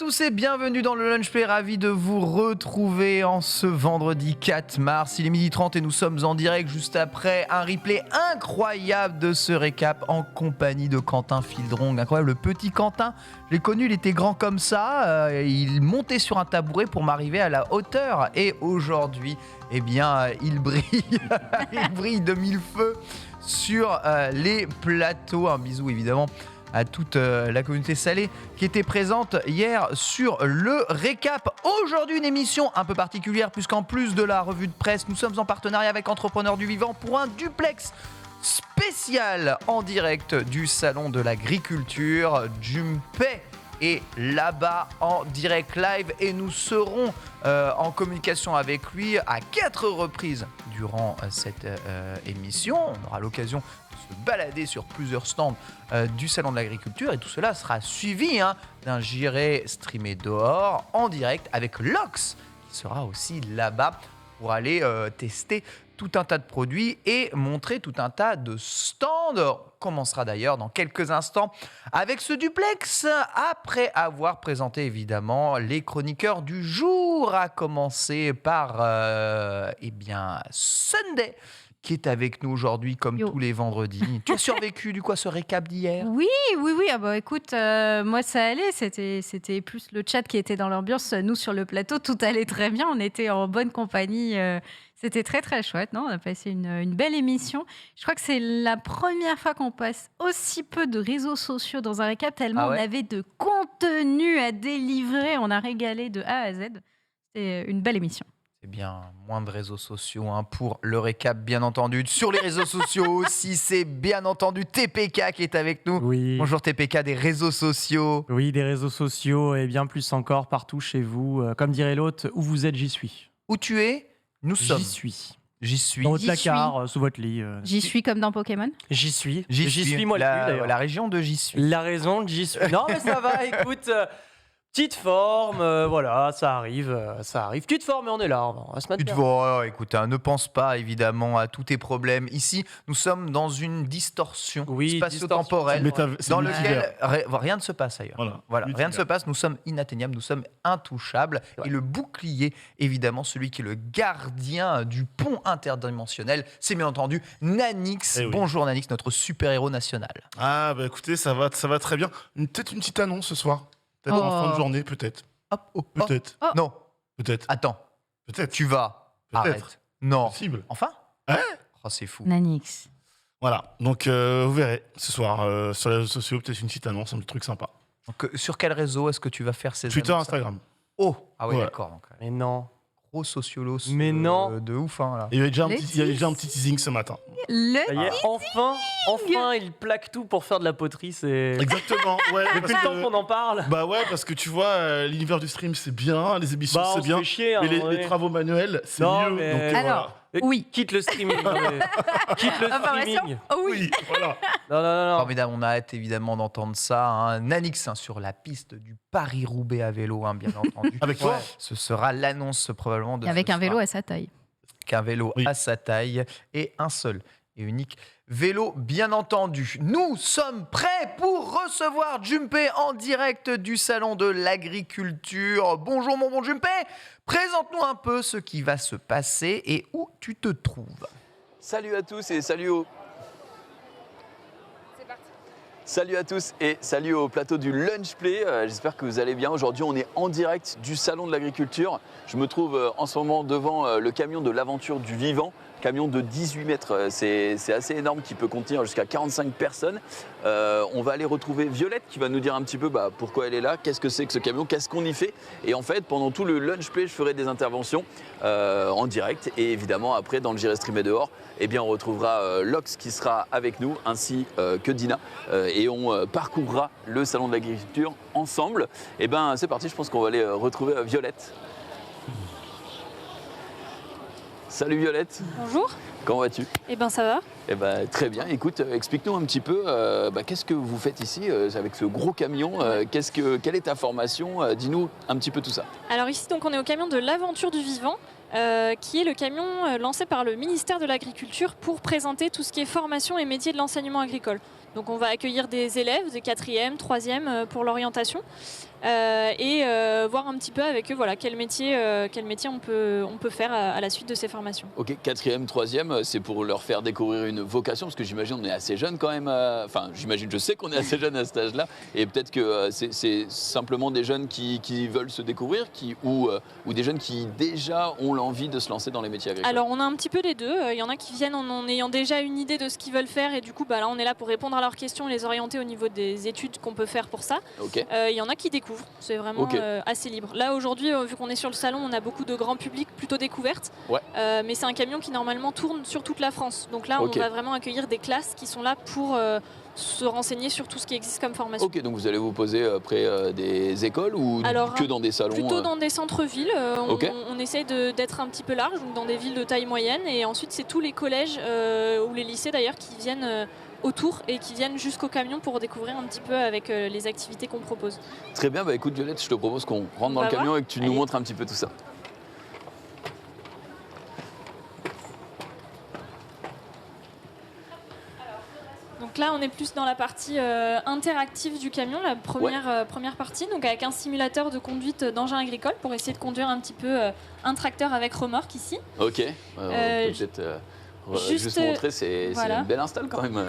tous et bienvenue dans le Lunch Play, ravi de vous retrouver en ce vendredi 4 mars. Il est 12h30 et nous sommes en direct juste après un replay incroyable de ce récap en compagnie de Quentin Fildrong. Incroyable, le petit Quentin, je l'ai connu, il était grand comme ça, il montait sur un tabouret pour m'arriver à la hauteur et aujourd'hui, eh bien, il brille, il brille de mille feux sur les plateaux. Un bisou évidemment à toute la communauté salée qui était présente hier sur le récap. Aujourd'hui, une émission un peu particulière puisqu'en plus de la revue de presse, nous sommes en partenariat avec Entrepreneurs du Vivant pour un duplex spécial en direct du Salon de l'Agriculture. Jumpé est là-bas en direct live et nous serons en communication avec lui à 4 reprises durant cette émission. On aura l'occasion balader sur plusieurs stands du Salon de l'Agriculture et tout cela sera suivi d'un J'irai streamer dehors en direct avec Lox qui sera aussi là-bas pour aller tester tout un tas de produits et montrer tout un tas de stands. On commencera d'ailleurs dans quelques instants avec ce duplex après avoir présenté évidemment les chroniqueurs du jour, à commencer par Sunday qui est avec nous aujourd'hui comme tous les vendredis. Tu as survécu du coup à ce récap d'hier ? Oui. Ah bah écoute, moi ça allait. C'était plus le chat qui était dans l'ambiance. Nous sur le plateau, tout allait très bien. On était en bonne compagnie. C'était très très chouette. Non, on a passé une belle émission. Je crois que c'est la première fois qu'on passe aussi peu de réseaux sociaux dans un récap, tellement on avait de contenu à délivrer. On a régalé de A à Z. C'était une belle émission. C'est bien, moins de réseaux sociaux pour le récap, bien entendu. Sur les réseaux sociaux aussi, c'est bien entendu TPK qui est avec nous. Oui. Bonjour TPK, des réseaux sociaux. Oui, des réseaux sociaux et bien plus encore partout chez vous. Comme dirait l'autre, où vous êtes, j'y suis. Où tu es ? Nous sommes. J'y suis. Dans votre placard, sous votre lit. J'y suis comme dans Pokémon ? J'y suis moi d'ailleurs. La région de j'y suis. La raison de j'y suis. Non mais ça va, écoute... Petite forme, voilà, ça arrive. Petite forme, mais on est là, on va se mettre bien. Écoute, ne pense pas évidemment à tous tes problèmes. Ici, nous sommes dans une distorsion spatio-temporelle dans laquelle rien ne se passe ailleurs. Voilà, rien ne se passe, nous sommes inatteignables, nous sommes intouchables. Ouais. Et le bouclier, évidemment, celui qui est le gardien du pont interdimensionnel, c'est bien entendu Nanix. Oui. Bonjour Nanix, notre super-héros national. Ah bah écoutez, ça va très bien. Peut-être une petite annonce ce soir. Peut-être en fin de journée, peut-être. Peut-être. Non. Peut-être. Attends. Peut-être. Tu vas. Peut-être. Arrête. Non. Possible. Enfin ? Ouais. Oh, c'est fou. Nanix. Voilà. Donc, vous verrez ce soir sur les réseaux sociaux, peut-être une petite annonce, un petit truc sympa. Donc, sur quel réseau est-ce que tu vas faire ces Twitter, annonces ? Instagram. Oh. Ah oui, ouais. d'accord. Donc, mais non. Gros sociolos. Mais non. De ouf, là. Il y avait déjà un petit teasing ce matin. Enfin, il plaque tout pour faire de la poterie, c'est... Exactement, ouais. Depuis le temps qu'on en parle. Bah ouais, parce que tu vois, l'univers du stream, c'est bien, les émissions, c'est bien. Chier, mais les travaux manuels, c'est mieux. Mais... Donc, alors, voilà. oui. Quitte le streaming. Quitte le streaming. Oui. Voilà. Non. Formidable, on a hâte évidemment d'entendre ça. Nanix sur la piste du Paris-Roubaix à vélo, bien entendu. Avec toi. Ce sera l'annonce probablement de avec ce un vélo soir. à sa taille. Qu'un vélo à sa taille et un seul et unique vélo, bien entendu. Nous sommes prêts pour recevoir Jumpé en direct du Salon de l'Agriculture. Bonjour mon bon Jumpé, présente-nous un peu ce qui va se passer et où tu te trouves. Salut à tous et salut au... Salut à tous et salut au plateau du Lunch Play. J'espère que vous allez bien. Aujourd'hui, on est en direct du Salon de l'Agriculture. Je me trouve en ce moment devant le camion de l'aventure du vivant, camion de 18 mètres. C'est assez énorme, qui peut contenir jusqu'à 45 personnes. On va aller retrouver Violette qui va nous dire un petit peu pourquoi elle est là, qu'est-ce que c'est que ce camion, qu'est-ce qu'on y fait. Et en fait, pendant tout le Lunch Play, je ferai des interventions en direct. Et évidemment, après, dans le J'irai streamer dehors, on retrouvera Lox qui sera avec nous, ainsi que Dina. Et on parcourra le Salon de l'Agriculture ensemble. C'est parti, je pense qu'on va aller retrouver Violette. Salut Violette. Bonjour. Comment vas-tu ? Ça va. Très bien. Écoute, explique-nous un petit peu, qu'est-ce que vous faites ici avec ce gros camion quelle est ta formation ? Dis-nous un petit peu tout ça. Alors ici, donc, on est au camion de l'aventure du vivant, qui est le camion lancé par le ministère de l'Agriculture pour présenter tout ce qui est formation et métiers de l'enseignement agricole. Donc on va accueillir des élèves de 4e, 3e pour l'orientation. et voir un petit peu avec eux quel métier on peut faire à la suite de ces formations. Ok, 4e, 3e, c'est pour leur faire découvrir une vocation, parce que j'imagine on est assez jeune quand même, je sais qu'on est assez jeune à cet âge-là, et peut-être que c'est simplement des jeunes qui veulent se découvrir, ou des jeunes qui déjà ont l'envie de se lancer dans les métiers agricoles. Alors on a un petit peu les deux, il y en a qui viennent en ayant déjà une idée de ce qu'ils veulent faire, et du coup là on est là pour répondre à leurs questions et les orienter au niveau des études qu'on peut faire pour ça. Okay. Il y en a qui découvrent, c'est vraiment assez libre. Là aujourd'hui, vu qu'on est sur le salon, on a beaucoup de grand public plutôt découverte, mais c'est un camion qui normalement tourne sur toute la France. Donc là on va vraiment accueillir des classes qui sont là pour se renseigner sur tout ce qui existe comme formation. Ok, donc vous allez vous poser près des écoles ou que dans des salons? Plutôt dans des centres-villes. On essaye d'être un petit peu large, donc dans des villes de taille moyenne, et ensuite c'est tous les collèges ou les lycées d'ailleurs qui viennent autour et qui viennent jusqu'au camion pour découvrir un petit peu avec les activités qu'on propose. Très bien, écoute Violette, je te propose qu'on rentre dans le camion et que tu nous montres un petit peu tout ça. Donc là, on est plus dans la partie interactive du camion, la première partie, donc avec un simulateur de conduite d'engin agricole pour essayer de conduire un petit peu un tracteur avec remorque ici. Ok, on peut peut-être juste montrer, c'est une belle install quand même.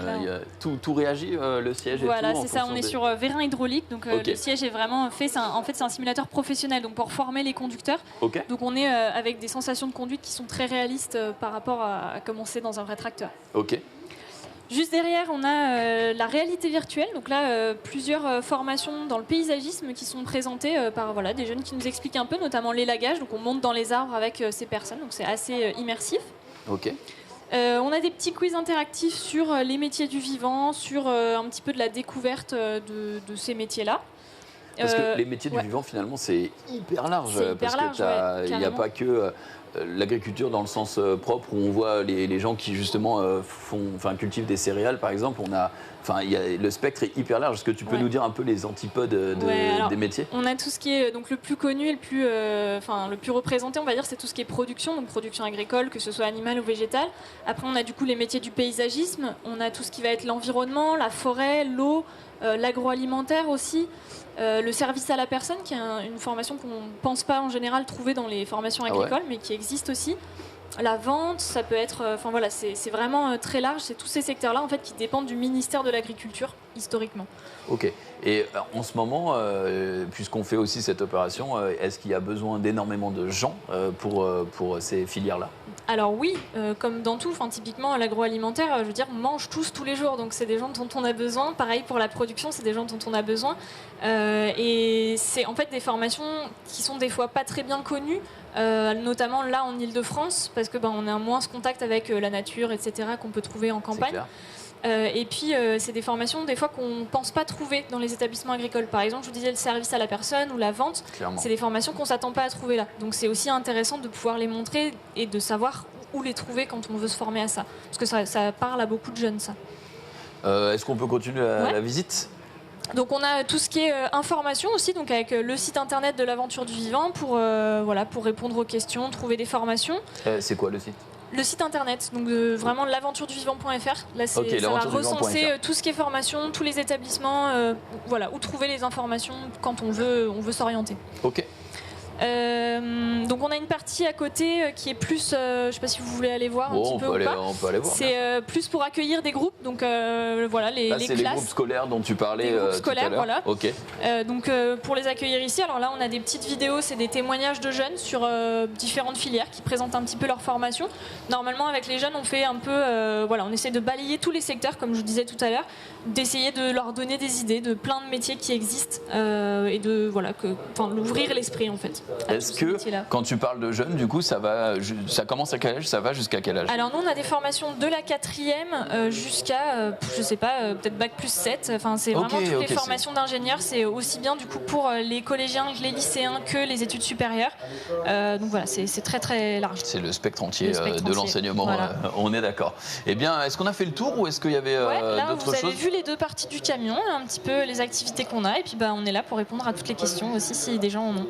Tout réagit, le siège et tout. Voilà, c'est ça, on est sur vérin hydraulique, donc le siège est vraiment fait, c'est un simulateur professionnel, donc pour former les conducteurs. Donc on est avec des sensations de conduite qui sont très réalistes par rapport à comment c'est dans un vrai tracteur. Juste derrière, on a la réalité virtuelle. Donc là, plusieurs formations dans le paysagisme qui sont présentées par des jeunes qui nous expliquent un peu, notamment l'élagage. Donc on monte dans les arbres avec ces personnes, donc c'est assez immersif. On a des petits quiz interactifs sur les métiers du vivant, sur un petit peu de la découverte de ces métiers-là. Parce que les métiers du vivant, finalement, c'est hyper large. Il n'y a pas que l'agriculture dans le sens propre où on voit les gens qui justement cultivent des céréales, par exemple. Le spectre est hyper large. Est-ce que tu peux nous dire un peu les antipodes des métiers? On a tout ce qui est donc le plus connu et le plus représenté, on va dire, c'est tout ce qui est production, donc production agricole, que ce soit animale ou végétale. Après, on a du coup les métiers du paysagisme. On a tout ce qui va être l'environnement, la forêt, l'eau, l'agroalimentaire aussi. Le service à la personne, qui est une formation qu'on ne pense pas en général trouver dans les formations agricoles, mais qui existe aussi. La vente, ça peut être... c'est vraiment très large. C'est tous ces secteurs-là en fait, qui dépendent du ministère de l'Agriculture, historiquement. Ok. Et en ce moment, puisqu'on fait aussi cette opération, est-ce qu'il y a besoin d'énormément de gens pour ces filières-là? Alors oui, comme dans tout, typiquement l'agroalimentaire, je veux dire, on mange tous les jours, donc c'est des gens dont on a besoin. Pareil pour la production, c'est des gens dont on a besoin. Et c'est en fait des formations qui sont des fois pas très bien connues, notamment là en Ile-de-France, parce que on a moins ce contact avec la nature, etc., qu'on peut trouver en campagne. Et puis, c'est des formations des fois qu'on ne pense pas trouver dans les établissements agricoles. Par exemple, je vous disais le service à la personne ou la vente. C'est des formations qu'on ne s'attend pas à trouver là. Donc c'est aussi intéressant de pouvoir les montrer et de savoir où les trouver quand on veut se former à ça. Parce que ça parle à beaucoup de jeunes, ça. Est-ce qu'on peut continuer la visite ? Donc on a tout ce qui est information aussi, donc avec le site internet de l'Aventure du Vivant pour répondre aux questions, trouver des formations. C'est quoi le site ? Le site internet, donc vraiment l'aventureduvivant.fr. Là, ça va recenser tout ce qui est formation, tous les établissements, où trouver les informations quand on veut s'orienter. Ok. Donc on a une partie à côté qui est plus, je ne sais pas si vous voulez aller voir un petit peu ou pas. On peut aller voir. C'est plus pour accueillir des groupes, donc les classes. Les groupes scolaires dont tu parlais. Des groupes scolaires, tout à l'heure. Ok. Donc pour les accueillir ici, alors là on a des petites vidéos, c'est des témoignages de jeunes sur différentes filières qui présentent un petit peu leur formation. Normalement avec les jeunes on fait un peu, on essaie de balayer tous les secteurs comme je vous disais tout à l'heure, d'essayer de leur donner des idées de plein de métiers qui existent et de d'ouvrir l'esprit en fait. Est-ce que quand tu parles de jeunes, du coup, ça commence à quel âge, ça va jusqu'à quel âge? Alors nous, on a des formations de la 4e jusqu'à, je sais pas, peut-être bac plus 7. Enfin, c'est vraiment toutes les formations d'ingénieurs. C'est aussi bien du coup pour les collégiens, les lycéens que les études supérieures. Donc voilà, c'est très très large. C'est le spectre entier de l'enseignement. Voilà. On est d'accord. Eh bien, est-ce qu'on a fait le tour ou est-ce qu'il y avait d'autres choses? Vous avez vu les deux parties du camion, un petit peu les activités qu'on a, et puis on est là pour répondre à toutes les questions aussi si des gens en ont.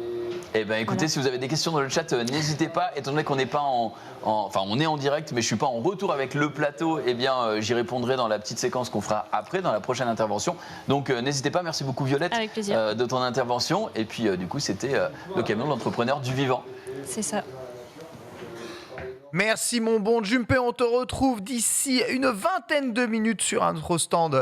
Eh ben écoutez, si vous avez des questions dans le chat, n'hésitez pas. Étant donné qu'on n'est pas on est en direct, mais je suis pas en retour avec le plateau, eh bien j'y répondrai dans la petite séquence qu'on fera après, dans la prochaine intervention. Donc n'hésitez pas. Merci beaucoup Violette de ton intervention. Et puis du coup, c'était le camion de l'entrepreneur du vivant. C'est ça. Merci mon bon Jumpé, on te retrouve d'ici une vingtaine de minutes sur un autre stand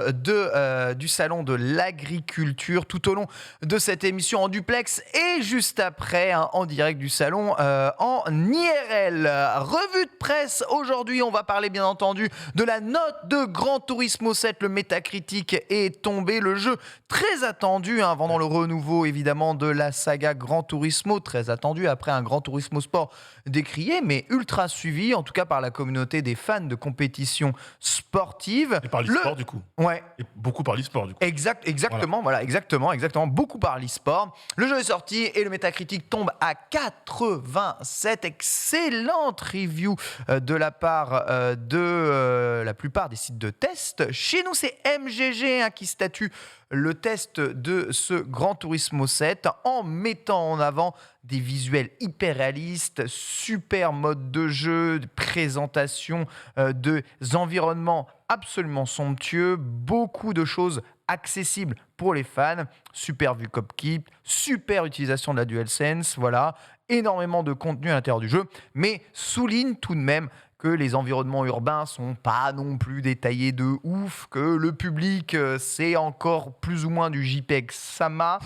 du salon de l'agriculture tout au long de cette émission en duplex et juste après en direct du salon en IRL. Revue de presse, aujourd'hui on va parler bien entendu de la note de Gran Turismo 7, le Metacritic est tombé, le jeu très attendu pendant le renouveau évidemment de la saga Gran Turismo, très attendu après un Gran Turismo Sport décrié mais ultra suivi, en tout cas par la communauté des fans de compétition sportive. Et par l'e-sport du coup. Ouais. Et beaucoup par l'e-sport du coup. Exactement, voilà, exactement. Beaucoup par l'e-sport. Le jeu est sorti et le Metacritic tombe à 87. Excellente review de la part de la plupart des sites de test. Chez nous, c'est MGG qui statue le test de ce Gran Turismo 7 en mettant en avant des visuels hyper réalistes, super mode de jeu, présentation des environnements absolument somptueux, beaucoup de choses accessibles pour les fans, super vue cockpit, super utilisation de la DualSense, voilà, énormément de contenu à l'intérieur du jeu, mais souligne tout de même que les environnements urbains sont pas non plus détaillés de ouf, que le public c'est encore plus ou moins du JPEG Sama,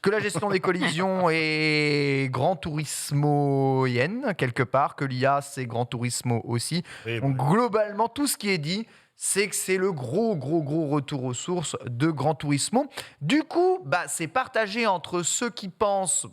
que la gestion des collisions est Gran Turismoienne quelque part, que l'IA c'est Gran Turismo aussi. Oui, donc globalement tout ce qui est dit, c'est que c'est le gros retour aux sources de Gran Turismo. Du coup, c'est partagé entre ceux qui pensent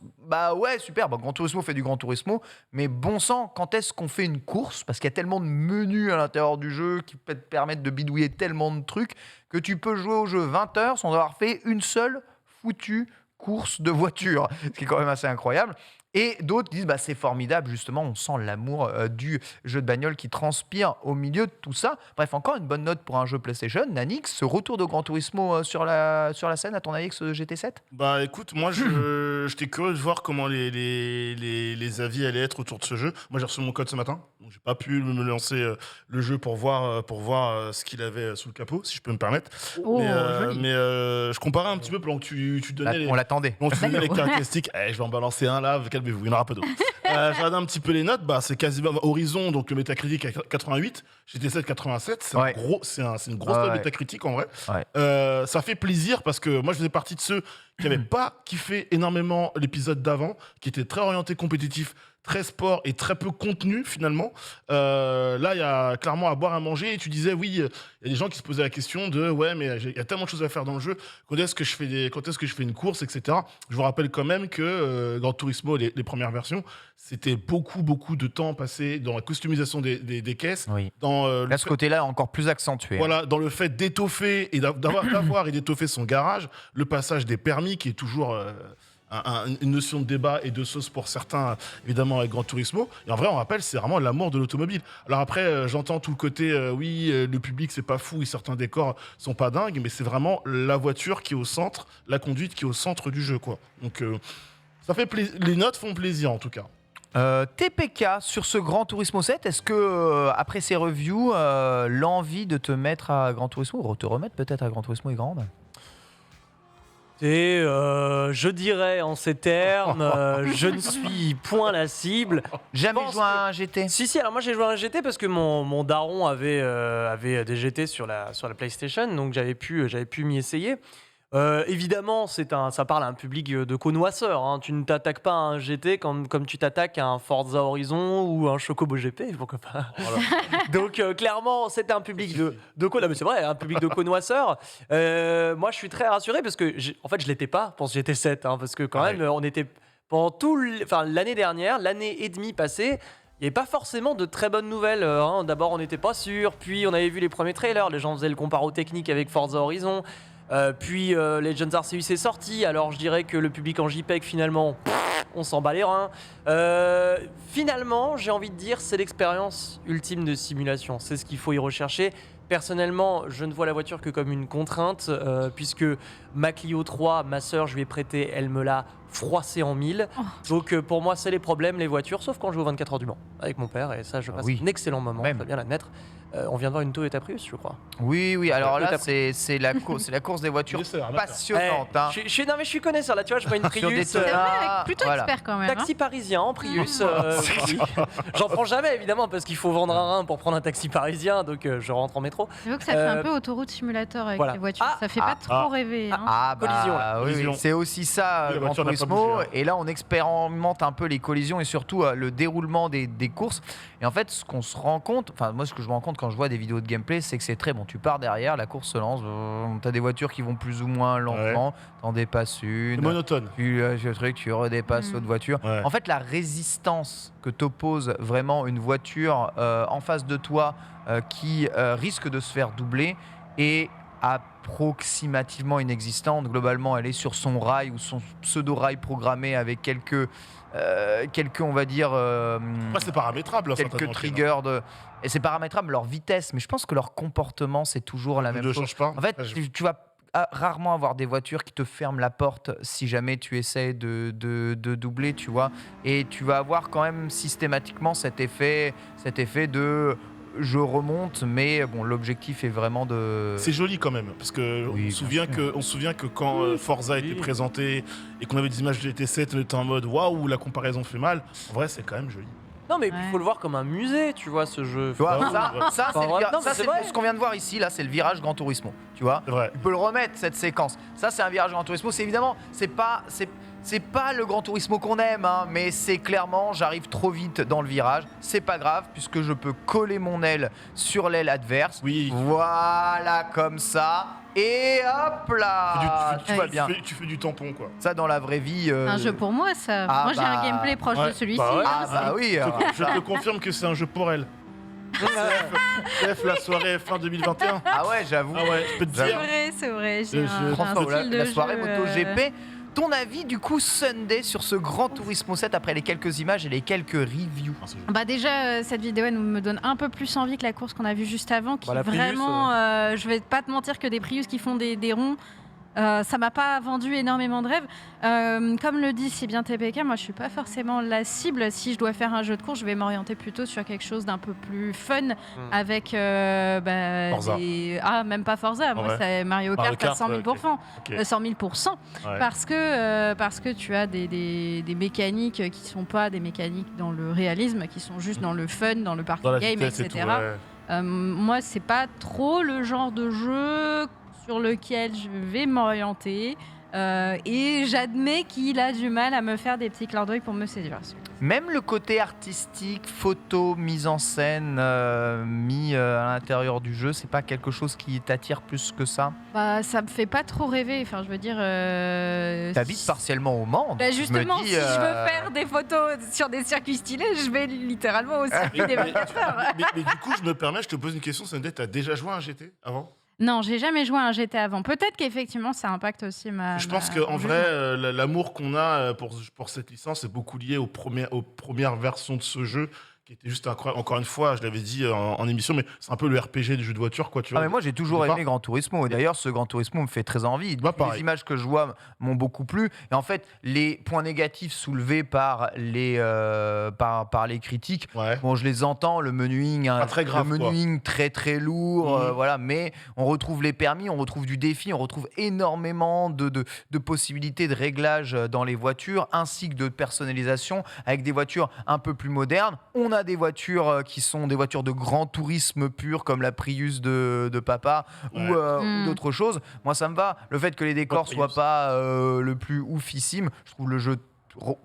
ouais, super, Gran Turismo fait du Gran Turismo, mais bon sang, quand est-ce qu'on fait une course ? Parce qu'il y a tellement de menus à l'intérieur du jeu qui peuvent te permettre de bidouiller tellement de trucs que tu peux jouer au jeu 20 heures sans avoir fait une seule foutue course de voiture, ce qui est quand même assez incroyable. Et d'autres disent c'est formidable, justement, on sent l'amour du jeu de bagnole qui transpire au milieu de tout ça. Bref, encore une bonne note pour un jeu PlayStation. Nanix, ce retour de Gran Turismo sur la scène, à ton avis, avec ce GT7 ? Écoute, moi j'étais curieux de voir comment les avis allaient être autour de ce jeu. Moi j'ai reçu mon code ce matin, donc j'ai pas pu me lancer le jeu pour voir ce qu'il avait sous le capot, si je peux me permettre. Mais je comparais un petit peu pendant que tu donnais on l'attendait. Tu donnais les caractéristiques. Je vais en balancer un là, calmez-vous, il n'y en aura pas d'autres. Je regarde un petit peu les notes, c'est quasiment Horizon, donc le Metacritic à 88, GT7 87, c'est une grosse note Metacritic en vrai. Ouais. Ça fait plaisir parce que moi je faisais partie de ceux qui n'avaient pas kiffé énormément l'épisode d'avant, qui était très orienté compétitif, très sport et très peu contenu finalement. Là, il y a clairement à boire, à manger. Et tu disais, oui, il y a des gens qui se posaient la question de ouais, mais il y a tellement de choses à faire dans le jeu. Quand est-ce que je fais une course, etc. Je vous rappelle quand même que Gran Turismo, les premières versions, c'était beaucoup de temps passé dans la customisation des caisses. Oui. Là, ce côté-là est encore plus accentué. Voilà, dans le fait d'étoffer et d'avoir et d'étoffer son garage, le passage des permis qui est toujours une notion de débat et de sauce pour certains, évidemment, avec Gran Turismo. Et en vrai, on rappelle, c'est vraiment l'amour de l'automobile. Alors après, j'entends tout le côté, le public, c'est pas fou, et certains décors sont pas dingues, mais c'est vraiment la voiture qui est au centre, la conduite qui est au centre du jeu, quoi. Donc, ça fait les notes font plaisir, en tout cas. TPK sur ce Gran Turismo 7, est-ce que après ces reviews, l'envie de te mettre à Gran Turismo, ou te remettre peut-être à Gran Turismo est grande ? Et je dirais en ces termes, je ne suis point la cible. Jamais joué à un GT ? Si, alors moi j'ai joué à un GT parce que mon daron avait des GT sur la PlayStation, donc j'avais pu m'y essayer. Évidemment, ça parle à un public de connoisseurs. Hein. Tu ne t'attaques pas à un GT comme tu t'attaques à un Forza Horizon ou un Chocobo GP, pourquoi pas. Voilà. Donc clairement, c'était un public de mais c'est vrai, un public de connoisseurs. Moi, je suis très rassuré parce que je l'étais pas pour ce GT7, parce que quand même, on était pendant l'année dernière, l'année et demie passée. Il n'y avait pas forcément de très bonnes nouvelles. D'abord, on n'était pas sûr. Puis, on avait vu les premiers trailers. Les gens faisaient le comparo technique avec Forza Horizon. Puis Legends Arceus est sorti, alors je dirais que le public en JPEG finalement, on s'en bat les reins. Finalement, j'ai envie de dire, c'est l'expérience ultime de simulation, c'est ce qu'il faut y rechercher. Personnellement, je ne vois la voiture que comme une contrainte, puisque ma Clio 3, ma sœur, je lui ai prêté, elle me l'a froissé en mille. Donc pour moi, c'est les problèmes, les voitures, sauf quand je vais aux 24 heures du Mans avec mon père. Et ça, je passe un excellent moment, je dois bien l'admettre. On vient de voir une Toyota Prius, je crois. Oui, alors là, c'est la course des voitures passionnante. Non, mais je suis connaisseur, là, tu vois, je vois une Prius. C'est vrai, plutôt expert quand même. Taxi parisien en Prius. J'en prends jamais, évidemment, parce qu'il faut vendre un rein pour prendre un taxi parisien, donc je rentre en métro. J'avoue que ça fait un peu autoroute simulator avec les voitures. Ça fait pas trop rêver. Collision, là. Oui, c'est aussi ça, Gran Turismo. Et là, on expérimente un peu les collisions et surtout le déroulement des courses. Et en fait, ce qu'on se rend compte, enfin, moi, ce que je me rends compte quand je vois des vidéos de gameplay, c'est que c'est très bon. Tu pars derrière, la course se lance, t'as des voitures qui vont plus ou moins lentement, t'en dépasses une. C'est monotone. Tu redépasses l'autre voiture. En fait, la résistance que t'oppose vraiment une voiture en face de toi qui risque de se faire doubler est approximativement inexistante. Globalement, elle est sur son rail ou son pseudo-rail programmé avec quelques on va dire... c'est paramétrable. Quelques triggers de... Et c'est paramétrable leur vitesse, mais je pense que leur comportement, c'est toujours la même chose. Change pas. En fait, tu vas rarement avoir des voitures qui te ferment la porte si jamais tu essaies de doubler, tu vois. Et tu vas avoir quand même systématiquement cet effet de... Je remonte, mais bon, l'objectif est vraiment de... C'est joli quand même, parce que on se souvient que quand Forza était présenté et qu'on avait des images de GT7, on était en mode waouh, la comparaison fait mal. En vrai, c'est quand même joli. Non, mais il faut le voir comme un musée, tu vois, ce jeu. Tu vois, ça, c'est ce qu'on vient de voir ici. Là, c'est le virage Gran Turismo. Tu vois, tu peux le remettre cette séquence. Ça, c'est un virage Gran Turismo. C'est évidemment, c'est pas le Gran Turismo qu'on aime, hein, mais c'est clairement, j'arrive trop vite dans le virage. C'est pas grave, puisque je peux coller mon aile sur l'aile adverse. Oui. Voilà, comme ça. Et hop là, tu vois bien. Tu fais du tampon, quoi. Ça, dans la vraie vie. Un jeu pour moi, ça. Moi, j'ai un gameplay proche de celui-ci. Oui. Je te confirme que c'est un jeu pour elle. F, la soirée F1 2021. Ah ouais, j'avoue. Ah ouais, je peux te dire. C'est vrai. J'ai un style de la soirée jeu, MotoGP. Ton avis du coup Sunday sur ce Gran Turismo 7 après les quelques images et les quelques reviews? Déjà cette vidéo elle me donne un peu plus envie que la course qu'on a vue juste avant qui vraiment je vais pas te mentir que des Prius qui font des ronds ça m'a pas vendu énormément de rêves. Comme le dit si bien TPK, moi je suis pas forcément la cible. Si je dois faire un jeu de course, je vais m'orienter plutôt sur quelque chose d'un peu plus fun avec Forza. Même pas Forza. Moi c'est Mario Kart à 100 000%. Okay. 100 000%. Parce que tu as des mécaniques qui sont pas des mécaniques dans le réalisme, qui sont juste dans le fun, dans le party game, etc. Moi c'est pas trop le genre de jeu sur lequel je vais m'orienter et j'admets qu'il a du mal à me faire des petits clins d'œil pour me séduire. Même le côté artistique, photo, mise en scène, mis à l'intérieur du jeu, c'est pas quelque chose qui t'attire plus que ça? Ça me fait pas trop rêver. Enfin, je veux dire. T'habites partiellement au Mans. Justement, si je veux faire des photos sur des circuits stylés, je vais littéralement au circuit des 24 heures. Mais du coup, je me permets, je te pose une question. Sunday, t'as déjà joué à un GT avant? Non, j'ai jamais joué à un GT avant. Peut-être qu'effectivement, ça impacte aussi Je pense qu'en vrai, l'amour qu'on a pour cette licence est beaucoup lié aux premières versions de ce jeu, qui était juste incroyable. Encore une fois, je l'avais dit en émission, mais c'est un peu le RPG du jeu de voiture, quoi. Tu vois. Mais moi, j'ai toujours aimé Gran Turismo. Et d'ailleurs, ce Gran Turismo me fait très envie. Les images que je vois m'ont beaucoup plu. Et en fait, les points négatifs soulevés par les critiques, bon, je les entends. Le menuing, très très lourd, voilà. Mais on retrouve les permis, on retrouve du défi, on retrouve énormément de possibilités de réglage dans les voitures, ainsi que de personnalisation avec des voitures un peu plus modernes. On a des voitures qui sont des voitures de grand tourisme pur comme la Prius de papa ou d'autres choses. Moi ça me va. Le fait que les décors soient pas le plus oufissime, je trouve le jeu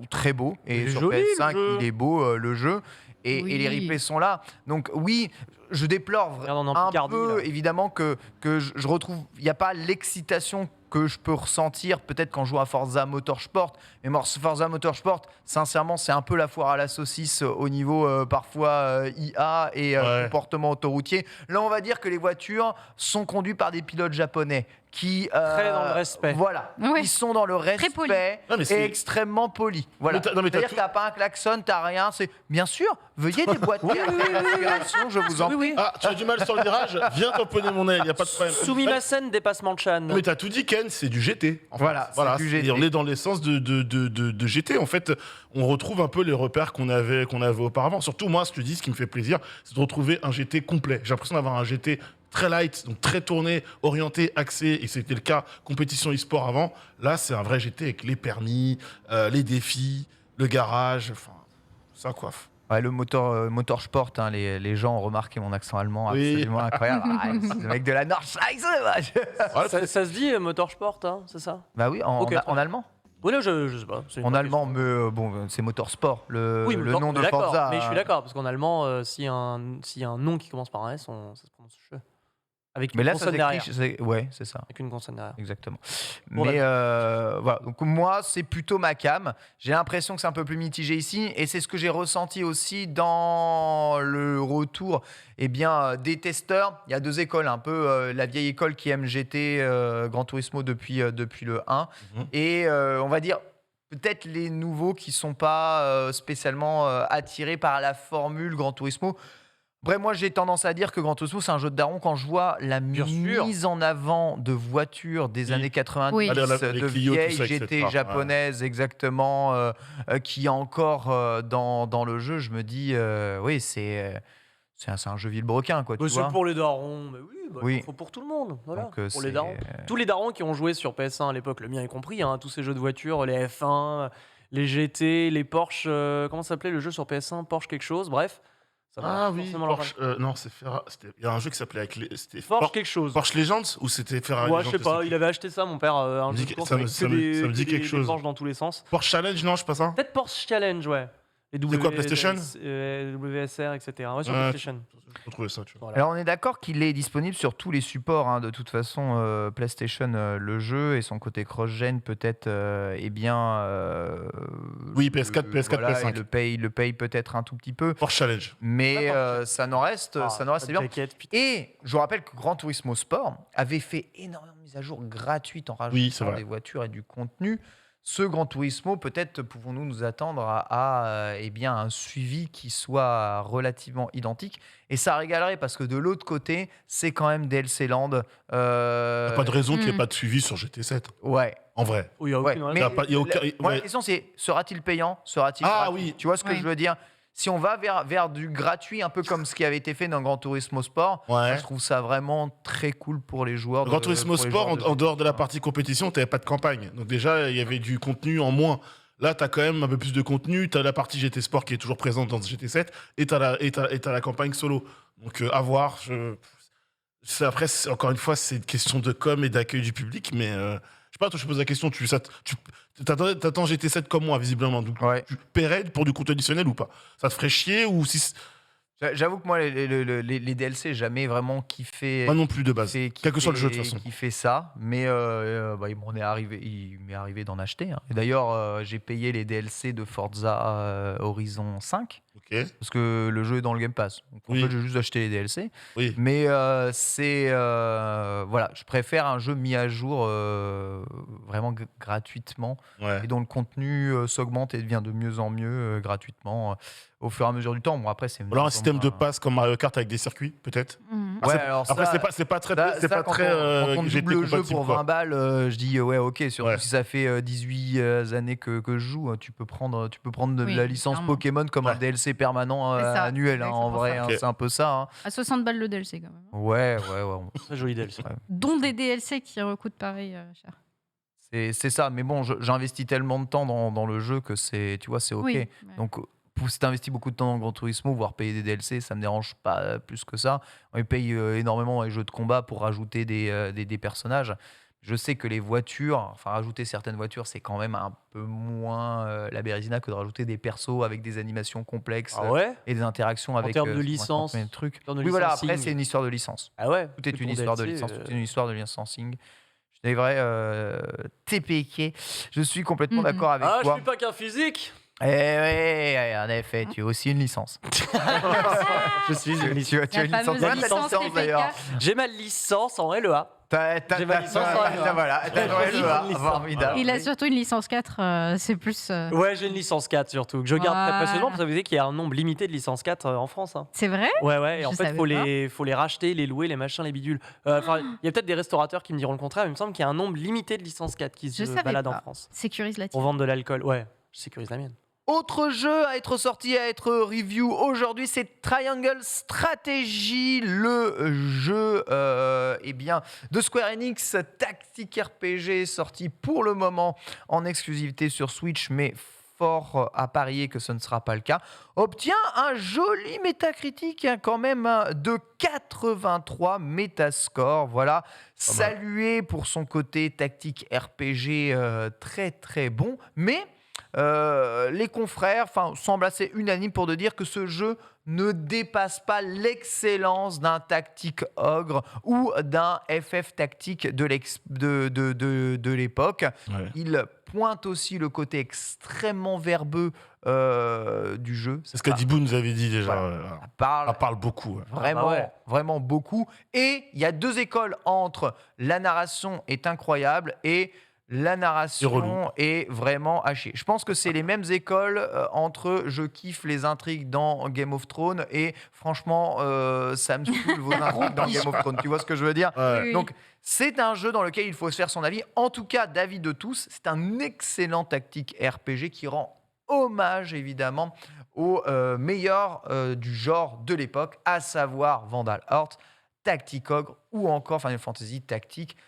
très beau et sur PS5 il est beau le jeu et les replays sont là. Donc oui, je déplore un peu évidemment que je retrouve, il n'y a pas l'excitation que je peux ressentir peut-être quand je joue à Forza Motorsport. Mais Forza Motorsport, sincèrement, c'est un peu la foire à la saucisse au niveau parfois IA et comportement autoroutier. Là, on va dire que les voitures sont conduites par des pilotes japonais qui très dans le respect. Voilà, ils sont dans le respect et extrêmement polis. Voilà. C'est-à-dire que t'as pas un klaxon, t'as rien. C'est bien sûr. Veuillez déboîter après l'aspiration, je vous en prie. Ah, tu as du mal sur le virage? Viens tamponner mon aile, y a pas de problème. Sumimasen, dépassement de Chan. Mais t'as tout dit, Ken. Gen, c'est du GT. En fait. Voilà, c'est du GT. Et on est dans l'essence de GT. En fait, on retrouve un peu les repères qu'on avait auparavant. Surtout, moi, ce qui me fait plaisir, c'est de retrouver un GT complet. J'ai l'impression d'avoir un GT très light, donc très tourné, orienté, axé, et c'était le cas compétition e-sport avant. Là, c'est un vrai GT avec les permis, les défis, le garage, enfin, ça coiffe. Ouais, le motorsport, hein, les gens ont remarqué mon accent allemand absolument incroyable. C'est le mec de la Nordschleife. Ça se dit motorsport, hein, c'est ça? Bah oui, en allemand. Oui, là, je sais pas. En allemand, mais bon, c'est motorsport, le nom de d'accord, Forza. mais je suis d'accord, parce qu'en allemand, s'il y a un nom qui commence par un S, ça se prononce che. Avec une Mais là, consonne derrière. ouais, c'est ça. Avec une consonne derrière. Exactement. Bon, Mais voilà, donc moi, c'est plutôt ma cam. J'ai l'impression que c'est un peu plus mitigé ici, et c'est ce que j'ai ressenti aussi dans le retour des testeurs. Il y a deux écoles, un peu la vieille école qui aime GT Gran Turismo depuis le 1, et on va dire peut-être les nouveaux qui ne sont pas spécialement attirés par la formule Gran Turismo. Après, moi, j'ai tendance à dire que Gran Turismo, c'est un jeu de daron quand je vois la mise en avant de voitures des années 90, Oui. de Clio, tout vieilles ça, GT etc. japonaises, exactement, qui est encore dans le jeu. Je me dis, oui, c'est un jeu vilebrequin, quoi, tu C'est vois. pour les darons, mais oui, Oui. il faut pour tout le monde. Voilà, Donc, pour les darons. Tous les darons qui ont joué sur PS1 à l'époque, le mien y compris, hein, tous ces jeux de voitures, les F1, les GT, les Porsche, comment ça s'appelait le jeu sur PS1, Porsche quelque chose, bref. Ça va Ah oui, forcément leur Porsche. Non, c'est Ferrari. Il y a un jeu qui s'appelait c'était Porsche quelque chose. Porsche Legends ou c'était Ferrari Ouais, je sais Legends, pas, il avait acheté ça, mon père, un me jeu dit de course ça me- avec ça que me- des- ça me dit que quelque des chose. Porsche dans tous les sens. Porsche Challenge, non, je sais pas ça. Peut-être Porsche Challenge, ouais. Les C'est quoi, PlayStation WSR, etc. Ouais, sur Ouais, PlayStation. Je peux trouver ça, tu vois. Voilà. Alors, on est d'accord qu'il est disponible sur tous les supports, hein, de toute façon, PlayStation, le jeu, et son côté cross-gen peut-être, Oui, PS4, PS5. il le paye peut-être un tout petit peu, Porsche Challenge. mais ça n'en reste, c'est bien. Jaquette, putain. Et je vous rappelle que Gran Turismo Sport avait fait énormément de mises à jour gratuites en Oui, c'est rajoutant vrai. des voitures et du contenu. Ce Gran Turismo, peut-être pouvons-nous nous attendre à un suivi qui soit relativement identique. Et ça régalerait parce que de l'autre côté, c'est quand même DLC Land. Y a pas de raison qu'il n'y ait pas de suivi sur GT7. Ouais. En vrai. Oh, il y a Ouais, aucune mais raison. y a aucun- moi, la ouais. question c'est, sera-t-il payant? Sera-t-il Ah gratuit? oui. Tu vois ce que Oui. je veux dire? Si on va vers du gratuit, un peu comme ce qui avait été fait dans Gran Turismo Sport, Ouais. je trouve ça vraiment très cool pour les joueurs. Gran Turismo Sport, en dehors de la partie compétition, tu n'avais pas de campagne. Donc déjà, il y avait du contenu en moins. Là, tu as quand même un peu plus de contenu. Tu as la partie GT Sport qui est toujours présente dans ce GT7 et tu as la campagne solo. Donc à voir. Après, encore une fois, c'est une question de com et d'accueil du public. Mais je sais pas, toi, je pose la question. Tu t'attends GT7 comme moi, visiblement. Donc, Ouais. tu paierais pour du contenu additionnel ou pas? Ça te ferait chier ou si... J'avoue que moi, les DLC, jamais vraiment kiffé. Moi non plus de base. Quel que soit le jeu, de toute façon. Qui fait ça, mais il m'est arrivé d'en acheter, hein. Et d'ailleurs, j'ai payé les DLC de Forza Horizon 5 Ok. parce que le jeu est dans le Game Pass. Donc, en Oui. fait, j'ai juste acheté les DLC. Oui. Mais voilà, je préfère un jeu mis à jour vraiment gratuitement Ouais. et dont le contenu s'augmente et devient de mieux en mieux gratuitement au fur et à mesure du temps. Bon, après, c'est Alors un système de passe comme Mario Kart avec des circuits, peut-être. Mhm. Ouais, C'est- alors Après, ça- c'est pas très, Ça, c'est pas quand très on GT double le jeu compatible, pour quoi. 20 balles, je dis ouais, ok, surtout Ouais. si ça fait 18 années que je joue, tu peux prendre de Oui, la licence clairement. Pokémon comme un Ouais. DLC permanent C'est ça, annuel, hein, c'est en pour vrai, ça. hein, Ok. c'est un peu ça, hein. À 60 balles le DLC quand même. Ouais. Très joli DLC. Dont des DLC qui recoûtent pareil cher. C'est ça, mais bon, j'investis tellement de temps dans le jeu que c'est, tu vois, c'est ok. Oui, ouais. Donc, si tu investis beaucoup de temps dans Gran Turismo, voire payer des DLC, ça me dérange pas plus que ça. On paye énormément dans les jeux de combat pour rajouter des personnages. Je sais que les voitures, enfin rajouter certaines voitures, c'est quand même un peu moins la bérésina que de rajouter des persos avec des animations complexes Ah ouais? et des interactions avec termes de 150 licence, 000 trucs. en termes de Oui, voilà, licensing. après c'est une histoire de licence. Ah ouais? Tout est Que une ton histoire de DLC, licence, tout est une histoire de licensing. Je devrais TPK. Je suis complètement Mhm. d'accord avec Ah, je toi. suis pas qu'un physique. Eh oui, en effet, tu as aussi une licence. Je suis une licence. Tu as une La licence. fameuse Ouais, t'as une licence licence, d'ailleurs. TPK. J'ai ma licence en LEA. J'ai ma licence Voilà, t'as joué le A. Formidable. Il a surtout une licence 4, c'est plus. Ouais, j'ai une licence 4 surtout, que je garde très précieusement, parce que vous savez qu'il y a un nombre limité de licences 4 en France. Hein. C'est vrai? Ouais, et Je en fait, savais faut les racheter, les louer, les machins, les bidules. Enfin, il y a peut-être des restaurateurs qui me diront le contraire, mais il me semble qu'il y a un nombre limité de licences 4 qui se baladent en France. Sécurise la Pour tienne. vendre de l'alcool. Ouais, je sécurise la mienne. Autre jeu à être sorti, à être review aujourd'hui, c'est Triangle Strategy, le jeu de Square Enix, tactique RPG, sorti pour le moment en exclusivité sur Switch, mais fort à parier que ce ne sera pas le cas, obtient un joli métacritique quand même de 83 Metascore. Voilà, salué pour son côté tactique RPG très très bon, mais les confrères semblent assez unanimes pour de dire que ce jeu ne dépasse pas l'excellence d'un tactique ogre ou d'un FF tactique de l'époque. Ouais. Il pointe aussi le côté extrêmement verbeux du jeu. C'est ce qu'Adibou nous avait dit déjà. Voilà. Ça parle beaucoup. Vraiment beaucoup. Et il y a deux écoles entre la narration est incroyable et la narration est vraiment hachée. Je pense que c'est les mêmes écoles entre je kiffe les intrigues dans Game of Thrones et franchement, ça me saoule vos intrigues dans Game of Thrones. Tu vois ce que je veux dire ? Oui. Donc, c'est un jeu dans lequel il faut se faire son avis. En tout cas, d'avis de tous, c'est un excellent tactique RPG qui rend hommage évidemment au meilleur du genre de l'époque, à savoir Vandal Hearts, Tactique Ogre ou encore Final Fantasy Tactique /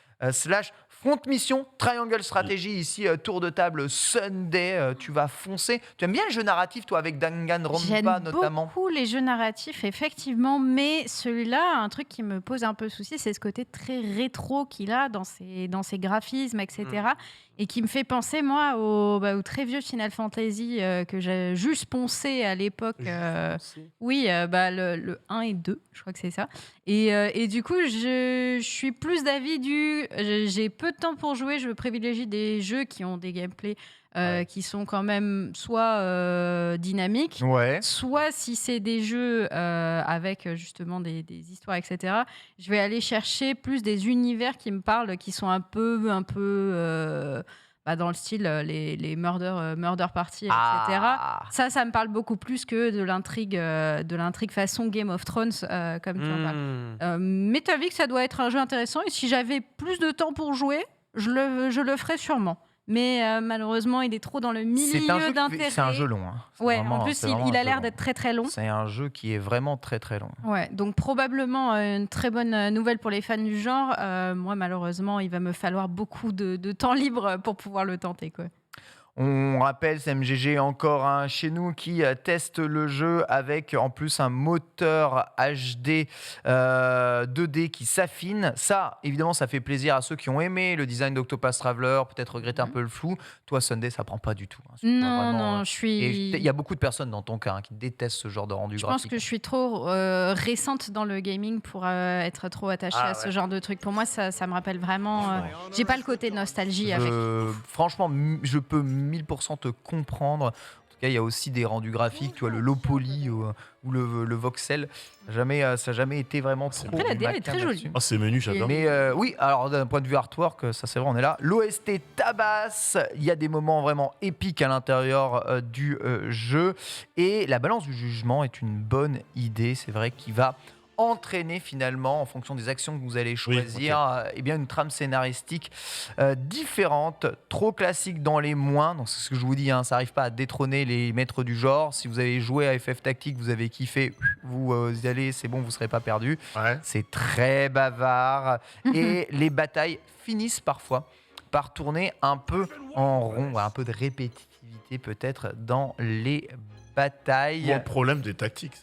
Front Mission, Triangle Strategy, ici, tour de table Sunday, tu vas foncer. Tu aimes bien le jeu narratif, toi, avec Danganronpa notamment ? J'aime beaucoup les jeux narratifs, effectivement, mais celui-là, un truc qui me pose un peu souci, c'est ce côté très rétro qu'il a dans ses graphismes, etc. Et qui me fait penser, moi, au très vieux Final Fantasy que j'ai juste poncé à l'époque. Le 1 et 2, je crois que c'est ça. Et du coup, je suis plus d'avis j'ai peu de temps pour jouer, je privilégie des jeux qui ont des gameplays qui sont quand même soit dynamiques, soit si c'est des jeux avec justement des histoires, etc. Je vais aller chercher plus des univers qui me parlent, qui sont un peu dans le style les murder party, etc. Ça me parle beaucoup plus que de l'intrigue façon Game of Thrones, comme tu en parles. Mais tu as vu que ça doit être un jeu intéressant, et si j'avais plus de temps pour jouer, je le ferais sûrement. Mais malheureusement, il est trop dans le milieu d'intérêt. C'est un jeu long. Hein. En plus, il a l'air d'être très très long. C'est un jeu qui est vraiment très très long. Ouais, donc probablement une très bonne nouvelle pour les fans du genre. Moi, malheureusement, il va me falloir beaucoup de temps libre pour pouvoir le tenter, quoi. On rappelle, c'est MGG encore chez nous qui teste le jeu avec en plus un moteur HD 2D qui s'affine. Ça, évidemment, ça fait plaisir à ceux qui ont aimé le design d'Octopath Traveler, peut-être regretter un peu le flou. Toi, Sunday, ça prend pas du tout. Non, je suis... Il y a beaucoup de personnes dans ton cas qui détestent ce genre de rendu graphique. Je pense que je suis trop récente dans le gaming pour être trop attachée à ce genre de truc. Pour moi, ça me rappelle vraiment... j'ai pas le côté nostalgie avec. Franchement, je peux 1000% te comprendre. En tout cas, il y a aussi des rendus graphiques, tu vois, le low poly ou le voxel. Ça n'a jamais été vraiment trop. Après, la DA est très jolie. C'est menu, j'adore. Mais oui, alors d'un point de vue artwork, ça c'est vrai, on est là. L'OST tabasse, il y a des moments vraiment épiques à l'intérieur du jeu. Et la balance du jugement est une bonne idée. C'est vrai qu'il va entraîner finalement, en fonction des actions que vous allez choisir, une trame scénaristique différente, trop classique dans les moins. Donc c'est ce que je vous dis, ça n'arrive pas à détrôner les maîtres du genre. Si vous avez joué à FF Tactique, vous avez kiffé, vous y allez, c'est bon, vous ne serez pas perdu. C'est très bavard et les batailles finissent parfois par tourner un peu en rond, un peu de répétitivité peut-être dans les batailles. Le problème des tactiques.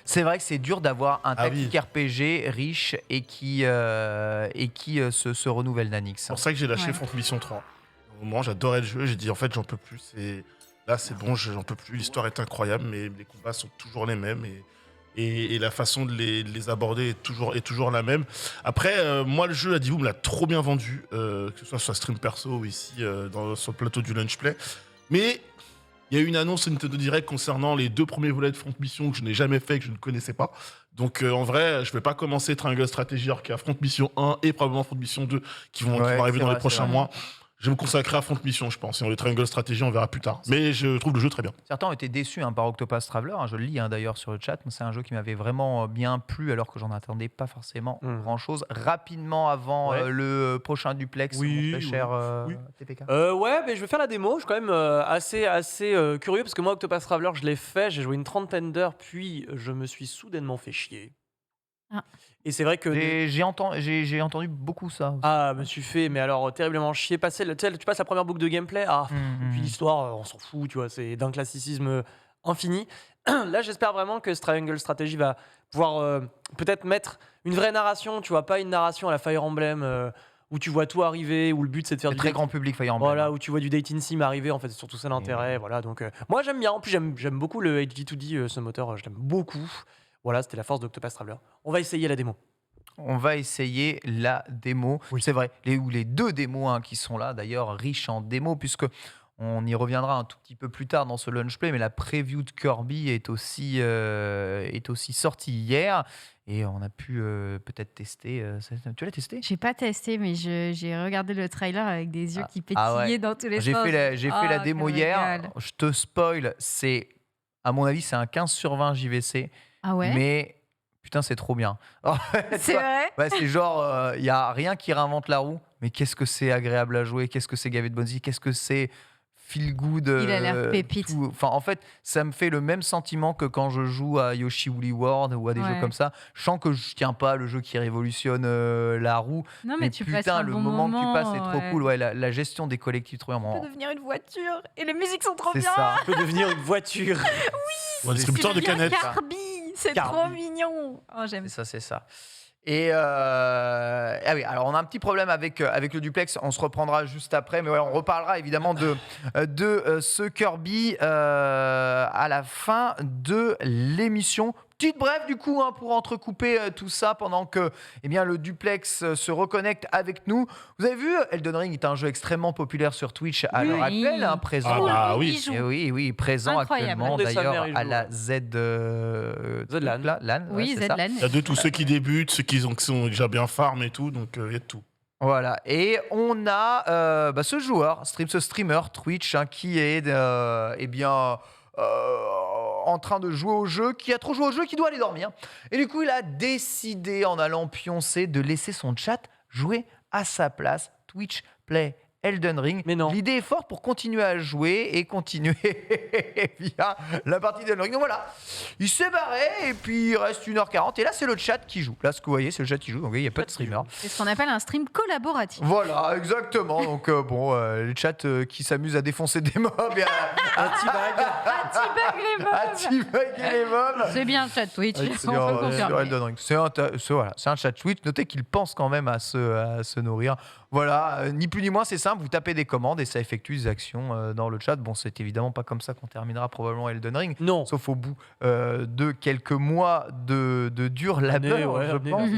C'est vrai que c'est dur d'avoir un tactique RPG riche et qui se renouvelle, Nanix. C'est pour ça que j'ai lâché Front Mission 3. Au moment, j'adorais le jeu, j'ai dit en fait j'en peux plus. Là c'est bon, j'en peux plus. L'histoire est incroyable, mais les combats sont toujours les mêmes et la façon de les aborder est toujours la même. Après, moi le jeu, Adibou me l'a trop bien vendu, que ce soit sur stream perso ou ici sur le plateau du Lunch Play. Mais Il y a eu une annonce sur Nintendo Direct concernant les 2 premiers volets de Front Mission que je n'ai jamais fait, que je ne connaissais pas. Donc en vrai, je ne vais pas commencer Triangle Strategy alors qu'il y a Front Mission 1 et probablement Front Mission 2 qui vont arriver dans les prochains mois. Je vais me consacrer à Front Mission, je pense. Et les Triangle Strategy, on verra plus tard. Mais je trouve le jeu très bien. Certains ont été déçus par Octopath Traveler. Je le lis d'ailleurs sur le chat. C'est un jeu qui m'avait vraiment bien plu alors que j'en attendais pas forcément grand-chose. Rapidement avant le prochain duplex, mon très cher TPK. Mais je vais faire la démo. Je suis quand même assez curieux parce que moi, Octopath Traveler, je l'ai fait. J'ai joué une trentaine d'heures, puis je me suis soudainement fait chier. Ah. Et c'est vrai que j'ai entendu beaucoup ça aussi. me suis fait mais alors terriblement chier. Tu passes la première boucle de gameplay, puis l'histoire on s'en fout, tu vois, c'est d'un classicisme infini. Là j'espère vraiment que ce Triangle Strategy va pouvoir peut-être mettre une vraie narration, tu vois, pas une narration à la Fire Emblem où tu vois tout arriver, où le but c'est de faire du très grand public Fire Emblem. Voilà, où tu vois du dating sim arriver, en fait c'est surtout ça l'intérêt. Voilà, donc moi j'aime bien, en plus j'aime beaucoup le HG2D, ce moteur, je l'aime beaucoup. Voilà, c'était la force d'Octopath Traveler. On va essayer la démo. Oui. C'est vrai, les 2 démos qui sont là, d'ailleurs, riches en démos, puisque on y reviendra un tout petit peu plus tard dans ce Lunch Play, mais la preview de Kirby est aussi sortie hier. Et on a pu peut-être tester. Tu l'as testé ? J'ai pas testé, mais j'ai regardé le trailer avec des yeux qui pétillaient dans tous les sens. J'ai fait la démo hier. Je te spoil, à mon avis, c'est un 15 sur 20 JVC. Ah ouais ? Mais putain, c'est trop bien. C'est vrai ? Ouais, c'est genre, il n'y a rien qui réinvente la roue, mais qu'est-ce que c'est agréable à jouer, qu'est-ce que c'est gavé de bonnes idées, qu'est-ce que c'est feel good. Il a l'air pépite. Enfin, en fait, ça me fait le même sentiment que quand je joue à Yoshi Woolly World ou à des jeux comme ça. Je sens que je tiens pas le jeu qui révolutionne la roue. Non, mais tu passes un le bon moment moment, que tu passes, c'est trop cool. Ouais, la gestion des collectifs, trop bien. Ça peut devenir une voiture et les musiques sont trop C'est bien. ça. Ça peut devenir une voiture. Ou un distributeur de canettes. Kirby, c'est trop mignon. Oh, j'aime ça. C'est ça. Et oui, alors on a un petit problème avec le duplex, on se reprendra juste après, mais ouais, on reparlera évidemment de ce Kirby à la fin de l'émission. Petite brève du coup pour entrecouper tout ça pendant que le duplex se reconnecte avec nous. Vous avez vu, Elden Ring est un jeu extrêmement populaire sur Twitch à l'heure actuelle, présent. Ah bah oui. Oui, présent Incroyable. actuellement d'ailleurs à la ZLAN. LAN, Oui, c'est ça. ZLAN. Il y a de tous ceux qui débutent, ceux qui sont déjà bien farm et tout, donc il y a de tout. Voilà, et on a ce streamer Twitch qui est en train de jouer au jeu, qui a trop joué au jeu, qui doit aller dormir. Et du coup, il a décidé, en allant pioncer, de laisser son chat jouer à sa place. Twitch Play Elden Ring. Mais non. L'idée est forte pour continuer à jouer et continuer via la partie d'Elden Ring. Donc voilà, il s'est barré et puis il reste 1h40. Et là, c'est le chat qui joue. Là, ce que vous voyez, c'est le chat qui joue. Donc il n'y a pas de streamer. C'est ce qu'on appelle un stream collaboratif. Voilà, exactement. Donc le chat qui s'amuse à défoncer des mobs et à teabagger les mobs. C'est bien le chat Twitch. On peut Sur confirmer. Elden Ring. C'est un chat Twitch. Notez qu'il pense quand même à se nourrir. Voilà, ni plus ni moins, c'est simple. Vous tapez des commandes et ça effectue des actions dans le chat. Bon, c'est évidemment pas comme ça qu'on terminera probablement Elden Ring. Non. Sauf au bout de quelques mois de dur labeur, je pense.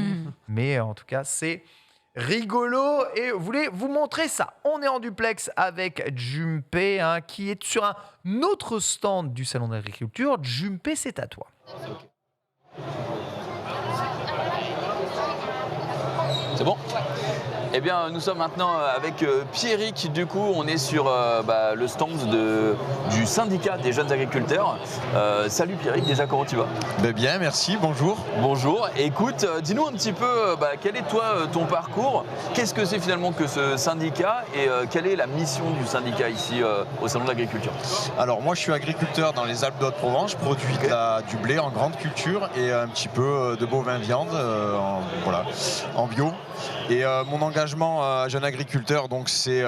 Mais en tout cas, c'est rigolo et vous voulez vous montrer ça. On est en duplex avec Junpei qui est sur un autre stand du Salon de l'Agriculture. Junpei, c'est à toi. C'est bon ? Eh bien, nous sommes maintenant avec Pierrick. Du coup, on est sur le stand du syndicat des jeunes agriculteurs. Salut Pierrick, déjà comment tu vas ? Bien, merci, bonjour. Bonjour. Écoute, dis-nous un petit peu quel est toi ton parcours ? Qu'est-ce que c'est finalement que ce syndicat et quelle est la mission du syndicat ici au Salon de l'Agriculture ? Alors moi je suis agriculteur dans les Alpes de Haute-Provence, je produis du blé en grande culture et un petit peu de bovin viande en bio. Et mon engagement à jeune agriculteur, donc c'est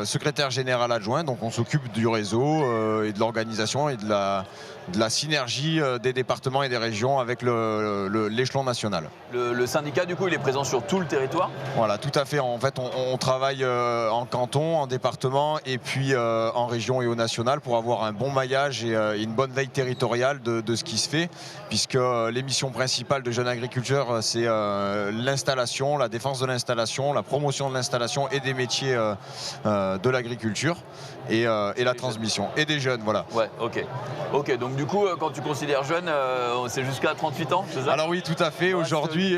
secrétaire général adjoint, donc on s'occupe du réseau et de l'organisation et de la synergie des départements et des régions avec l'échelon national. Le syndicat, du coup, il est présent sur tout le territoire ? Voilà, tout à fait. En fait, on travaille en canton, en département et puis en région et au national pour avoir un bon maillage et une bonne veille territoriale de ce qui se fait, puisque les missions principales de jeunes agriculteurs, c'est l'installation, la défense de l'installation, la promotion de l'installation et des métiers de l'agriculture et la transmission et des jeunes, voilà. Ouais, ok, donc du coup, quand tu considères jeune, c'est jusqu'à 38 ans, c'est ça? Alors oui, tout à fait. Aujourd'hui,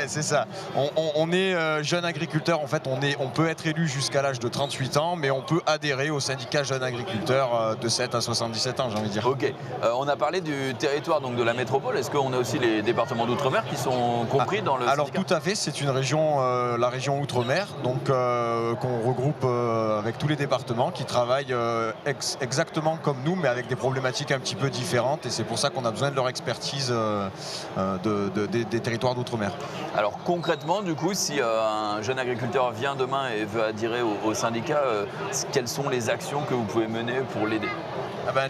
c'est ça. On est jeune agriculteur. En fait, on peut être élu jusqu'à l'âge de 38 ans, mais on peut adhérer au syndicat jeunes agriculteurs de 7 à 77 ans, j'ai envie de dire. Ok. On a parlé du territoire, donc de la métropole. Est-ce qu'on a aussi les départements d'outre-mer qui sont compris dans le Alors syndicat? tout à fait. C'est une région, la région outre-mer, donc qu'on regroupe avec tous les départements qui travaillent exactement comme nous, mais avec des problématiques un petit peu différentes. Et c'est pour ça qu'on a besoin de leur expertise des territoires d'outre-mer. Alors concrètement, du coup, si un jeune agriculteur vient demain et veut adhérer au syndicat, quelles sont les actions que vous pouvez mener pour l'aider?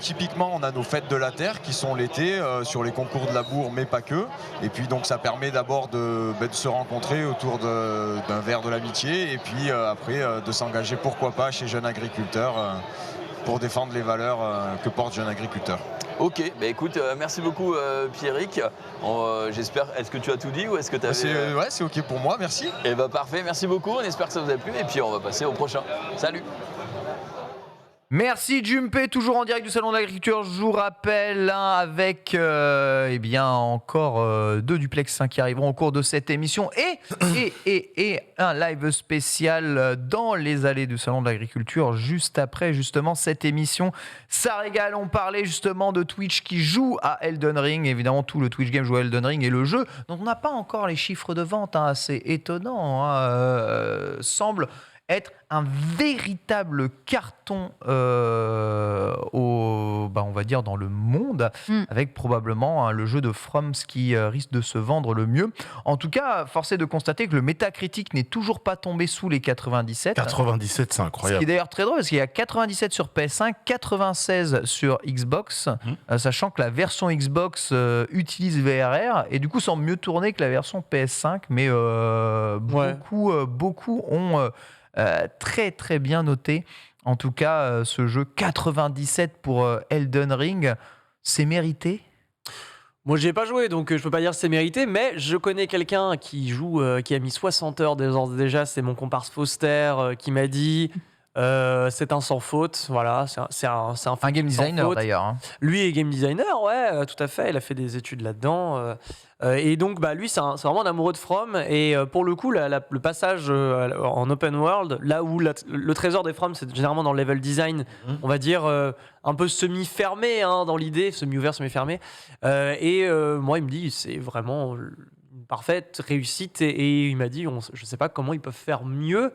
Typiquement, on a nos fêtes de la terre qui sont l'été sur les concours de labour, mais pas que. Et puis donc ça permet d'abord de se rencontrer autour d'un verre de l'amitié et puis après de s'engager, pourquoi pas, chez Jeunes Agriculteurs pour défendre les valeurs que porte Jeunes Agriculteurs. Ok, écoute, merci beaucoup Pierrick. J'espère, est-ce que tu as tout dit ou est-ce que tu avais... Ouais, c'est ok pour moi, merci. Et parfait, merci beaucoup, on espère que ça vous a plu et puis on va passer au prochain. Salut. Merci Jumpé, toujours en direct du Salon de l'Agriculture, je vous rappelle, avec encore 2 duplex qui arriveront au cours de cette émission et un live spécial dans les allées du Salon de l'Agriculture juste après justement cette émission. Ça régale, on parlait justement de Twitch qui joue à Elden Ring, évidemment tout le Twitch Game joue à Elden Ring et le jeu dont on n'a pas encore les chiffres de vente, assez étonnant, semble être un véritable carton on va dire dans le monde, avec probablement le jeu de From qui risque de se vendre le mieux. En tout cas, force est de constater que le Metacritic n'est toujours pas tombé sous les 97. 97, c'est incroyable. Ce qui est d'ailleurs très drôle, parce qu'il y a 97 sur PS5, 96 sur Xbox, sachant que la version Xbox utilise VRR, et du coup semble mieux tourner que la version PS5, mais beaucoup ont... très très bien noté. En tout cas, ce jeu 97 pour Elden Ring, c'est mérité? Moi, j'y ai pas joué, donc je peux pas dire que c'est mérité, mais je connais quelqu'un qui joue, qui a mis 60 heures déjà. C'est mon comparse Foster qui m'a dit. C'est un sans faute, voilà, c'est un game designer d'ailleurs. Lui est game designer, ouais, tout à fait. Il a fait des études là-dedans. Et donc, lui, c'est vraiment un amoureux de From. Et pour le coup, le passage en open world, là où le trésor des From, c'est généralement dans le level design, on va dire un peu semi-fermé dans l'idée, semi-ouvert, semi-fermé. Moi, il me dit, c'est vraiment une parfaite réussite. Et il m'a dit, je sais pas comment ils peuvent faire mieux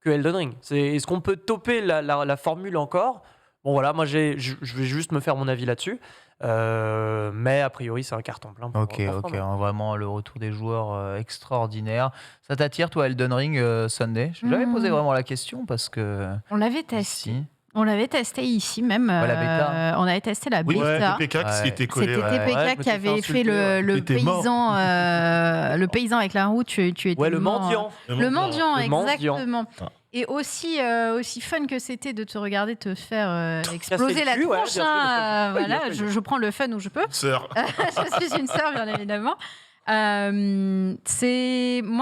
que Elden Ring. Est-ce qu'on peut toper la formule encore? Bon voilà, moi je vais juste me faire mon avis là-dessus. Mais a priori c'est un carton plein. Ok, vraiment le retour des joueurs extraordinaire. Ça t'attire toi Elden Ring, Sunday? Je l'avais posé vraiment la question parce que... On l'avait testé. On l'avait testé ici même. La bêta. On avait testé la bêta. TPK qui était collé. C'était TPK qui avait fait le paysan avec la roue. Tu étais le mendiant. Le mendiant, exactement. Mendiant. Et aussi fun que c'était de te regarder te faire exploser la tronche. Voilà, je prends le fun où je peux. Sœur. Je suis une sœur, bien évidemment. Moi,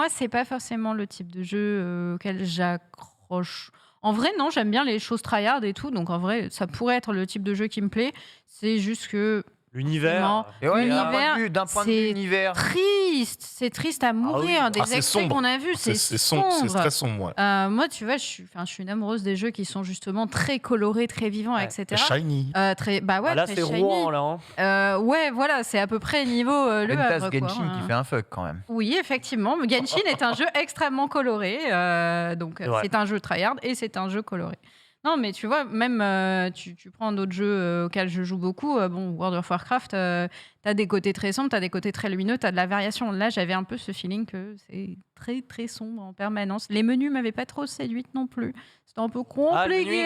c'est pas forcément le type de jeu auquel j'accroche. En vrai, non, j'aime bien les choses tryhard et tout, donc en vrai, ça pourrait être le type de jeu qui me plaît. C'est juste que l'univers. D'un point de vue univers. C'est triste à mourir. Des extraits qu'on a vus, c'est sombre. C'est très sombre. Moi, tu vois, je suis une amoureuse des jeux qui sont justement très colorés, très vivants, etc. Shiny. Là, très c'est shiny. Rouen, là. Voilà, c'est à peu près niveau Le Havre. Genshin qui fait un fuck quand même. Oui, effectivement. Genshin est un jeu extrêmement coloré. Donc, c'est un jeu tryhard et c'est un jeu coloré. Non, mais tu vois, même tu prends d'autres jeux auxquels je joue beaucoup. World of Warcraft, t'as des côtés très sombres, t'as des côtés très lumineux, t'as de la variation. Là, j'avais un peu ce feeling que c'est très, très sombre en permanence. Les menus m'avaient pas trop séduite non plus. C'était un peu compliqué.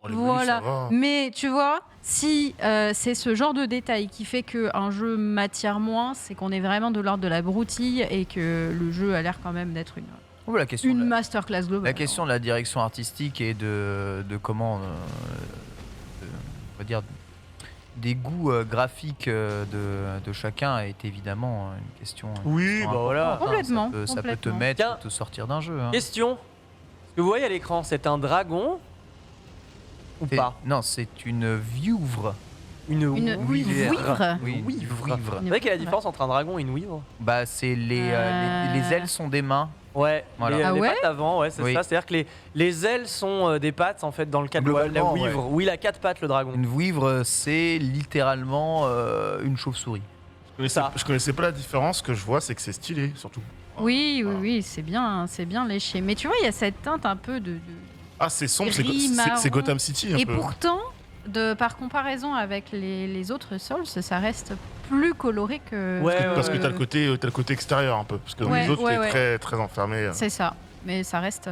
Voilà. Mais tu vois, si c'est ce genre de détail qui fait qu'un jeu m'attire moins, c'est qu'on est vraiment de l'ordre de la broutille et que le jeu a l'air quand même d'être une masterclass globale. La question de la direction artistique et de comment on va dire des goûts graphiques de chacun est évidemment une question. Oui, bah voilà. Complètement, Ça peut te complètement. mettre, Tiens. te sortir d'un jeu. Hein. Question. Ce que vous voyez à l'écran, c'est un dragon ou C'est- pas? Non, c'est une vieuvre. Une vouivre. vouivre. Oui, une vieuvre. Vous savez quelle est la différence entre un dragon et une vouivre? Bah, c'est les ailes sont des mains. Ouais, Voilà. les, Ah les ouais pattes avant, ouais, c'est Oui. ça. C'est-à-dire que les ailes sont des pattes, en fait, dans le cas de la Globalement, vouivre. Oui, il a 4 pattes, le dragon. Une vouivre, c'est littéralement une chauve-souris. Je connaissais pas la différence. Ce que je vois, c'est que c'est stylé, surtout. Oui, Voilà. oui, c'est bien léché. Mais tu vois, il y a cette teinte un peu de... Ah, c'est sombre, Gris, marron. c'est Gotham City un Et peu. pourtant, par comparaison avec les autres Souls, ça reste plus coloré que... Ouais, Parce que ouais, t'as le côté extérieur un peu. Parce que dans Ouais, les autres, ouais, t'es ouais. très, très enfermé. C'est ça. Mais ça reste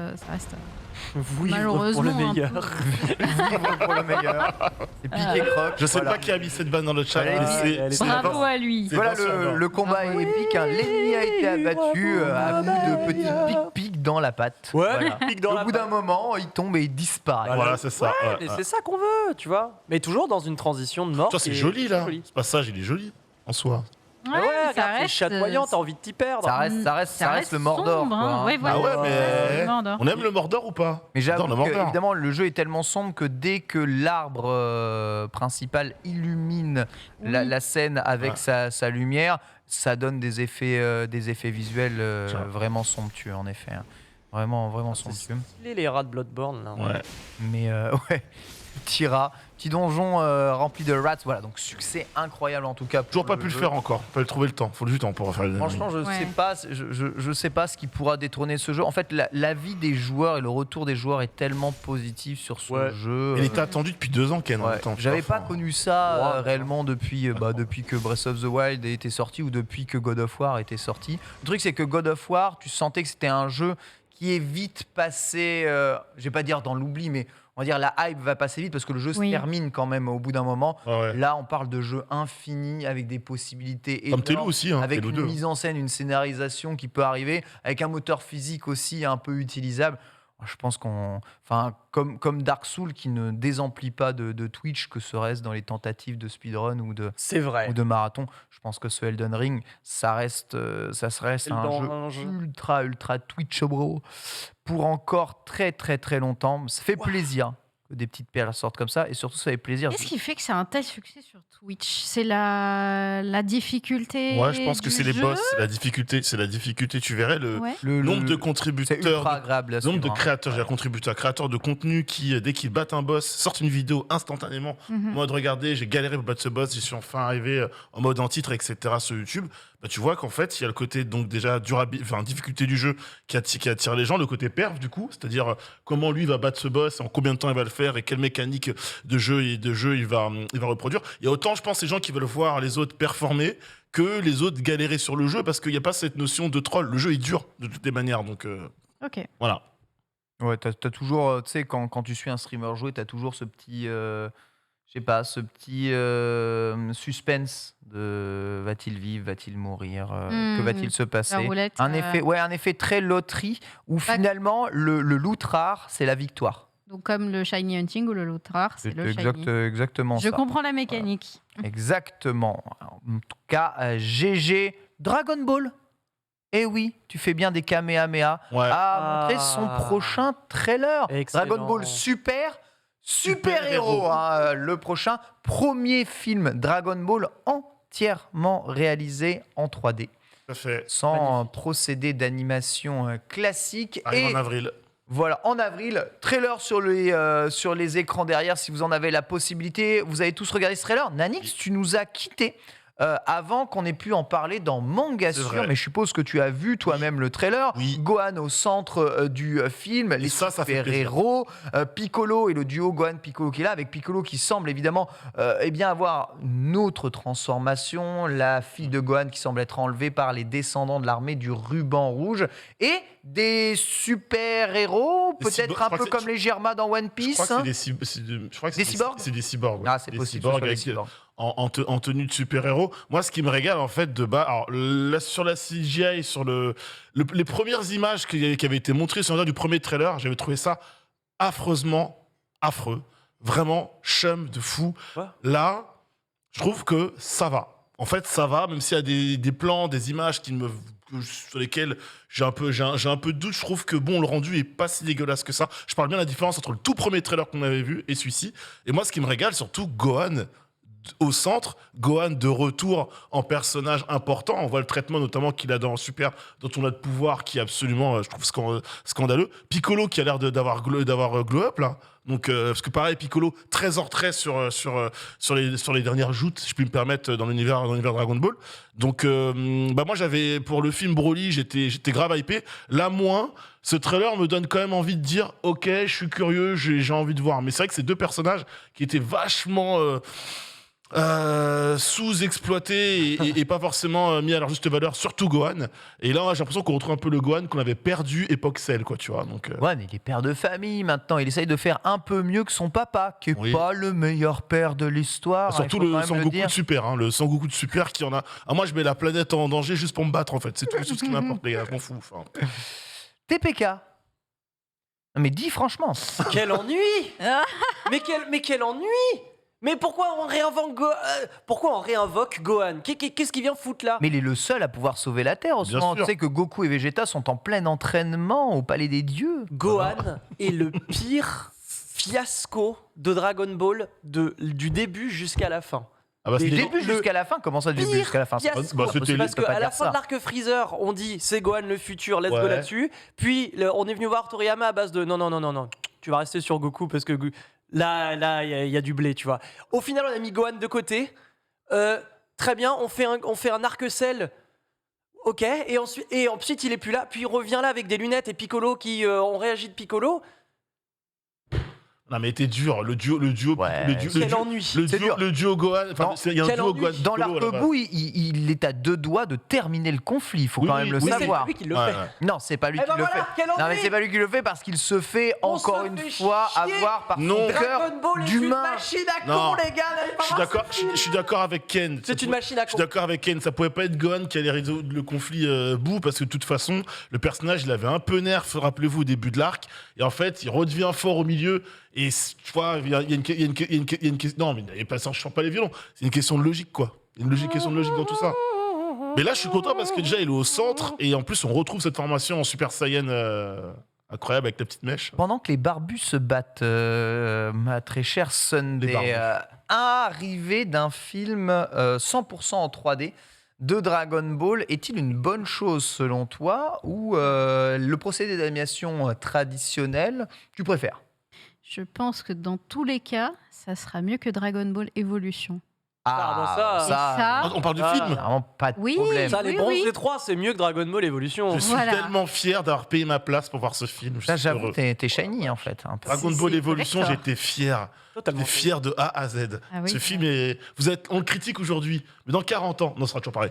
Vouivre malheureusement pour le un peu- meilleur. Vouivre pour le meilleur. C'est piqué croque. Je sais voilà. pas qui a mis cette vanne dans le chat, Elle est mais mise. Elle est c'est Bravo à lui. C'est Voilà, bien sûr, le combat est épique. Hein. L'ennemi a été abattu à coup de petits pics dans la patte. Ouais, Voilà. pique dans Au la bout d'un patte. moment, il tombe et il disparaît. Voilà, c'est ça. ouais, Mais ouais. c'est ça qu'on veut, tu vois. Mais toujours dans une transition de mort. Tu vois, c'est qui est joli là. jolie. Ce passage, il est joli en soi. Mais ouais, regarde, c'est chatoyant, t'as envie de t'y perdre. Ça reste le Mordor. sombre, quoi, hein. hein. Ouais, voilà, Ah ouais, ça mais- reste le Mordor. On aime le Mordor ou pas? Mais j'avoue J'adore le que, Mordor. évidemment, le jeu est tellement sombre que dès que l'arbre principal illumine la scène avec Ouais. sa lumière, ça donne des effets visuels Tiens. vraiment somptueux, en effet. Hein. Vraiment, vraiment C'est somptueux. stylé les rats de Bloodborne là. Ouais. Mais ouais, petit rat, petit donjon rempli de rats. Voilà, donc succès incroyable en tout cas. pour Toujours pas pu le jeu. faire encore. Fallait trouver le temps. Faut du temps pour refaire les Franchement, je Ouais. sais pas, je sais pas ce qui pourra détrôner ce jeu. En fait, l'avis des joueurs et le retour des joueurs est tellement positif sur ce Ouais. jeu. Il était attendu depuis 2 ans, Ken. en Ouais, même temps. j'avais pas Enfin, connu ça Ouais. réellement depuis que Breath of the Wild était sorti ou depuis que God of War était sorti. Le truc, c'est que God of War, tu sentais que c'était un jeu qui est vite passé, je vais pas dire dans l'oubli, mais on va dire la hype va passer vite parce que le jeu Oui. se termine quand même au bout d'un moment. ouais. Là, on parle de jeu infini avec des possibilités Comme Telou énormes, aussi. Hein, avec Telou une 2. mise en scène, une scénarisation qui peut arriver, avec un moteur physique aussi un peu utilisable. Je pense comme Dark Souls qui ne désemplit pas de Twitch, que serait-ce dans les tentatives de speedrun ou C'est vrai. de marathon. Je pense que ce Elden Ring, ça reste un jeu ultra Twitchable pour encore très très très longtemps. Ça fait plaisir que des petites perles sortent comme ça et surtout ça fait plaisir. Qu'est-ce qui fait que c'est un tel succès sur Twitch? C'est la difficulté. Ouais, je pense que du c'est les jeu. boss, c'est la difficulté. Tu verrais le Ouais. nombre de C'est contributeurs, ultra agréable à nombre de suivre, hein. créateurs, j'ai contributeurs, créateurs de contenu qui, dès qu'ils battent un boss, sortent une vidéo instantanément. Mhm. En mode, regardez, j'ai galéré pour battre ce boss, j'y suis enfin arrivé en mode en titre, etc. sur YouTube. Bah, tu vois qu'en fait, il y a le côté, donc déjà, difficulté du jeu qui attire les gens, le côté perf, du coup, c'est-à-dire comment lui va battre ce boss, en combien de temps il va le faire et quelle mécanique de jeu il va reproduire. Il y a autant, je pense, ces gens qui veulent voir les autres performer que les autres galérer sur le jeu parce qu'il n'y a pas cette notion de troll. Le jeu est dur de toutes les manières, donc Ok. voilà. Ouais, t'as toujours, tu sais, quand tu suis un streamer jouer, t'as toujours ce petit, je sais pas, ce petit suspense de va-t-il vivre, va-t-il mourir, que va-t-il se La passer. roulette. Un effet très loterie où Pas- finalement le loot rare, c'est la victoire. Donc comme le shiny hunting ou le loot rare, c'est le shiny. Exactement Je ça. comprends la mécanique. Exactement. En tout cas, GG Dragon Ball. Eh oui, tu fais bien des Kamehameha. Ouais. A montré son prochain trailer. Excellent. Dragon Ball Super Super-héros. héros. Le prochain premier film Dragon Ball entièrement réalisé en 3D, Tout à fait. sans procédé d'animation classique. Arrive Et en avril. voilà, en avril, trailer sur les écrans derrière, si vous en avez la possibilité. Vous avez tous regardé ce trailer. Nanix, tu nous as quittés avant qu'on ait pu en parler dans Manga C'est Sûr, vrai. mais je suppose que tu as vu toi-même le trailer. Oui. Gohan au centre du film, les ça fait super-héros, Piccolo et le duo Gohan-Piccolo qui est là, avec Piccolo qui semble évidemment avoir une autre transformation, la fille de Gohan qui semble être enlevée par les descendants de l'armée du ruban rouge, et des super-héros, Des peut-être cyborgs, un je crois peu que comme les Germains dans One Je Piece. crois que hein. je crois que Des cyborgs C'est des cyborgs. Ouais. Ah, c'est Des possible. cyborgs ce soit des avec, cyborgs. en tenue de super-héros. Moi, ce qui me régale, en fait, de bas, alors, sur la CGI, sur les premières images qui avaient été montrées sur du premier trailer, j'avais trouvé ça affreusement affreux. Vraiment, chum de fou. Quoi Là, Je trouve que ça va. En fait, ça va, même s'il y a des plans, des images sur lesquelles j'ai un peu de doute. Je trouve que bon, le rendu est pas si dégueulasse que ça. Je parle bien de la différence entre le tout premier trailer qu'on avait vu et celui-ci. Et moi, ce qui me régale, surtout Gohan au centre, Gohan de retour en personnage important. On voit le traitement notamment qu'il a dans Super, dans Tournoi de pouvoir, qui est absolument, je trouve, scandaleux. Piccolo qui a l'air d'avoir glow up là. Donc, parce que pareil, Piccolo très en retrait sur les dernières joutes, si je puis me permettre, dans l'univers Dragon Ball. Donc, moi j'avais, pour le film Broly, j'étais grave hypé. Là, moins, ce trailer me donne quand même envie de dire, ok, je suis curieux, j'ai envie de voir. Mais c'est vrai que ces deux personnages qui étaient vachement sous-exploité et pas forcément mis à leur juste valeur, surtout Gohan. Et là, j'ai l'impression qu'on retrouve un peu le Gohan qu'on avait perdu époque Cell, quoi, tu vois. Donc, Gohan, il est père de famille maintenant. Il essaye de faire un peu mieux que son papa, qui est pas le meilleur père de l'histoire. Surtout le Sangoku de Super, hein, le Sangoku de Super qui en a. Ah, moi, je mets la planète en danger juste pour me battre, en fait. C'est tout ce qui m'importe, les gars. Je m'en fous. Enfin. TPK. Non, mais dis franchement. Quel ennui. Mais quel ennui. Mais pourquoi on réinvoque Gohan? Qu'est-ce qu'il vient foutre là? Mais il est le seul à pouvoir sauver la Terre en ce moment. Tu sais que Goku et Vegeta sont en plein entraînement au Palais des Dieux. Gohan est le pire fiasco de Dragon Ball du début jusqu'à la fin. Ah bah, du début jusqu'à la fin? Comment ça, du début jusqu'à la fin? Parce qu'à la fin de l'arc Freezer, on dit c'est Gohan le futur, let's go là-dessus. Puis on est venu voir Toriyama à base de non, tu vas rester sur Goku parce que là, il y a du blé, tu vois. Au final, on a mis Gohan de côté. Très bien, on fait un arc Cell. Ok, et ensuite il est plus là. Puis il revient là avec des lunettes et Piccolo on réagit de Piccolo. Non mais t'es dur, le duo Gohan, il y a un duo Gohan. Dans l'arc-bout, il est à deux doigts de terminer le conflit, il faut quand même le savoir. C'est lui qui le fait. Non, c'est pas lui qui le fait. Non mais c'est pas lui qui le fait parce qu'il se fait encore une fois avoir par son cœur d'humain. C'est une machine à con, les gars. Je suis d'accord avec Ken. C'est une machine à con. Je suis d'accord avec Ken, ça pouvait pas être Gohan qui allait résoudre le conflit bout parce que de toute façon, le personnage, il avait un peu nerf, rappelez-vous, au début de l'arc, et en fait, il redevient fort au milieu. Et tu vois, il y a une question. Non, mais les passants, je chante pas les violons. C'est une question de logique, quoi. Une question de logique dans tout ça. Mais là, je suis content parce que déjà, il est au centre. Et en plus, on retrouve cette formation en Super Saiyan incroyable avec la petite mèche. Pendant que les barbus se battent, ma très chère Sunday, arrivée d'un film 100% en 3D de Dragon Ball est-il une bonne chose selon toi ou le procédé d'animation traditionnel, tu préfères? Je pense que dans tous les cas, ça sera mieux que Dragon Ball Evolution. Ça, on parle du film. Vraiment pas de problème. Ça, les bronzes des trois, c'est mieux que Dragon Ball Evolution. Je suis tellement fier d'avoir payé ma place pour voir ce film. Ça, j'avoue, t'es shiny en fait. Un peu. Dragon Ball Evolution, j'étais fier. J'étais fier de A à Z. Ce film est. On le critique aujourd'hui, mais dans 40 ans, non, ce sera toujours pareil.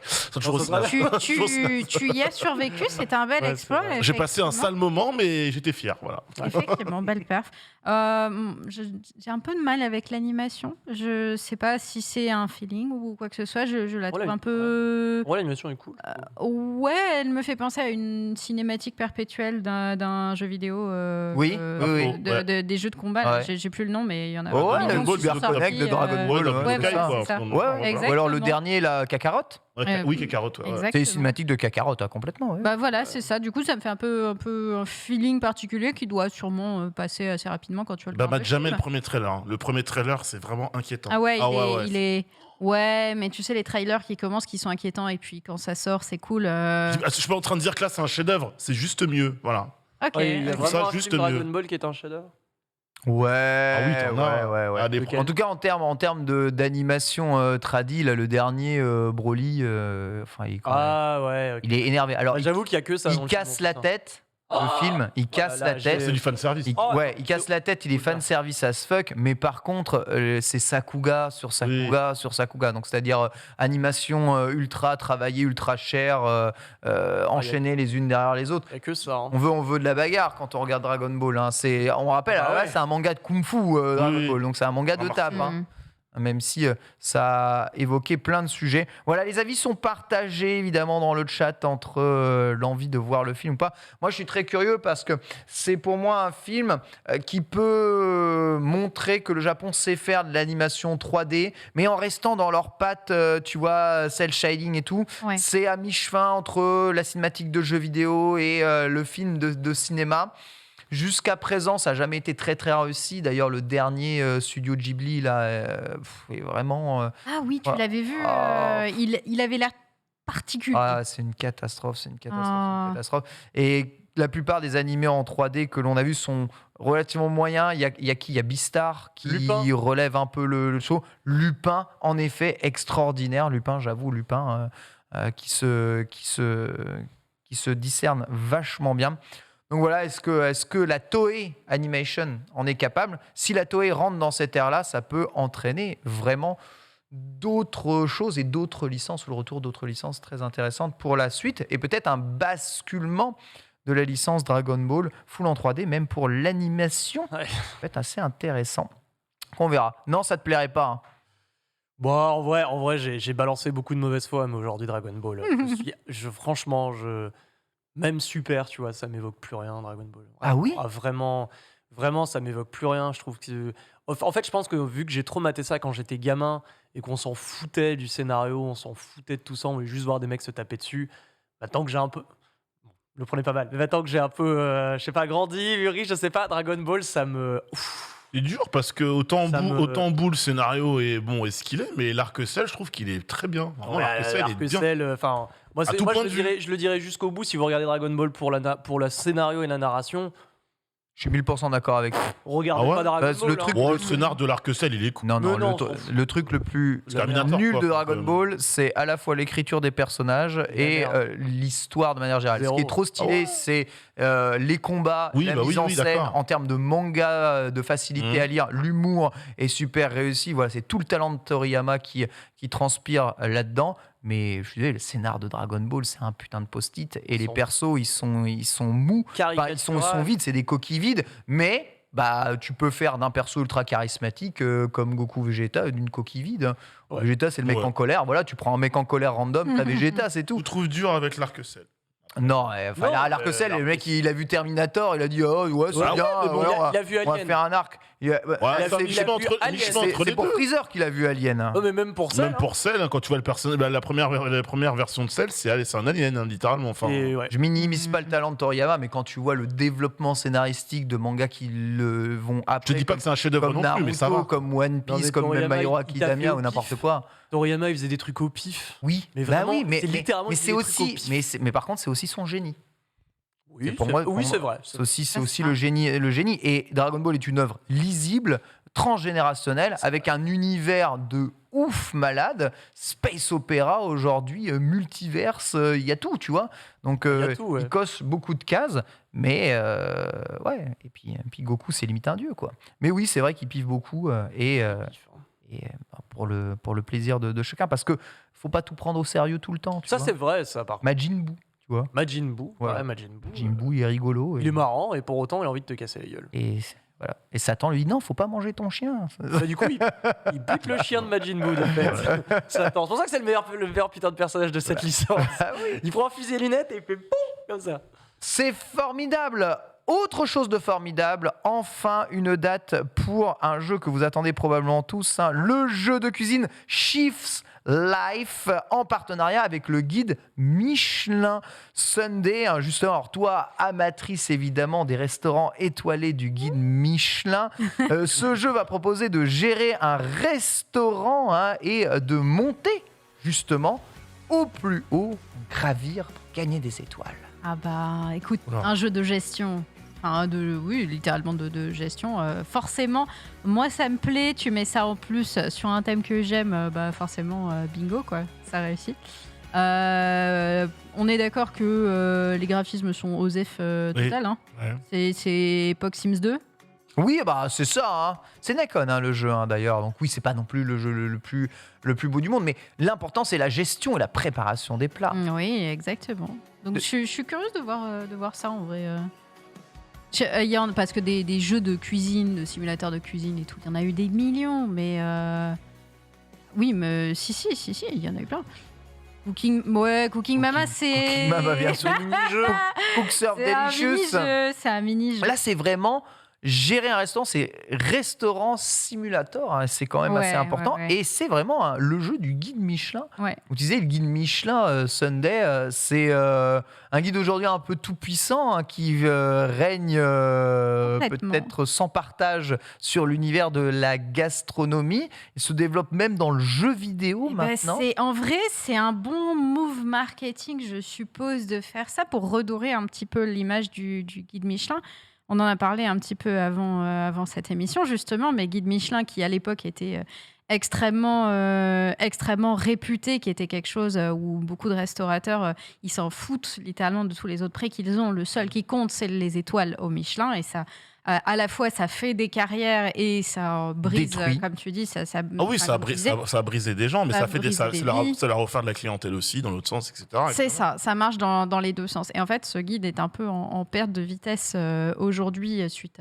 Tu y as survécu, c'était un bel exploit. J'ai passé un sale moment, mais j'étais fier. Voilà. Effectivement, belle perf. J'ai un peu de mal avec l'animation. Je sais pas si c'est un feeling ou quoi que ce soit. Je la trouve un peu. Ouais, l'animation est cool. Ouais, elle me fait penser à une cinématique perpétuelle d'un jeu vidéo. Des jeux de combat. Ouais. J'ai plus le nom, mais il y en a. Le Cyber Connect de Dragon Ball. Ou alors le dernier, la Kakarot. Oui, Kakarot. C'est une cinématique de Kakarot, complètement. Bah voilà, c'est ça. Du coup, ça me fait un peu un feeling particulier qui doit sûrement passer assez rapidement quand tu vas le voir. Jamais le premier trailer. Hein. Le premier trailer, c'est vraiment inquiétant. Ah ouais, il est. Ouais, mais tu sais, les trailers qui commencent, qui sont inquiétants, et puis quand ça sort, c'est cool. Je suis pas en train de dire que là, c'est un chef-d'œuvre. C'est juste mieux. Voilà. Ok. Il y a ça, vraiment juste un film mieux. Dragon Ball qui est un chef-d'œuvre. Ouais. Ouais. En tout cas, en termes d'animation tradi, là, le dernier Broly, il est énervé. Alors, j'avoue qu'il y a que ça. Il casse la tête. Le film, il casse la tête. C'est du fanservice. Il casse la tête, il est fanservice as fuck, mais par contre, c'est Sakuga sur Sakuga sur Sakuga. Donc, c'est-à-dire animation ultra travaillée, ultra chère, enchaînées les unes derrière les autres. Il n'y a que ça. Hein. On veut de la bagarre quand on regarde Dragon Ball. Hein. On rappelle, là, c'est un manga de kung-fu, Dragon Ball, donc c'est un manga de tape. Hein. même si ça a évoqué plein de sujets. Voilà, les avis sont partagés évidemment dans le chat entre l'envie de voir le film ou pas. Moi, je suis très curieux parce que c'est pour moi un film qui peut montrer que le Japon sait faire de l'animation 3D, mais en restant dans leurs pattes, tu vois, cel shading et tout. Ouais. C'est à mi-chemin entre la cinématique de jeux vidéo et le film de cinéma. Jusqu'à présent, ça n'a jamais été très très réussi. D'ailleurs, le dernier studio Ghibli là, est vraiment. Ah oui, tu Voilà. l'avais vu. Il avait l'air particulier. C'est une catastrophe, c'est une catastrophe, Ah. une catastrophe. Et la plupart des animés en 3D que l'on a vus sont relativement moyens. Il y a qui ? Il y a Beastar qui Lupin. relève un peu le show. Lupin, en effet, extraordinaire. Lupin, j'avoue, Lupin qui se discerne vachement bien. Donc voilà, est-ce que la Toei Animation en est capable ? Si la Toei rentre dans cette ère-là, ça peut entraîner vraiment d'autres choses et d'autres licences, ou le retour d'autres licences très intéressantes pour la suite, et peut-être un basculement de la licence Dragon Ball full en 3D, même pour l'animation. Ouais. Ça peut être assez intéressant. On verra. Non, ça te plairait pas, hein. Bon, en vrai, j'ai balancé beaucoup de mauvaise foi, mais aujourd'hui, Dragon Ball. Franchement, même Super, tu vois, ça m'évoque plus rien, Dragon Ball. Ah oui ? Vraiment, ça m'évoque plus rien. Je trouve que. En fait, je pense que vu que j'ai trop maté ça quand j'étais gamin et qu'on s'en foutait du scénario, on s'en foutait de tout ça, on voulait juste voir des mecs se taper dessus. Maintenant que j'ai un peu. Bon, le prenez pas mal, mais maintenant que j'ai un peu, je sais pas, grandi, mûri, je sais pas, Dragon Ball, ça me. C'est dur parce que autant Ça Boo, le scénario est bon et ce qu'il est, mais l'Arc-Ciel, je trouve qu'il est très bien. Vraiment, l'Arc-Ciel est bien. Enfin, moi, À tout point de je le dirais jusqu'au bout. Si vous regardez Dragon Ball pour le scénario et la narration, Je suis 1000% d'accord avec toi. regardez Ah ouais pas Dragon Parce que Ball. le truc- Bon, le scénar de l'Arc-Ciel, il est cool. Non, Mais non, le truc le plus C'est Terminator, nul quoi. de Dragon Ball, c'est à la fois l'écriture des personnages et merde. l'histoire de manière générale. Ce Zéro. qui est trop stylé, c'est les combats, Oui, la bah mise oui, en oui, scène, d'accord. en termes de manga, de facilité à lire, l'humour est super réussi. Voilà, c'est tout le talent de Toriyama qui transpire là-dedans. Mais je suis désolé, le scénar de Dragon Ball, c'est un putain de post-it. Et les sont- persos, ils sont mous. Enfin, ils sont vides, c'est des coquilles vides. Mais tu peux faire d'un perso ultra charismatique comme Goku Vegeta d'une coquille vide. Ouais. Vegeta, c'est le mec Ouais. en colère. Voilà, tu prends un mec en colère random, t'as Vegeta, c'est Je tout. trouve dur avec l'Arc-Ciel. Non, Non, l'Arc-Ciel, le mec, il a vu Terminator, il a dit oh ouais, c'est Ouais, bien, mais bon, ouais, il a vu on va Alien. faire un arc. Ouais, c'est- c'est il a mi-chemin vu entre, Alien. mi-chemin entre les c'est pour deux. Freezer qu'il a vu Alien. Oh, mais même pour ça. Même pour Cell, hein, quand tu vois le personnage, la première version de Cell, c'est un alien, hein, littéralement. Enfin, Ouais. Je minimise pas le talent de Toriyama, mais quand tu vois le développement scénaristique de mangas qui le vont je après, te dis pas que c'est un chef-d'œuvre comme non plus, mais ça Naruto, va. comme One Non, Piece, mais comme même Toriyama, My Hero il t'a fait Academia au ou n'importe pif. quoi. Toriyama, il faisait des trucs au pif. Oui, Mais bah vraiment, oui, mais c'est littéralement, mais il c'est faisait des trucs au aussi, pif. mais par contre, c'est aussi son génie. Oui, Et pour moi, c'est vrai. C'est aussi Ça, c'est le génie. Et Dragon Ball est une œuvre lisible, transgénérationnelle, avec un univers de ouf malade, space opéra aujourd'hui, multiverse, il y a tout, tu vois. Donc y a tout, ouais. il coche beaucoup de cases, mais ouais. Et puis Goku, c'est limite un dieu, quoi. Mais oui, c'est vrai qu'il piffe beaucoup pour le plaisir de chacun, parce que faut pas tout prendre au sérieux tout le temps. Tu Ça, vois. c'est vrai, ça, par contre. Majin Buu, tu vois. Majin Buu. Voilà. Ouais, Majin Buu. Majin Buu, il est rigolo. Il est marrant, et pour autant, il a envie de te casser la gueule. Et voilà. Et Satan lui dit non, faut pas manger ton chien. Bah, du coup, il bute le chien de Majin Buu, de fait. C'est pour ça que c'est le meilleur putain de personnage de cette licence. Il prend un fusil et lunettes et il fait pouf, comme ça. C'est formidable. Autre chose de formidable, enfin une date pour un jeu que vous attendez probablement tous, hein, le jeu de cuisine Chef's Life en partenariat avec le guide Michelin Sunday. Hein, justement, alors toi, amatrice évidemment des restaurants étoilés du guide Michelin, ce jeu va proposer de gérer un restaurant et de monter justement au plus haut, gravir, gagner des étoiles. Ah bah écoute, Voilà. un jeu de gestion, oui, littéralement de gestion, forcément, moi ça me plaît, tu mets ça en plus sur un thème que j'aime, forcément, bingo quoi, ça réussit. On est d'accord que les graphismes sont OSEF total, hein. Ouais. C'est Epoch Sims 2. Oui, c'est ça. Hein. C'est Nekon le jeu d'ailleurs. Donc oui, c'est pas non plus le jeu le plus beau du monde, mais l'important c'est la gestion et la préparation des plats. Oui, exactement. Donc je suis curieuse de voir ça en vrai. Parce que des jeux de cuisine, de simulateurs de cuisine et tout, il y en a eu des millions, mais Oui, mais si, il y en a eu plein. Cooking Mama, c'est... Cooking Mama, bien sûr. Mini-jeu. Cook Serve Delicious. C'est un mini-jeu. Là, c'est vraiment gérer un restaurant, c'est restaurant simulator, hein, c'est quand même assez important. Ouais. Et c'est vraiment le jeu du guide Michelin. Ouais. Vous disiez, le guide Michelin Sunday, c'est un guide aujourd'hui un peu tout puissant qui règne peut-être sans partage sur l'univers de la gastronomie. Il se développe même dans le jeu vidéo maintenant. En vrai, c'est un bon move marketing, je suppose, de faire ça pour redorer un petit peu l'image du guide Michelin. On en a parlé un petit peu avant cette émission, justement, mais guide Michelin qui, à l'époque, était extrêmement réputé, qui était quelque chose où beaucoup de restaurateurs, ils s'en foutent littéralement de tous les autres prix qu'ils ont. Le seul qui compte, c'est les étoiles au Michelin. Et ça, à la fois, ça fait des carrières et ça brise, comme tu dis. Ça a brisé des gens, mais ça leur a offert de la clientèle aussi, dans l'autre sens, etc. C'est ça marche dans les deux sens. Et en fait, ce guide est un peu en perte de vitesse aujourd'hui suite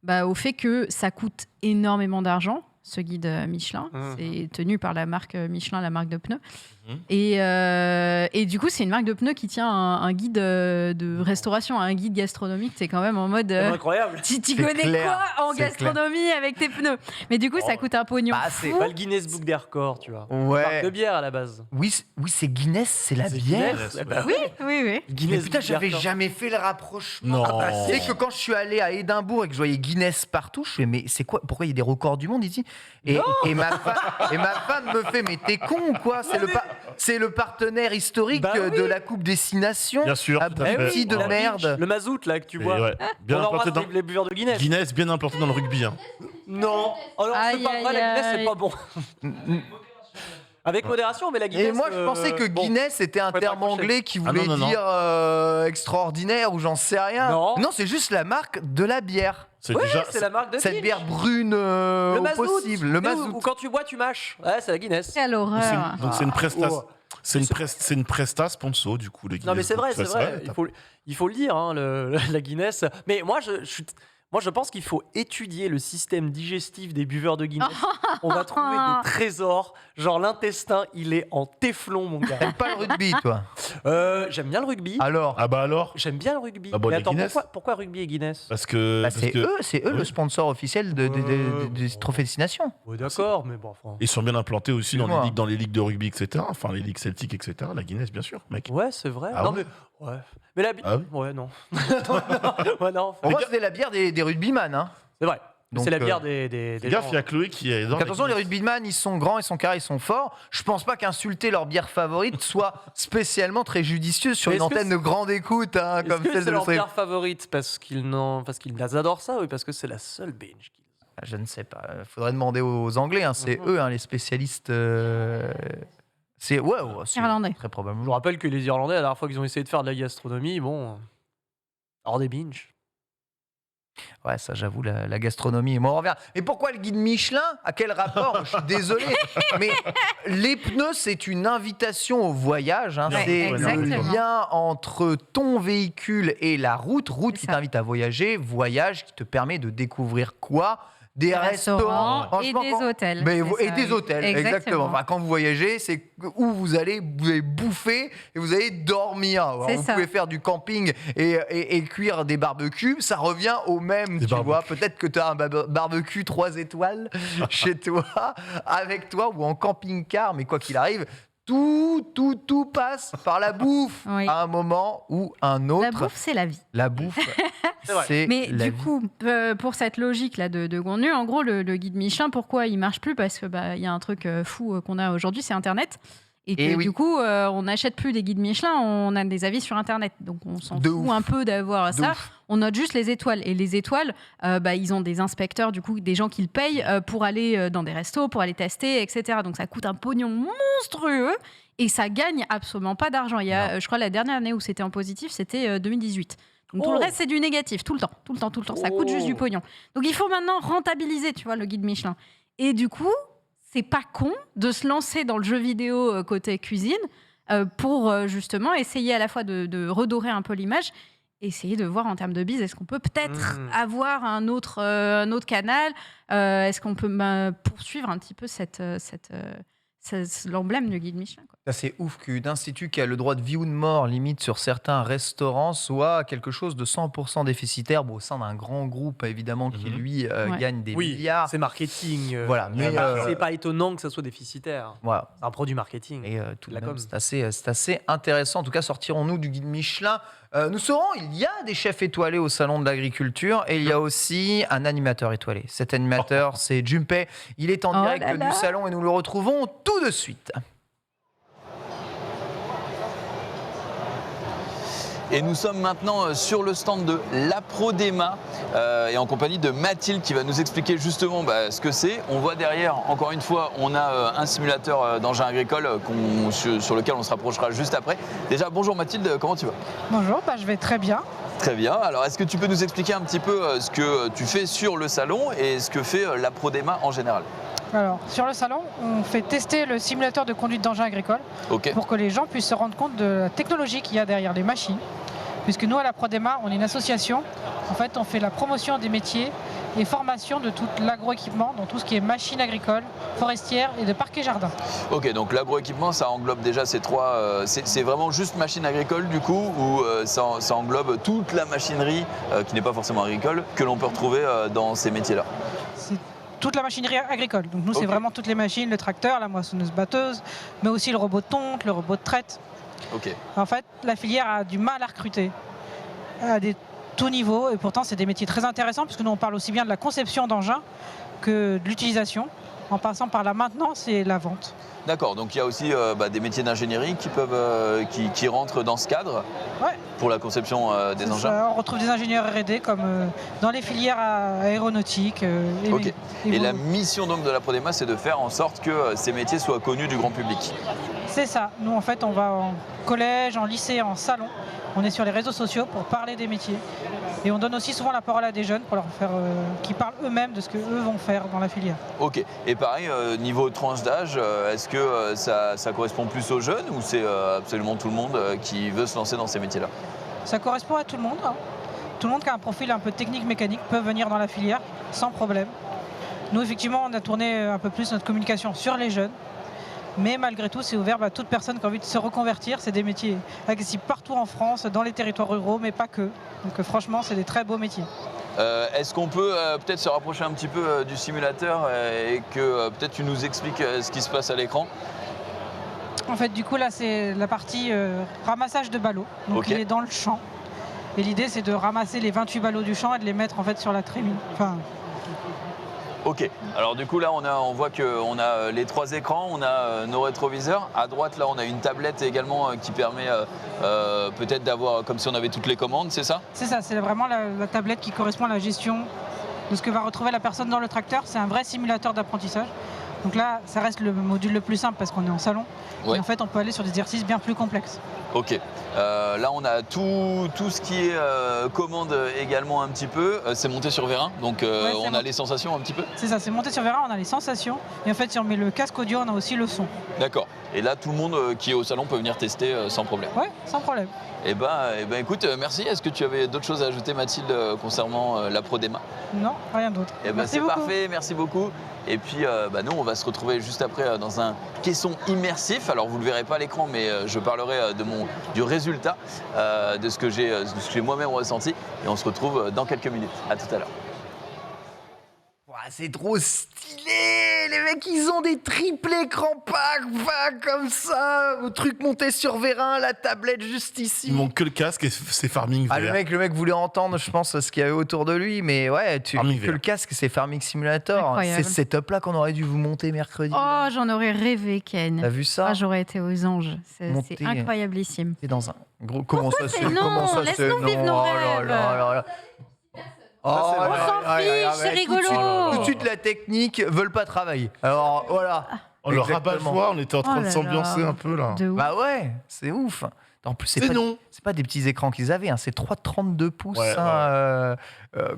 au fait que ça coûte énormément d'argent. Ce guide Michelin, c'est tenu par la marque Michelin, la marque de pneus. Et du coup, c'est une marque de pneus qui tient un guide de restauration, un guide gastronomique. C'est quand même en mode... incroyable. Tu connais quoi en gastronomie avec tes pneus? Mais du coup, ça coûte un pognon fou. C'est pas le Guinness Book des records, tu vois. Ouais. Marque de bière à la base. Oui, c'est Guinness, c'est la bière. Guinness, Oui. Mais putain, j'avais jamais fait le rapprochement. Non. C'est que quand je suis allé à Édimbourg et que je voyais Guinness partout, je fais mais c'est quoi? Pourquoi il y a des records du monde ici? Et ma femme me fait mais t'es con ou quoi? C'est le partenaire historique de la Coupe Destination. Bien sûr. Abruti de merde. Le mazout là que tu vois. Ouais. Bien implanté dans les buveurs de Guinness. Guinness, bien implanté dans le rugby. Hein. Non. Alors c'est pas vrai, la Guinness c'est pas bon. Avec modération, mais la Guinness. Et moi, je pensais que Guinness était un terme anglais qui voulait dire extraordinaire ou j'en sais rien. Non, c'est juste la marque de la bière. C'est la marque de cette bière brune le mazout. possible. Le mazout. Ou quand tu bois, tu mâches. Ouais, c'est la Guinness. Quelle horreur. Donc c'est une prestation. C'est une presta sponsor du coup. Non mais c'est vrai. Il faut le dire, hein, la Guinness. Mais moi je pense qu'il faut étudier le système digestif des buveurs de Guinness. On va trouver des trésors. Genre l'intestin, il est en téflon, mon gars. T'aimes pas le rugby, toi? J'aime bien le rugby. Alors? J'aime bien le rugby. Bon, mais attends, Guinness. pourquoi rugby et Guinness? Parce que c'est eux le sponsor officiel des trophées destination. Ouais, d'accord, mais bon. Enfin... Ils sont bien implantés aussi dans les ligues de rugby, etc. Enfin, les ligues celtiques, etc. La Guinness, bien sûr, mec. Ouais, c'est vrai. Ah non, ouais. mais mais la bière. Ouais, non. Pour moi, c'était la bière des rugbyman. Hein. C'est vrai. Donc, c'est la bière des gaffe, il y a Chloé qui est dans. Attention, les rugbyman, ils sont grands, ils sont carrés, ils sont forts. Je pense pas qu'insulter leur bière favorite soit spécialement très judicieux sur une antenne de grande écoute, hein, comme celle de c'est leur bière favorite parce qu'ils adorent ça, ou parce que c'est la seule binge qu'ils... Je ne sais pas. Faudrait demander aux Anglais. Hein. C'est eux, les spécialistes. C'est Irlandais. Très probablement. Je vous rappelle que les Irlandais, la dernière fois qu'ils ont essayé de faire de la gastronomie, hors des binges. Ouais, ça, j'avoue, la gastronomie. Moi, on revient. Mais pourquoi le guide Michelin? À quel rapport? Je suis désolé. Mais les pneus, c'est une invitation au voyage. Hein. C'est le lien entre ton véhicule et la route. Route qui t'invite à voyager. Voyage qui te permet de découvrir quoi? Des restaurants et des hôtels. Et des hôtels, exactement. Enfin, quand vous voyagez, c'est où vous allez bouffer et vous allez dormir. Alors, vous pouvez faire du camping et cuire des barbecues, ça revient au même, tu vois. Peut-être que tu as un barbecue 3 étoiles chez toi, avec toi, ou en camping-car, mais quoi qu'il arrive, tout passe par la bouffe à un moment ou un autre. La bouffe, c'est la vie. La bouffe, c'est mais la vie. Mais du coup, pour cette logique-là de contenu, en gros, le guide Michelin, pourquoi il marche plus? Parce que y a un truc fou qu'on a aujourd'hui, c'est Internet. Et que du coup, on n'achète plus des guides Michelin, on a des avis sur Internet. Donc on s'en fout un peu d'avoir ça. On note juste les étoiles. Et les étoiles, ils ont des inspecteurs, du coup, des gens qui le payent pour aller dans des restos, pour aller tester, etc. Donc ça coûte un pognon monstrueux et ça gagne absolument pas d'argent. Il y a, je crois, la dernière année où c'était en positif, c'était 2018. Donc tout le reste, c'est du négatif, tout le temps. Ça coûte juste du pognon. Donc il faut maintenant rentabiliser, tu vois, le guide Michelin. Et du coup, c'est pas con de se lancer dans le jeu vidéo côté cuisine pour justement essayer à la fois de redorer un peu l'image, essayer de voir en termes de bise, est-ce qu'on peut peut-être avoir un autre canal, est-ce qu'on peut poursuivre un petit peu c'est l'emblème du guide Michelin, quoi. Ça, c'est ouf qu'un institut qui a le droit de vie ou de mort, limite sur certains restaurants, soit quelque chose de 100% déficitaire au sein d'un grand groupe, évidemment, qui lui gagne des milliards. C'est marketing. Voilà, mais c'est pas étonnant que ça soit déficitaire. Voilà. C'est un produit marketing. Et tout de même, c'est assez intéressant. En tout cas, sortirons-nous du guide Michelin. Nous saurons, il y a des chefs étoilés au Salon de l'Agriculture et il y a aussi un animateur étoilé. Cet animateur, c'est Junpei. Il est en direct du salon et nous le retrouvons tout de suite. Et nous sommes maintenant sur le stand de l'Aprodema et en compagnie de Mathilde qui va nous expliquer justement ce que c'est. On voit derrière, encore une fois, on a un simulateur d'engins agricoles sur lequel on se rapprochera juste après. Déjà, bonjour Mathilde, comment tu vas? Bonjour, je vais très bien. Très bien. Alors, est-ce que tu peux nous expliquer un petit peu ce que tu fais sur le salon et ce que fait l'Aprodema en général? Alors, sur le salon, on fait tester le simulateur de conduite d'engins agricoles pour que les gens puissent se rendre compte de la technologie qu'il y a derrière les machines. Puisque nous, à l'Aprodema, on est une association. En fait, on fait la promotion des métiers et formation de tout l'agroéquipement, dans tout ce qui est machines agricoles, forestières et de parcs et jardins. Ok, donc l'agroéquipement, ça englobe déjà ces trois... c'est vraiment juste machine agricole, du coup, ou ça englobe toute la machinerie, qui n'est pas forcément agricole, que l'on peut retrouver dans ces métiers-là? C'est toute la machinerie agricole. Donc nous, c'est vraiment toutes les machines, le tracteur, la moissonneuse-batteuse, mais aussi le robot de tonte, le robot de traite. Ok. En fait, la filière a du mal à recruter à tout niveau, et pourtant c'est des métiers très intéressants puisque nous on parle aussi bien de la conception d'engins que de l'utilisation, en passant par la maintenance et la vente. D'accord, donc il y a aussi des métiers d'ingénierie qui rentrent dans ce cadre pour la conception des engins. On retrouve des ingénieurs R&D comme dans les filières aéronautiques. Et la mission donc de l'Aprodema, c'est de faire en sorte que ces métiers soient connus du grand public. C'est ça. Nous, en fait, on va en collège, en lycée, en salon. On est sur les réseaux sociaux pour parler des métiers. Et on donne aussi souvent la parole à des jeunes pour leur faire, qui parlent eux-mêmes de ce qu'eux vont faire dans la filière. Ok. Et pareil, niveau tranche d'âge, est-ce que ça correspond plus aux jeunes ou c'est absolument tout le monde qui veut se lancer dans ces métiers-là? Ça correspond à tout le monde. Tout le monde qui a un profil un peu technique, mécanique peut venir dans la filière sans problème. Nous, effectivement, on a tourné un peu plus notre communication sur les jeunes. Mais malgré tout, c'est ouvert à toute personne qui a envie de se reconvertir. C'est des métiers accessibles partout en France, dans les territoires ruraux, mais pas que. Donc franchement, c'est des très beaux métiers. Est-ce qu'on peut peut-être se rapprocher un petit peu du simulateur et que peut-être tu nous expliques ce qui se passe à l'écran? En fait, du coup, là, c'est la partie ramassage de ballots. Donc il est dans le champ. Et l'idée, c'est de ramasser les 28 ballots du champ et de les mettre en fait sur la trémie. Ok, alors du coup là on voit qu'on a les trois écrans, on a nos rétroviseurs. À droite là on a une tablette également qui permet peut-être d'avoir comme si on avait toutes les commandes, c'est ça? C'est ça, c'est vraiment la tablette qui correspond à la gestion de ce que va retrouver la personne dans le tracteur. C'est un vrai simulateur d'apprentissage. Donc là ça reste le module le plus simple parce qu'on est en salon. Et en fait on peut aller sur des exercices bien plus complexes. Ok, là on a tout ce qui est commande également un petit peu, c'est monté sur vérin, donc on a les sensations un petit peu? C'est ça, c'est monté sur vérin, on a les sensations, et en fait si on met le casque audio on a aussi le son. D'accord, et là tout le monde qui est au salon peut venir tester sans problème? Ouais, sans problème. Eh ben écoute, merci. Est-ce que tu avais d'autres choses à ajouter Mathilde concernant l'Aprodema? Non, rien d'autre. Eh ben c'est parfait, merci beaucoup. Et puis nous on va se retrouver juste après dans un caisson immersif. Alors vous ne le verrez pas à l'écran mais je parlerai du résultat de ce que j'ai moi-même ressenti. Et on se retrouve dans quelques minutes. À tout à l'heure. C'est trop stylé! Les mecs, ils ont des triple écrans pack comme ça, le truc monté sur vérin, la tablette juste ici. Il manque que le casque et c'est Farming VR. Le mec voulait entendre, je pense, ce qu'il y avait autour de lui, mais ouais, le casque, c'est Farming Simulator. C'est ce setup-là qu'on aurait dû vous monter mercredi. Oh, j'en aurais rêvé, Ken. T'as vu ça? J'aurais été aux anges. C'est incroyablissime. C'est dans un gros... Comment ça c'est? Non, laisse-nous vivre nos rêves. On s'en fiche, c'est rigolo. Tout de suite, la technique veulent pas travailler. Alors voilà. Le rabat-joie, on était en train de s'ambiancer un peu là. Bah ouais, c'est ouf. En plus, C'est non. c'est pas des petits écrans qu'ils avaient, hein, c'est 3,32 pouces. Ouais,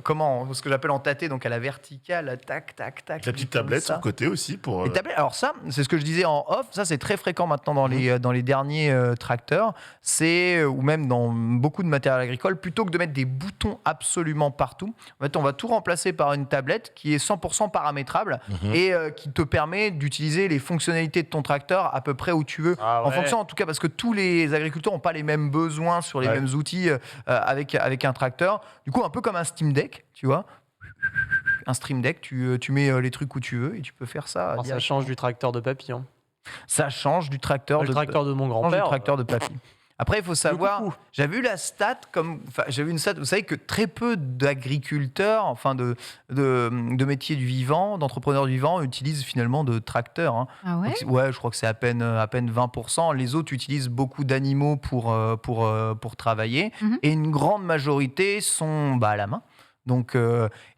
Comment ce que j'appelle en tâté, donc à la verticale, tac, tac, tac. Avec la petite comme tablette ça. sur le côté aussi pour. Les tablettes, alors ça, c'est ce que je disais en off, ça c'est très fréquent maintenant dans les derniers tracteurs, ou même dans beaucoup de matériel agricole, plutôt que de mettre des boutons absolument partout, en fait on va tout remplacer par une tablette qui est 100% paramétrable et qui te permet d'utiliser les fonctionnalités de ton tracteur à peu près où tu veux, en fonction en tout cas, parce que tous les agriculteurs n'ont pas les mêmes besoins sur les mêmes outils avec un tracteur, du coup un peu comme un Steam Deck, tu vois. Un Stream Deck, tu mets les trucs où tu veux et tu peux faire ça. Alors, ça change du tracteur de papy. Hein. Ça change du tracteur, Le tracteur de mon grand-père. Du tracteur de papy. Après, il faut savoir, j'avais vu la stat, j'avais une stat, vous savez que très peu d'agriculteurs, enfin de métiers du vivant, d'entrepreneurs du vivant, utilisent finalement de tracteurs. Hein. Ah ouais. Donc, ouais, je crois que c'est à peine 20%. Les autres utilisent beaucoup d'animaux pour travailler. Et une grande majorité sont à la main. Donc,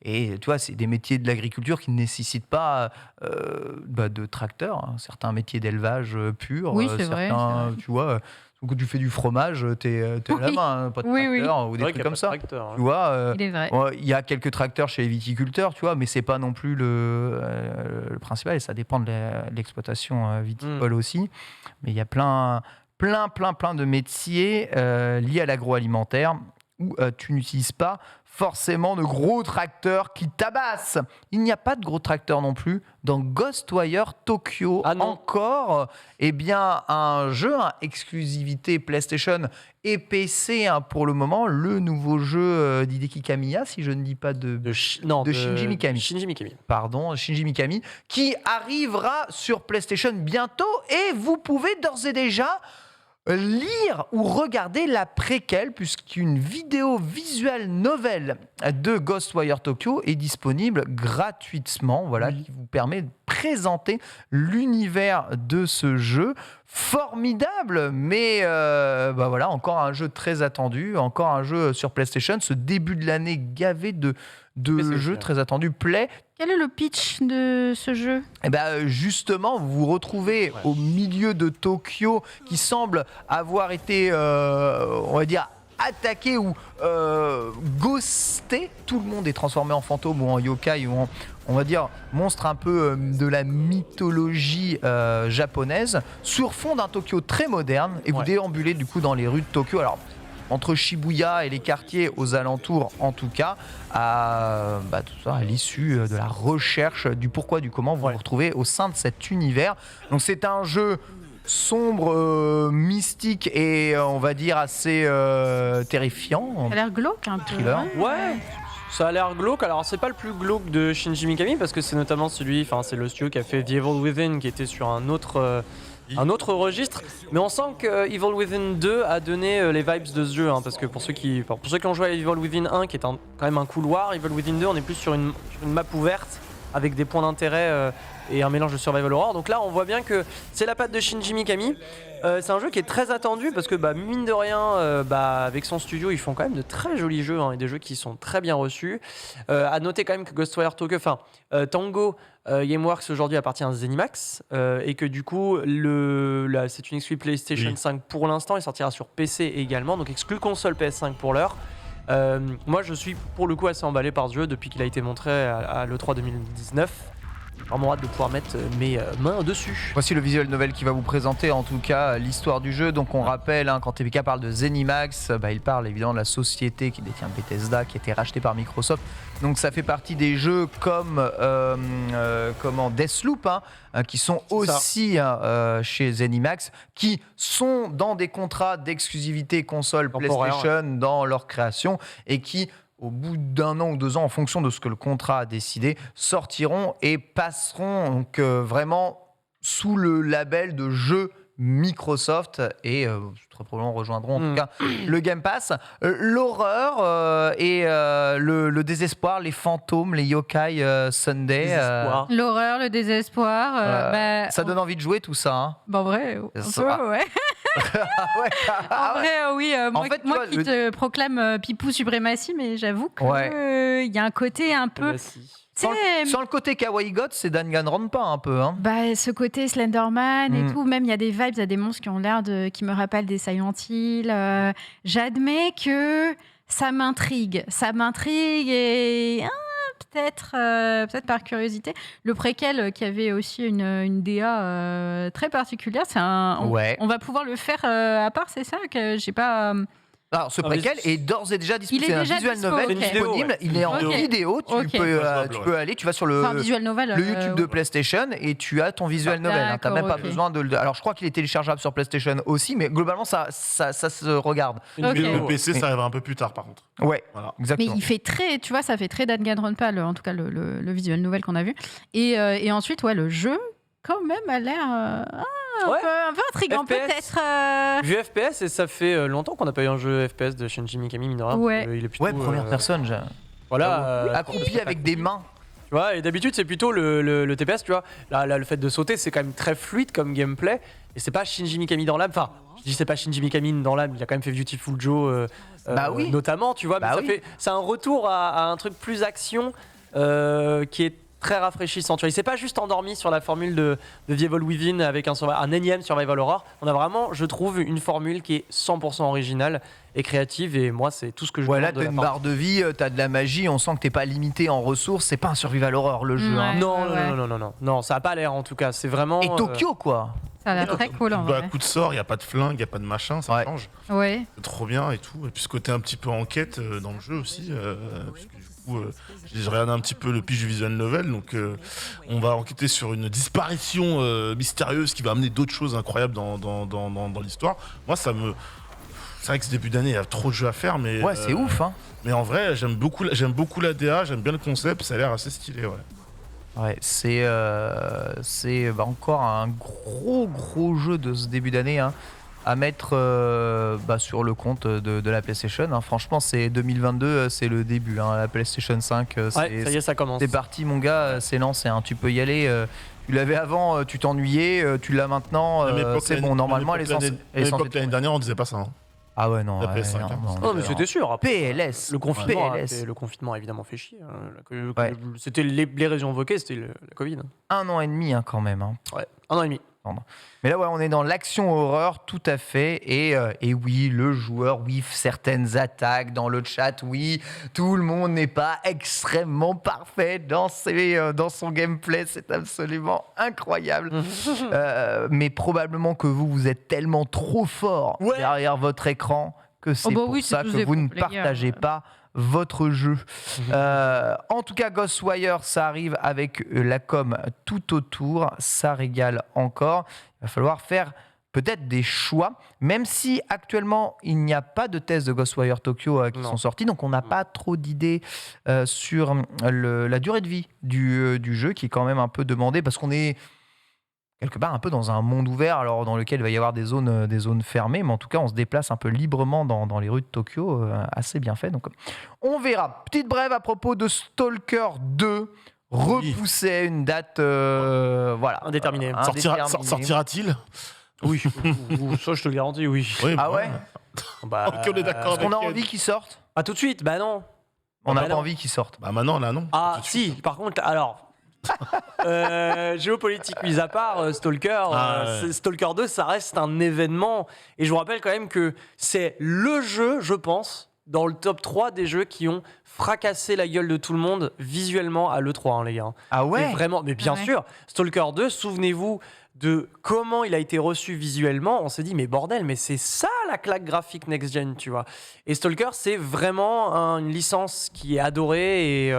et tu vois, c'est des métiers de l'agriculture qui ne nécessitent pas de tracteurs. Hein. Certains métiers d'élevage pur. Oui, c'est vrai. Tu vois, quand tu fais du fromage, t'es à la main, hein, pas de tracteur ou des trucs comme ça. Tracteur, hein. Tu vois, Il est vrai. il y a quelques tracteurs chez les viticulteurs, tu vois, mais c'est pas non plus le principal. Et ça dépend de l'exploitation viticole aussi. Mais il y a plein de métiers liés à l'agroalimentaire où tu n'utilises pas forcément de gros tracteurs qui tabassent. Il n'y a pas de gros tracteurs non plus dans Ghostwire Tokyo. Encore, un jeu, exclusivité PlayStation et PC pour le moment, le nouveau jeu d'Hideki Kamiya, si je ne dis pas de Shinji Mikami. Shinji Mikami. Pardon, Shinji Mikami, qui arrivera sur PlayStation bientôt et vous pouvez d'ores et déjà lire ou regarder la préquelle, puisqu'une vidéo visuelle nouvelle de Ghostwire Tokyo est disponible gratuitement, qui vous permet de présenter l'univers de ce jeu. Formidable, mais encore un jeu très attendu, encore un jeu sur PlayStation, ce début de l'année gavé de jeux très attendus. Play. Quel est le pitch de ce jeu ? Justement, vous vous retrouvez au milieu de Tokyo qui semble avoir été, on va dire, attaqué ou ghosté. Tout le monde est transformé en fantôme ou en yokai ou en, on va dire, monstre un peu de la mythologie japonaise sur fond d'un Tokyo très moderne. Et vous déambulez du coup dans les rues de Tokyo. Alors, entre Shibuya et les quartiers aux alentours, en tout cas, tout ça à l'issue de la recherche du pourquoi, du comment vous vous retrouvez au sein de cet univers. Donc c'est un jeu sombre, mystique et on va dire assez terrifiant. Ça a l'air glauque un peu. Thriller. Ouais. Ça a l'air glauque. Alors c'est pas le plus glauque de Shinji Mikami parce que c'est notamment c'est le studio qui a fait The Evil Within, qui était sur un autre registre, mais on sent que Evil Within 2 a donné les vibes de ce jeu, parce que pour ceux qui ont joué à Evil Within 1 qui est quand même un couloir, Evil Within 2 on est plus sur une map ouverte avec des points d'intérêt et un mélange de survival horror. Donc là on voit bien que c'est la patte de Shinji Mikami. C'est un jeu qui est très attendu parce que mine de rien avec son studio ils font quand même de très jolis jeux et des jeux qui sont très bien reçus. À noter quand même que Ghostwire Tokyo, Tango Gameworks aujourd'hui appartient à Zenimax et que du coup c'est une exclue PlayStation 5 pour l'instant, il sortira sur PC également, donc exclu console PS5 pour l'heure. Moi je suis pour le coup assez emballé par ce jeu depuis qu'il a été montré à l'E3 2019. Vraiment hâte de pouvoir mettre mes mains dessus. Voici le visual novel qui va vous présenter en tout cas l'histoire du jeu. Donc on rappelle, quand TPK parle de Zenimax, il parle évidemment de la société qui détient Bethesda, qui a été rachetée par Microsoft. Donc ça fait partie des jeux comme Deathloop, qui sont aussi chez Zenimax, qui sont dans des contrats d'exclusivité console PlayStation dans leur création et qui, au bout d'1 an ou 2 ans, en fonction de ce que le contrat a décidé, sortiront et passeront donc, vraiment sous le label de jeux Microsoft et très probablement rejoindront en tout cas le Game Pass. L'horreur et le désespoir, les fantômes, les yokai Sunday. L'horreur, le désespoir. Ça donne envie de jouer tout ça. En vrai, ouais. En vrai, oui, moi, En fait, tu moi vois, qui te proclame Pipou suprématie, mais j'avoue qu'il y a un côté un peu... Sans le côté kawaii god, c'est Danganronpa un peu. Hein. Bah, ce côté Slenderman et tout, même il y a des vibes, il y a des monstres qui ont l'air qui me rappellent des Silent Hill. J'admets que ça m'intrigue et peut-être par curiosité. Le préquel qui avait aussi une DA très particulière, on va pouvoir le faire à part, c'est ça que j'ai pas. Alors, ce préquel est d'ores et déjà disponible. Il est C'est un déjà visual novel disponible. Il est en vidéo. Tu peux aller, tu vas sur le YouTube de PlayStation et tu as ton visual novel. Tu n'as même pas besoin de le. Alors, je crois qu'il est téléchargeable sur PlayStation aussi, mais globalement, ça se regarde. Le PC, ça arrivera un peu plus tard, par contre. Ouais, voilà. Exactement. Mais il fait tu vois, ça fait très Danganronpa, en tout cas le visual novel qu'on a vu. Et ensuite, le jeu, quand même, a l'air. Un peu intriguant, peut-être. Vu FPS, et ça fait longtemps qu'on n'a pas eu un jeu FPS de Shinji Mikami, mine de rien. Il est plutôt, première personne. Voilà. Accroupi avec des mains. Tu vois, et d'habitude, c'est plutôt le TPS, tu vois. Là, le fait de sauter, c'est quand même très fluide comme gameplay. Et c'est pas Shinji Mikami dans l'âme. Enfin, je dis c'est pas Shinji Mikami dans l'âme, il a quand même fait Beautiful Joe, notamment, tu vois. Mais c'est un retour à un truc plus action qui est très rafraîchissant. Tu vois, il s'est pas juste endormi sur la formule de The Evil Within avec un énième survival horror. On a vraiment, je trouve, une formule qui est 100% originale et créative. Et moi, c'est tout ce que je là, t'as une barre de vie, t'as de la magie. On sent que t'es pas limité en ressources. C'est pas un survival horror le jeu. Hein. Non, ça a pas l'air en tout cas. C'est vraiment. Et Tokyo, quoi. Ça a l'air très cool en vrai. Coup de sort, il n'y a pas de flingue, il n'y a pas de machin, ça change. Ouais. C'est trop bien et tout. Et puis ce côté un petit peu enquête dans le jeu aussi. Parce que, du coup, j'ai regardé un petit peu le pitch du visual novel. Donc on va enquêter sur une disparition mystérieuse qui va amener d'autres choses incroyables dans l'histoire. Moi, ça me. C'est vrai que ce début d'année, il y a trop de jeux à faire. Mais, c'est ouf. Hein. Mais en vrai, j'aime beaucoup la DA, j'aime bien le concept, ça a l'air assez stylé. Ouais, c'est encore un gros jeu de ce début d'année à mettre sur le compte de la PlayStation. Hein. Franchement, c'est 2022, c'est le début. La PlayStation 5, ça y est, ça commence. C'est parti, mon gars, c'est lancé. Tu peux y aller. Tu l'avais avant, tu t'ennuyais, tu l'as maintenant. C'est bon, normalement, elle est censée. L'année dernière, on disait pas ça. Hein. Ah ouais, non. La PS5, non, mais c'était sûr. Après, PLS. Le confinement a évidemment fait chier. C'était les raisons invoquées, c'était la Covid. 1 an et demi quand même. Ouais, 1 an et demi. Mais là, on est dans l'action horreur, tout à fait. Et oui, le joueur, certaines attaques dans le chat, tout le monde n'est pas extrêmement parfait dans son gameplay. C'est absolument incroyable. Mais probablement que vous êtes tellement trop fort derrière votre écran que c'est pour ça que vous ne partagez pas votre jeu. En tout cas, Ghostwire, ça arrive avec la com tout autour, ça régale encore. Il va falloir faire peut-être des choix, même si actuellement il n'y a pas de tests de Ghostwire Tokyo qui sont sortis, donc on n'a pas trop d'idées sur la durée de vie du jeu, qui est quand même un peu demandé, parce qu'on est quelque part un peu dans un monde ouvert, alors dans lequel il va y avoir des zones fermées, mais en tout cas on se déplace un peu librement dans les rues de Tokyo, assez bien fait. Donc on verra. Petite brève à propos de Stalker 2, repoussé une date indéterminée. Sortira-t-il? Oui, ça je te le garantis, oui. Ah ouais. Ok, on est d'accord. Est-ce qu'on a envie qu'il sorte? Ah, tout de suite? Bah non. On n'a pas envie qu'il sorte. Bah maintenant, là, non. Ah si, par contre, alors... géopolitique mis à part, Stalker, Stalker 2, ça reste un événement. Et je vous rappelle quand même que c'est le jeu, je pense, dans le top 3 des jeux qui ont fracassé la gueule de tout le monde visuellement à l'E3, les gars. Ah ouais? C'est vraiment, mais bien sûr, Stalker 2, souvenez-vous de comment il a été reçu visuellement. On s'est dit, mais bordel, mais c'est ça la claque graphique next-gen, tu vois. Et Stalker, c'est vraiment une licence qui est adorée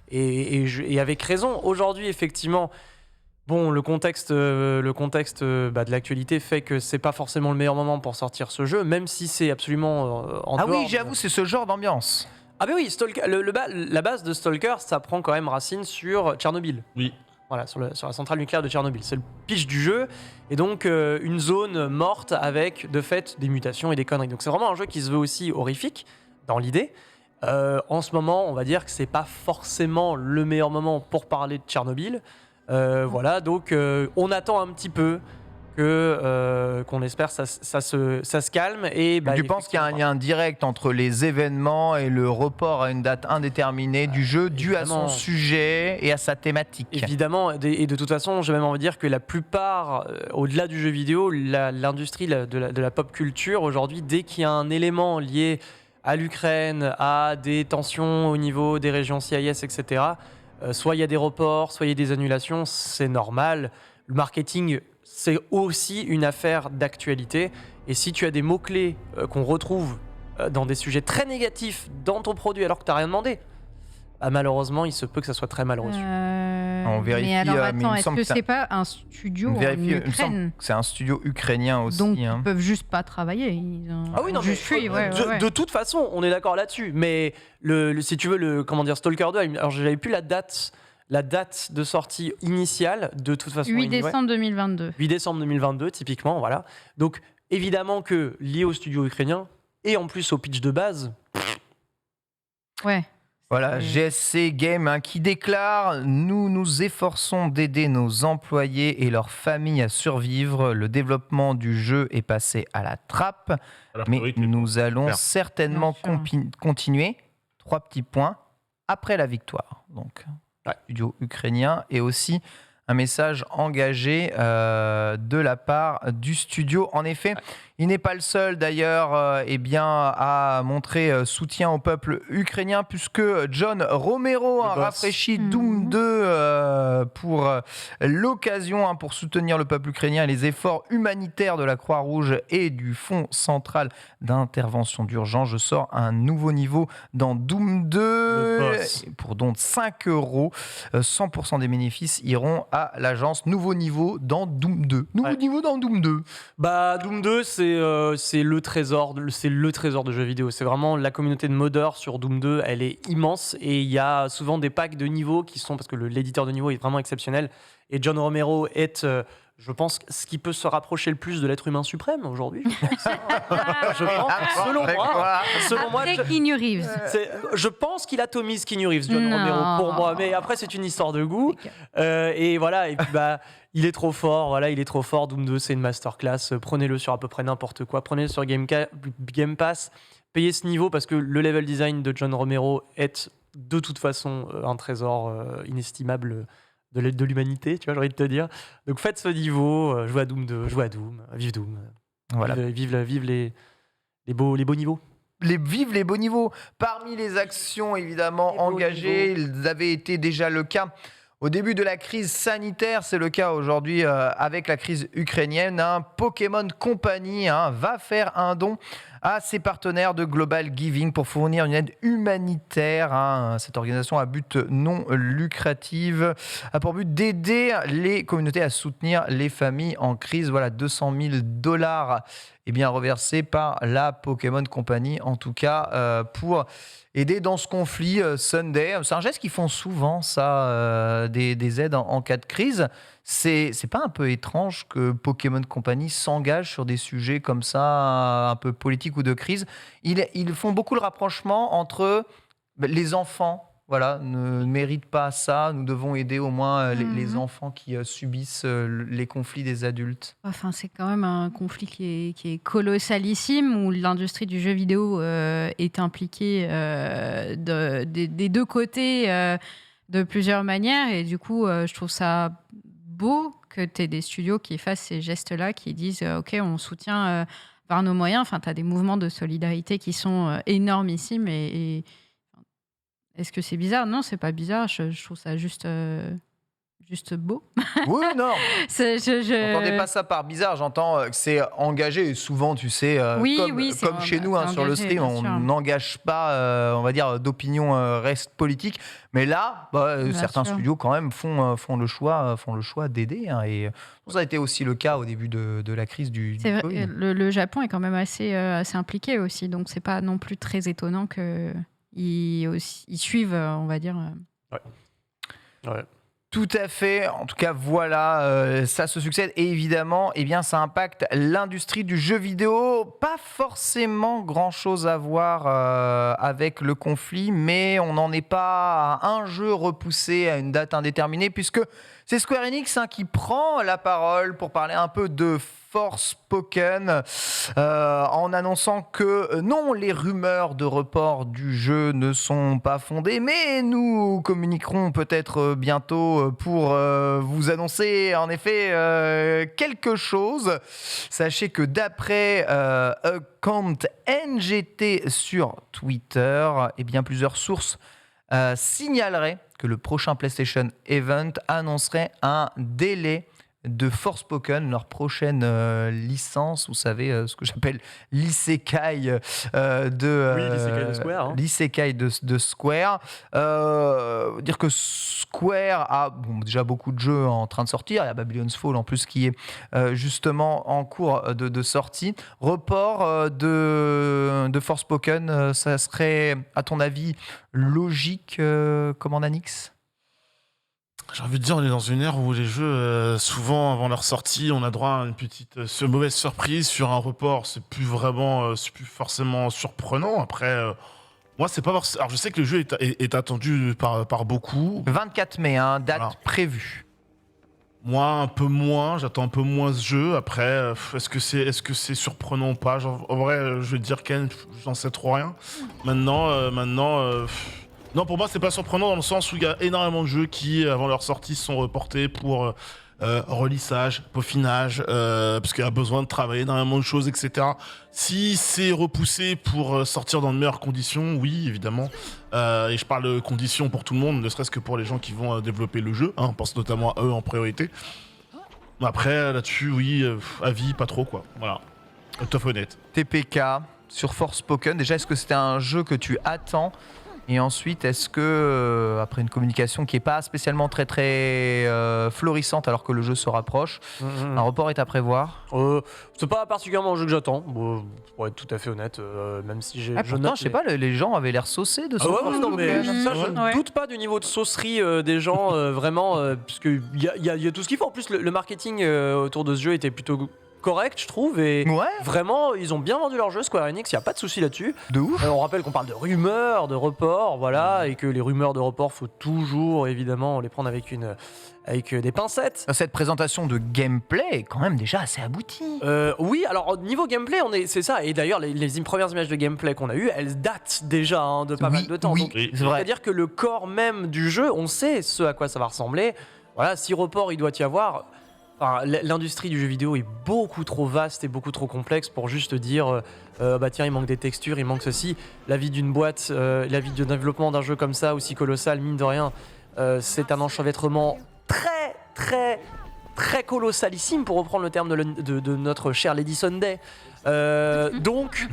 et avec raison. Aujourd'hui, effectivement, bon, le contexte de l'actualité fait que c'est pas forcément le meilleur moment pour sortir ce jeu, même si c'est absolument en dehors. Oui, j'avoue, c'est ce genre d'ambiance. Ah ben oui, Stalker, la base de Stalker, ça prend quand même racine sur Tchernobyl. Oui. Voilà, sur la centrale nucléaire de Tchernobyl. C'est le pitch du jeu. Et donc, une zone morte avec, de fait, des mutations et des conneries. Donc, c'est vraiment un jeu qui se veut aussi horrifique, dans l'idée. En ce moment, on va dire que c'est pas forcément le meilleur moment pour parler de Tchernobyl. Voilà, donc on attend un petit peu qu'on espère ça se calme. Et tu penses qu'il y a un lien direct entre les événements et le report à une date indéterminée du jeu dû à son sujet et à sa thématique? Évidemment, et de toute façon, j'ai même envie de dire que la plupart, au-delà du jeu vidéo, l'industrie de la pop culture aujourd'hui, dès qu'il y a un élément lié à l'Ukraine, à des tensions au niveau des régions CIS, etc., soit il y a des reports, soit il y a des annulations, c'est normal. Le marketing, c'est aussi une affaire d'actualité. Et si tu as des mots-clés qu'on retrouve dans des sujets très négatifs dans ton produit alors que tu n'as rien demandé, malheureusement, il se peut que ça soit très mal reçu. On vérifie. Mais alors attends, mais est-ce que c'est pas un studio en Il me semble Ukraine? que c'est un studio ukrainien aussi. Donc ils peuvent juste pas travailler. Ah oui, non, mais de toute façon, on est d'accord là-dessus. Mais si tu veux, Stalker 2, alors j'avais plus la date de sortie initiale, de toute façon. 8 décembre 2022. 8 décembre 2022, typiquement, voilà. Donc évidemment que lié au studio ukrainien et en plus au pitch de base. Ouais. Voilà, GSC Game qui déclare « Nous nous efforçons d'aider nos employés et leurs familles à survivre. Le développement du jeu est passé à la trappe, mais nous allons certainement continuer. » 3 petits points après la victoire. Donc, studio ukrainien et aussi un message engagé de la part du studio. En effet, il n'est pas le seul d'ailleurs à montrer soutien au peuple ukrainien puisque John Romero a rafraîchi Doom 2 pour l'occasion pour soutenir le peuple ukrainien et les efforts humanitaires de la Croix-Rouge et du Fonds central d'intervention d'urgence. Je sors un nouveau niveau dans Doom 2 pour donc 5 €. 100% des bénéfices iront à l'agence. Nouveau niveau dans Doom 2. Niveau dans Doom 2. Doom 2, c'est le trésor de jeux vidéo. C'est vraiment la communauté de modeurs sur Doom 2, elle est immense et il y a souvent des packs de niveaux qui sont, parce que l'éditeur de niveau est vraiment exceptionnel et John Romero est, je pense, ce qui peut se rapprocher le plus de l'être humain suprême aujourd'hui. Selon moi, Keanu Reeves. je pense qu'il atomise Keanu Reeves, John Romero, pour moi. Mais après, c'est une histoire de goût. Et voilà. Et puis, il est trop fort. Voilà, il est trop fort. Doom 2, c'est une masterclass. Prenez-le sur à peu près n'importe quoi. Prenez-le sur Game Pass. Payez ce niveau parce que le level design de John Romero est de toute façon un trésor inestimable de l'humanité, tu vois, j'ai envie de te dire. Donc faites ce niveau, jouez à Doom 2, jouez à Doom, vive Doom. Voilà. Vive les beaux niveaux. Vive les beaux niveaux. Parmi les actions évidemment engagées, ils avaient été déjà le cas au début de la crise sanitaire, c'est le cas aujourd'hui avec la crise ukrainienne. Pokémon Company va faire un don à ses partenaires de Global Giving pour fournir une aide humanitaire. Cette organisation à but non lucratif a pour but d'aider les communautés à soutenir les familles en crise. Voilà, $200 000 reversés par la Pokémon Company, en tout cas pour aider dans ce conflit Sunday. C'est un geste qu'ils font souvent, ça, des aides en cas de crise. C'est pas un peu étrange que Pokémon Company s'engage sur des sujets comme ça, un peu politiques ou de crise? Ils font beaucoup le rapprochement entre les enfants. Voilà, ne méritent pas ça. Nous devons aider au moins les enfants qui subissent les conflits des adultes. Enfin, c'est quand même un conflit qui est colossalissime, où l'industrie du jeu vidéo est impliquée des deux côtés de plusieurs manières. Et du coup, je trouve ça beau que tu aies des studios qui fassent ces gestes-là, qui disent « Ok, on soutient par nos moyens ». Enfin, tu as des mouvements de solidarité qui sont énormissimes et est-ce que c'est bizarre? Non, c'est pas bizarre. Je trouve ça juste beau. Oui, non. J'entendais pas ça par bizarre. J'entends que c'est engagé. Et souvent, tu sais, comme chez nous sur le stream, on n'engage pas, on va dire, d'opinion reste politique. Mais là, certains studios quand même font le choix d'aider. Et ça a été aussi le cas au début de la crise du Covid. Le Japon est quand même assez impliqué aussi, donc c'est pas non plus très étonnant que ils suivent, on va dire. Ouais. Tout à fait. En tout cas, voilà, ça se succède. Et évidemment, eh bien, ça impacte l'industrie du jeu vidéo. Pas forcément grand-chose à voir avec le conflit, mais on n'en est pas à un jeu repoussé à une date indéterminée, puisque c'est Square Enix qui prend la parole pour parler un peu de Forspoken, en annonçant que non, les rumeurs de report du jeu ne sont pas fondées, mais nous communiquerons peut-être bientôt pour vous annoncer en effet quelque chose. Sachez que d'après Account NGT sur Twitter, eh bien, plusieurs sources signaleraient que le prochain PlayStation Event annoncerait un délai de Forspoken, leur prochaine licence, vous savez, ce que j'appelle l'isekai l'isekai de Square. L'isekai de Square. Dire que Square a déjà beaucoup de jeux en train de sortir. Il y a Babylon's Fall en plus qui est justement en cours de sortie. Report de Forspoken, ça serait, à ton avis, logique, comme en Anix ? J'ai envie de dire, on est dans une ère où les jeux, souvent avant leur sortie, on a droit à une petite mauvaise surprise sur un report. C'est plus forcément surprenant. Après, moi, c'est pas forcément. Alors, je sais que le jeu est attendu par beaucoup. 24 mai, date prévue. Moi, un peu moins. J'attends un peu moins ce jeu. Après, est-ce que c'est surprenant ou pas ? En vrai, je vais te dire, Ken, j'en sais trop rien. Maintenant. Non, pour moi, c'est pas surprenant dans le sens où il y a énormément de jeux qui, avant leur sortie, sont reportés pour relissage, peaufinage, parce qu'il y a besoin de travailler énormément de choses, etc. Si c'est repoussé pour sortir dans de meilleures conditions, oui, évidemment. Et je parle de conditions pour tout le monde, ne serait-ce que pour les gens qui vont développer le jeu. On pense notamment à eux en priorité. Après, là-dessus, oui, avis, pas trop, quoi. Voilà. Tout à fait honnête. TPK sur Forspoken. Déjà, est-ce que c'était un jeu que tu attends ? Et ensuite, est-ce que, après une communication qui n'est pas spécialement très florissante alors que le jeu se rapproche, un report est à prévoir ? C'est pas particulièrement un jeu que j'attends, pour être tout à fait honnête, même si je pourtant, je sais pas, les gens avaient l'air saucés de ce non, mais ça, je ne doute pas du niveau de saucerie des gens, vraiment, parce qu'il y a tout ce qu'il faut. En plus, le marketing autour de ce jeu était plutôt correct, je trouve, et vraiment, ils ont bien vendu leur jeu, Square Enix, il n'y a pas de souci là-dessus. De ouf. On rappelle qu'on parle de rumeurs, de reports, voilà, et que les rumeurs de reports, faut toujours, évidemment, les prendre avec des pincettes. Cette présentation de gameplay est quand même déjà assez aboutie. Oui, alors niveau gameplay, c'est ça, et d'ailleurs, les premières images de gameplay qu'on a eues, elles datent déjà de pas mal de temps. Oui, donc, c'est vrai. C'est-à-dire que le corps même du jeu, on sait ce à quoi ça va ressembler. Voilà, si report il doit y avoir... Enfin, l'industrie du jeu vidéo est beaucoup trop vaste et beaucoup trop complexe pour juste dire tiens, il manque des textures, il manque ceci. La vie d'une boîte, la vie de développement d'un jeu comme ça aussi colossal, mine de rien, c'est un enchevêtrement très très très colossalissime, pour reprendre le terme de notre cher Lady Sunday. Donc,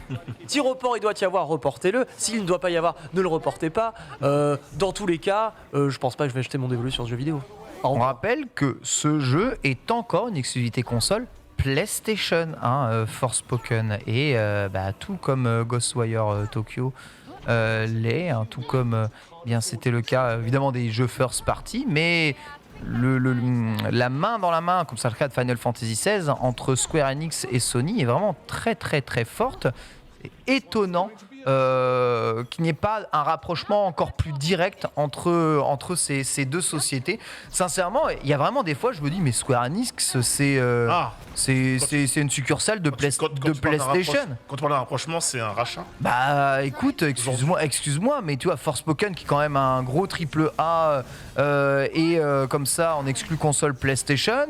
si report il doit y avoir, reportez-le. S'il ne doit pas y avoir, ne le reportez pas. Dans tous les cas, je pense pas que je vais acheter mon dévolu sur ce jeu vidéo. On rappelle que ce jeu est encore une exclusivité console PlayStation, Forspoken, et tout comme Ghostwire Tokyo l'est, tout comme bien c'était le cas évidemment des jeux first party, mais la main dans la main, comme c'est le cas de Final Fantasy XVI, entre Square Enix et Sony est vraiment très très très forte. C'est étonnant qu'il n'y ait pas un rapprochement encore plus direct entre ces deux sociétés. Sincèrement, il y a vraiment des fois, je me dis, mais Square Enix, c'est une succursale de PlayStation. Quand on parle d'un rapprochement, c'est un rachat. Bah écoute, excuse-moi, mais tu vois, Forspoken qui est quand même un gros triple A et comme ça en exclu console PlayStation,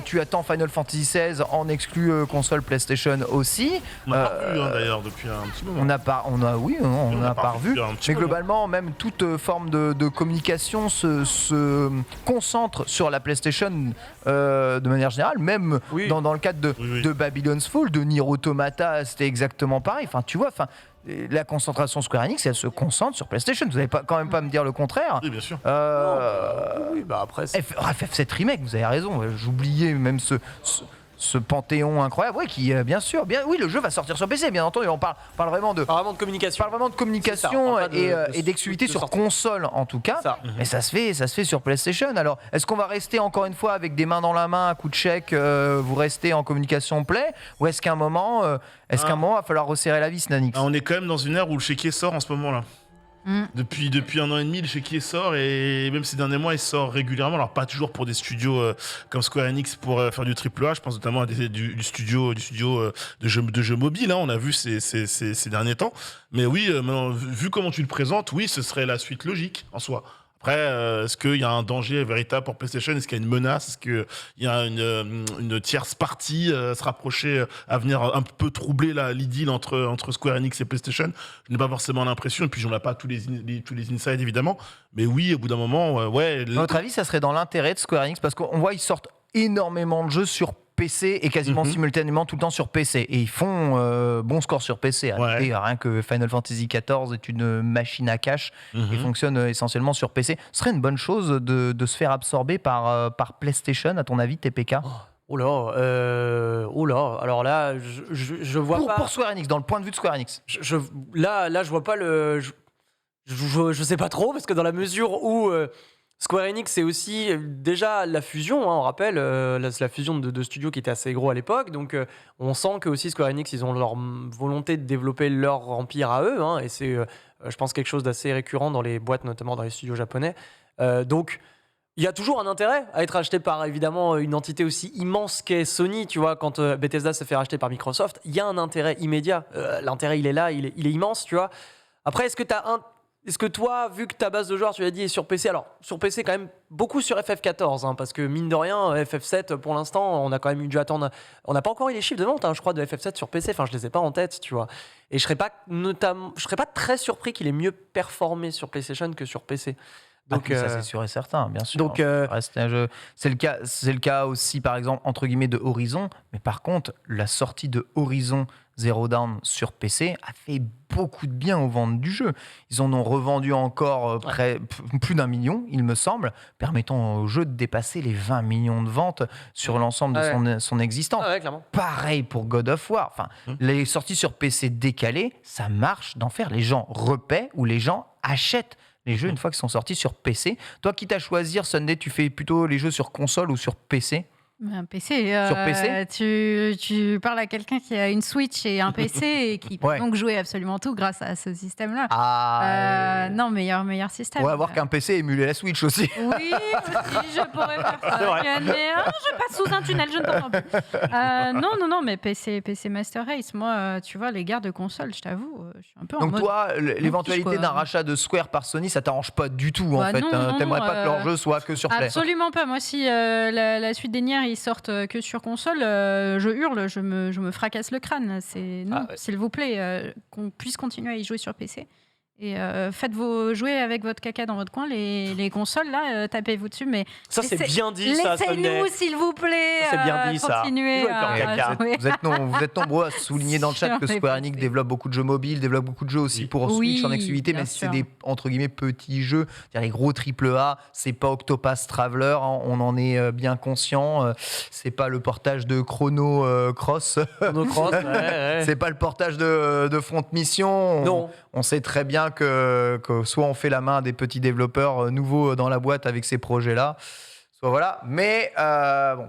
tu attends Final Fantasy XVI en exclu console PlayStation aussi. On n'a pas vu d'ailleurs depuis un petit moment. On n'a pas revu. Mais globalement, même toute forme de communication se concentre sur la PlayStation de manière générale. Même dans le cadre de Babylon's Fall, de Nier Automata, c'était exactement pareil. Enfin, tu vois, la concentration Square Enix, elle se concentre sur PlayStation. Vous n'allez quand même pas me dire le contraire. Oui, bien sûr. Après, FF7 Remake, vous avez raison. J'oubliais même ce panthéon incroyable, oui, qui bien sûr, oui, le jeu va sortir sur PC, bien entendu. On parle vraiment de communication. On parle vraiment de communication et d'exclusivité sur console en tout cas. Mais ça se fait sur PlayStation. Alors, est-ce qu'on va rester encore une fois avec des mains dans la main, à coup de chèque, vous restez en communication Play, ou est-ce qu'à un moment, il va falloir resserrer la vis, Nanix? On est quand même dans une ère où le chéquier sort en ce moment-là. Depuis 1 an et demi, le chéquier sort, et même ces derniers mois, il sort régulièrement. Alors pas toujours pour des studios comme Square Enix pour faire du AAA. Je pense notamment à du studio de jeux mobiles. On a vu ces derniers temps. Mais oui, vu comment tu le présentes, oui, ce serait la suite logique en soi. Après, est-ce qu'il y a un danger véritable pour PlayStation? Est-ce qu'il y a une menace? Est-ce qu'il y a une tierce partie à se rapprocher, à venir un peu troubler l'idylle entre Square Enix et PlayStation? Je n'ai pas forcément l'impression, et puis j'en ai pas tous les insides évidemment. Mais oui, au bout d'un moment, ouais. À votre avis, ça serait dans l'intérêt de Square Enix? Parce qu'on voit qu'ils sortent énormément de jeux sur PC et quasiment simultanément tout le temps sur PC. Et ils font bon score sur PC. Rien que Final Fantasy XIV est une machine à cache qui fonctionne essentiellement sur PC. Ce serait une bonne chose de se faire absorber par PlayStation, à ton avis, TPK? Alors là, je vois pas... Pour Square Enix, dans le point de vue de Square Enix. Là, je vois pas le... Je sais pas trop, parce que dans la mesure où... Square Enix, c'est aussi déjà la fusion, on rappelle, la fusion de studios qui étaient assez gros à l'époque. Donc, on sent que aussi Square Enix, ils ont leur volonté de développer leur empire à eux. Et c'est, je pense, quelque chose d'assez récurrent dans les boîtes, notamment dans les studios japonais. Donc, il y a toujours un intérêt à être acheté par, évidemment, une entité aussi immense qu'est Sony. Tu vois, quand Bethesda se fait racheter par Microsoft, il y a un intérêt immédiat. L'intérêt, il est là, il est immense, tu vois. Après, est-ce que toi, vu que ta base de joueurs, tu l'as dit, est sur PC, alors sur PC quand même beaucoup sur FF14, parce que mine de rien, FF7 pour l'instant, on a quand même dû attendre, on n'a pas encore eu les chiffres de vente, je crois, de FF7 sur PC, je les ai pas en tête, tu vois. Et je serais pas très surpris qu'il ait mieux performé sur PlayStation que sur PC. Donc ça c'est sûr et certain, bien sûr. Donc reste un jeu. C'est le cas aussi par exemple entre guillemets de Horizon, mais par contre la sortie de Horizon Zero Dawn sur PC a fait beaucoup de bien aux ventes du jeu. Ils en ont revendu encore plus d'1 million, il me semble, permettant au jeu de dépasser les 20 millions de ventes sur l'ensemble de son existence. Pareil pour God of War. Les sorties sur PC décalées, ça marche d'en faire. Les gens repaient ou les gens achètent les jeux une fois qu'ils sont sortis sur PC. Toi, quitte à choisir, Sunday, tu fais plutôt les jeux sur console ou sur PC? Un PC. Sur PC, tu parles à quelqu'un qui a une Switch et un PC et qui peut donc jouer absolument tout grâce à ce système-là. Non, meilleur système. On va voir qu'un PC émulait la Switch aussi. Oui, aussi, je pourrais faire ça. Mais je passe sous un tunnel, je ne t'entends plus. Non, mais PC Master Race, moi, tu vois, les guerres de console, je t'avoue, je suis un peu en mode... Donc toi, l'éventualité d'un rachat de Square par Sony, ça t'arrange pas du tout, en fait. T'aimerais pas que leur jeu soit que sur Play? Absolument pas. Moi, si la suite des Nier, ils sortent que sur console, je hurle, je me fracasse le crâne. S'il vous plaît, qu'on puisse continuer à y jouer sur PC. Et jouez avec votre caca dans votre coin, les consoles là, tapez-vous dessus. Mais ça c'est bien dit, ça. Laissez-nous s'il vous plaît. C'est bien dit, continuer à jouer. Vous êtes nombreux à souligner dans le chat que Square Enix développe beaucoup de jeux mobiles, développe beaucoup de jeux aussi pour Switch en exclusivité, mais c'est des entre guillemets petits jeux. Les gros AAA, c'est pas Octopath Traveler, on en est bien conscient. C'est pas le portage de Chrono Cross. C'est pas le portage de Front Mission. Non. On sait très bien que soit on fait la main à des petits développeurs nouveaux dans la boîte avec ces projets-là, soit voilà. Mais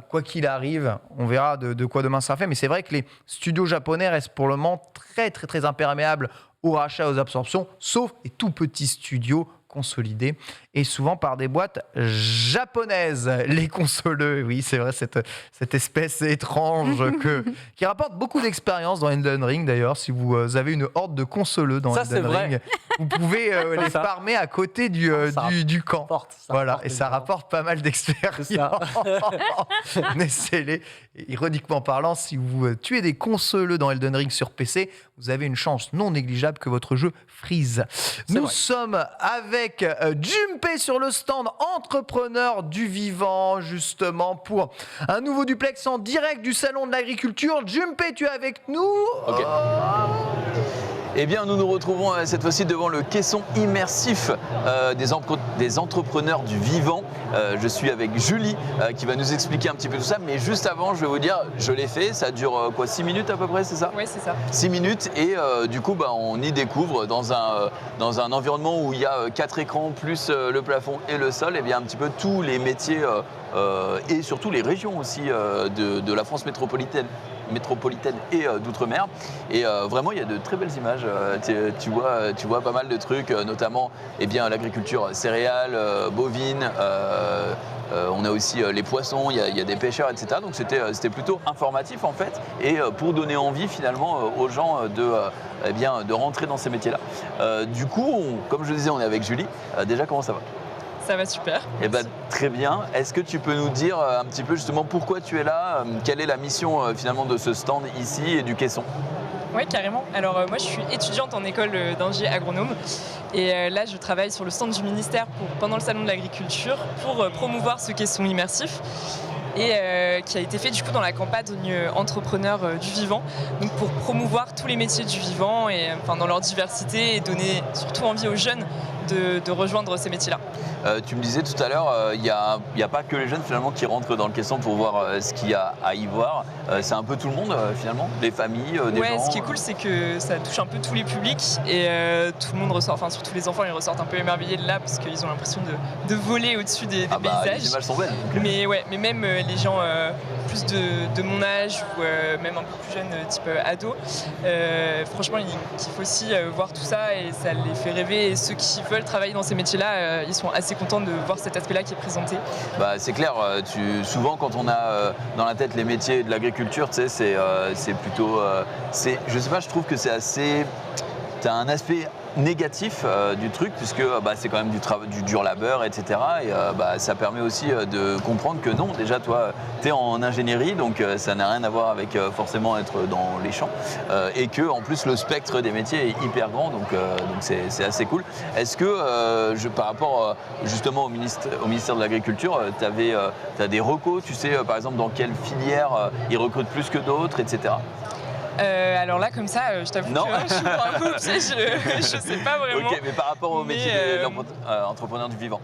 quoi qu'il arrive, on verra de quoi demain sera fait. Mais c'est vrai que les studios japonais restent pour le moment très, très, très imperméables aux rachats, aux absorptions, sauf les tout petits studios consolidés et souvent par des boîtes japonaises, les consoleux. Oui, c'est vrai, cette espèce étrange qui rapporte beaucoup d'expérience dans Elden Ring. D'ailleurs, si vous avez une horde de consoleux dans Elden Ring, vous pouvez les farmer à côté du camp. Et ça rapporte pas mal d'expérience. Laissez-les. Ironiquement parlant, si vous tuez des consoleux dans Elden Ring sur PC, vous avez une chance non négligeable que votre jeu freeze. Nous sommes avec Junpei sur le stand entrepreneur du vivant, justement, pour un nouveau duplex en direct du Salon de l'Agriculture. Junpei, tu es avec nous? Eh bien, nous nous retrouvons cette fois-ci devant le caisson immersif des entrepreneurs du vivant. Je suis avec Julie qui va nous expliquer un petit peu tout ça. Mais juste avant, je vais vous dire, je l'ai fait. Ça dure 6 minutes à peu près, c'est ça? Oui, c'est ça. 6 minutes et du coup, on y découvre dans un environnement où il y a 4 écrans plus le plafond et le sol, et bien un petit peu tous les métiers et surtout les régions aussi de la France métropolitaine et d'outre-mer. Et vraiment, il y a de très belles images. Tu vois pas mal de trucs, notamment l'agriculture céréale, bovine. On a aussi les poissons, il y a des pêcheurs, etc. Donc c'était plutôt informatif en fait, et pour donner envie finalement aux gens de rentrer dans ces métiers-là. Du coup, comme je le disais, on est avec Julie. Déjà, comment ça va? Ça va super. Eh ben, très bien. Est-ce que tu peux nous dire un petit peu justement pourquoi tu es là? Quelle est la mission finalement de ce stand ici et du caisson? Oui, carrément. Alors moi, je suis étudiante en école d'ingé agronome. Et là, je travaille sur le stand du ministère pendant le salon de l'agriculture pour promouvoir ce caisson immersif. Et qui a été fait du coup dans la campagne entrepreneur du vivant, donc pour promouvoir tous les métiers du vivant et dans leur diversité et donner surtout envie aux jeunes de rejoindre ces métiers-là. Tu me disais tout à l'heure, il n'y a pas que les jeunes finalement qui rentrent dans le caisson pour voir ce qu'il y a à y voir. C'est un peu tout le monde finalement, des familles, des gens. Ce qui est cool, c'est que ça touche un peu tous les publics et tout le monde ressort, surtout les enfants, ils ressortent un peu émerveillés de là parce qu'ils ont l'impression de voler au-dessus des paysages. Les images sont belles. Mais même les gens plus de mon âge ou même un peu plus jeunes, type ado, franchement, ils kiffent aussi voir tout ça et ça les fait rêver. Et ceux qui veulent travailler dans ces métiers-là, ils sont assez contents de voir cet aspect-là qui est présenté. C'est clair, souvent quand on a dans la tête les métiers de l'agriculture, tu sais, c'est plutôt... je sais pas, je trouve que c'est assez... T'as un aspect négatif du truc puisque c'est quand même du dur labeur, etc. Et ça permet aussi de comprendre que non, déjà toi tu es en ingénierie, donc ça n'a rien à voir avec forcément être dans les champs, et que en plus le spectre des métiers est hyper grand, donc c'est assez cool. Est-ce que par rapport justement au ministère de l'Agriculture, t'as des recos, tu sais par exemple dans quelle filière ils recrutent plus que d'autres, etc. Alors là, comme ça, je t'avoue que je suis pas un peu, je sais pas vraiment. Ok, mais par rapport au métier d'entrepreneur du vivant.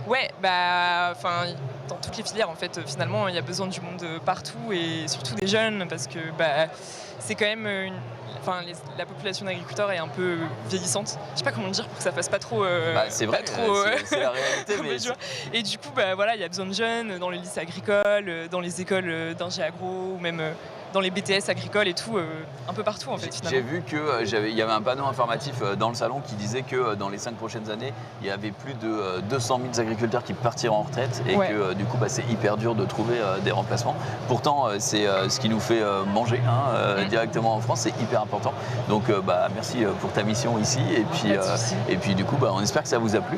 Ouais, dans toutes les filières, en fait, finalement, il y a besoin du monde partout et surtout des jeunes parce que c'est quand même la population d'agriculteurs est un peu vieillissante. Je sais pas comment dire pour que ça fasse pas trop. C'est vrai, c'est la réalité. Mais et du coup, il y a besoin de jeunes dans les lycées agricoles, dans les écoles d'ingé agro ou même dans les BTS agricoles et tout, un peu partout en fait finalement. J'ai vu qu'il y avait un panneau informatif dans le salon qui disait que dans les 5 prochaines années, il y avait plus de 200 000 agriculteurs qui partiront en retraite et que du coup c'est hyper dur de trouver des remplacements. Pourtant c'est ce qui nous fait manger directement en France, c'est hyper important. Donc merci pour ta mission ici et puis du coup on espère que ça vous a plu.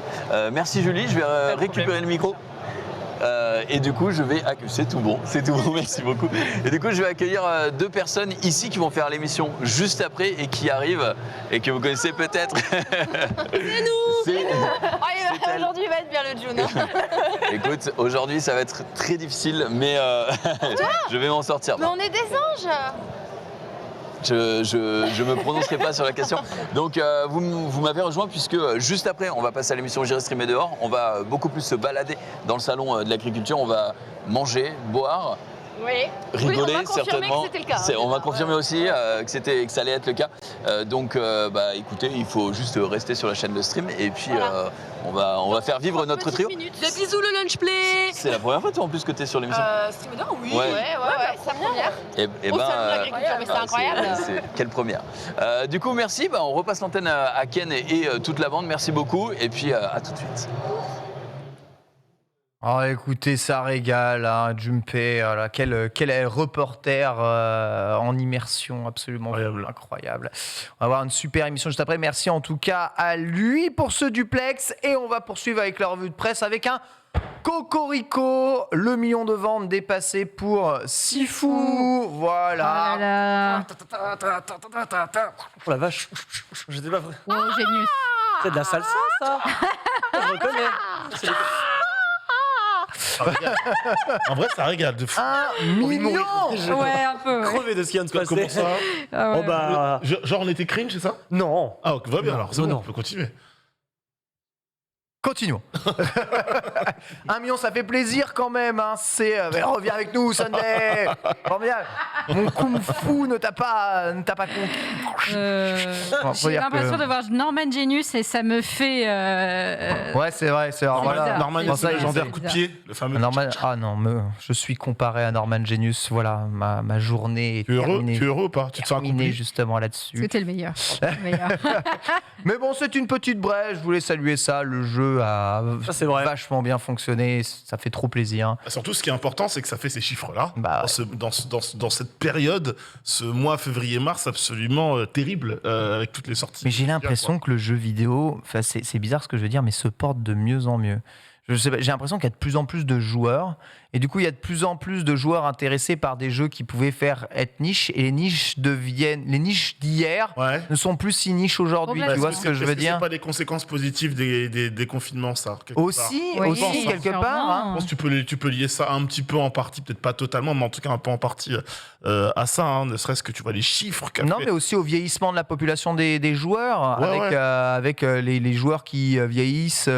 Merci Julie, je vais récupérer le micro. Et du coup, c'est tout bon, merci beaucoup. Et du coup, je vais accueillir 2 personnes ici qui vont faire l'émission juste après et qui arrivent et que vous connaissez peut-être. C'est nous. Aujourd'hui, il va être bien le June. Écoute, aujourd'hui, ça va être très difficile, mais je vais m'en sortir. Mais on est des anges. Je me prononcerai pas sur la question. Donc vous m'avez rejoint puisque juste après on va passer à l'émission J'irai streamer dehors. On va beaucoup plus se balader dans le salon de l'agriculture. On va manger, boire. Oui. Rigoler, on va certainement. Que c'était le cas, on va confirmer aussi que ça allait être le cas. Donc écoutez, il faut juste rester sur la chaîne de stream et puis on va faire vivre notre trio. Des bisous le lunch play. C'est la première fois toi en plus que tu es sur l'émission. Streamer dehors, oui. Ouais, c'est la première. Et Au salon de l'agriculture, mais c'est incroyable. Quelle première. Du coup, merci. On repasse l'antenne à Ken et toute la bande. Merci beaucoup. Et puis, à tout de suite. Oh, écoutez, ça régale, Junpei, quel reporter en immersion absolument incroyable. On va avoir une super émission juste après. Merci en tout cas à lui pour ce duplex. Et on va poursuivre avec la revue de presse avec un Cocorico, le million de ventes dépassé pour Sifu. Voilà. Oh la vache, j'étais pas vrai. Oh, génius. C'est de la salsa, ça. Je reconnais. En vrai, ça régale de fou. 1 million. Ouais, un peu. Ouais. Crevé de ce qui vient de se passer. Comment ça? Ah ouais. Oh bah. Genre, on était cringe, c'est ça? Non. Ah, ok, va bien Non, alors, c'est non, bon, non. on peut continuer. Continuons. 1 million, ça fait plaisir quand même. Hein. Reviens avec nous, Sunday. Formidable. Mon kung fu ne t'a pas conquis. Bon, faut J'ai dire l'impression que- de voir Norman Genius et ça me fait. Ouais, c'est vrai. bizarre. Norman, C'est il a ce bizarre, légendaire c'est coup de bizarre. pied, le fameux. Ah non, je suis comparé à Norman Genius. Voilà, ma journée est Tu es heureux? terminée. Tu es heureux ou pas? Tu te sens Terminée accompli? justement là-dessus. C'était le meilleur. Le meilleur. Mais bon, c'est une petite brèche. Je voulais saluer ça. Le jeu a Ça, c'est vrai. vachement bien fonctionné. Ça fait trop plaisir. Surtout, ce qui est important, c'est que ça fait ces chiffres-là. Bah, Dans cette période, ce mois février-mars absolument terrible, avec toutes les sorties. Mais j'ai l'impression que le jeu vidéo, c'est bizarre ce que je veux dire, mais se porte de mieux en mieux. Je sais pas, j'ai l'impression qu'il y a de plus en plus de joueurs, et du coup il y a de plus en plus de joueurs intéressés par des jeux qui pouvaient être niches, et les niches d'hier ne sont plus si niches aujourd'hui. Tu vois ce que je veux dire? C'est pas les conséquences positives des confinements, ça. Aussi, Oui, quelque part. Hein. Je pense que tu peux lier ça un petit peu en partie, peut-être pas totalement, mais en tout cas un peu en partie à ça, hein, ne serait-ce que tu vois les chiffres. Non, mais aussi au vieillissement de la population des joueurs, Ouais, avec les joueurs qui vieillissent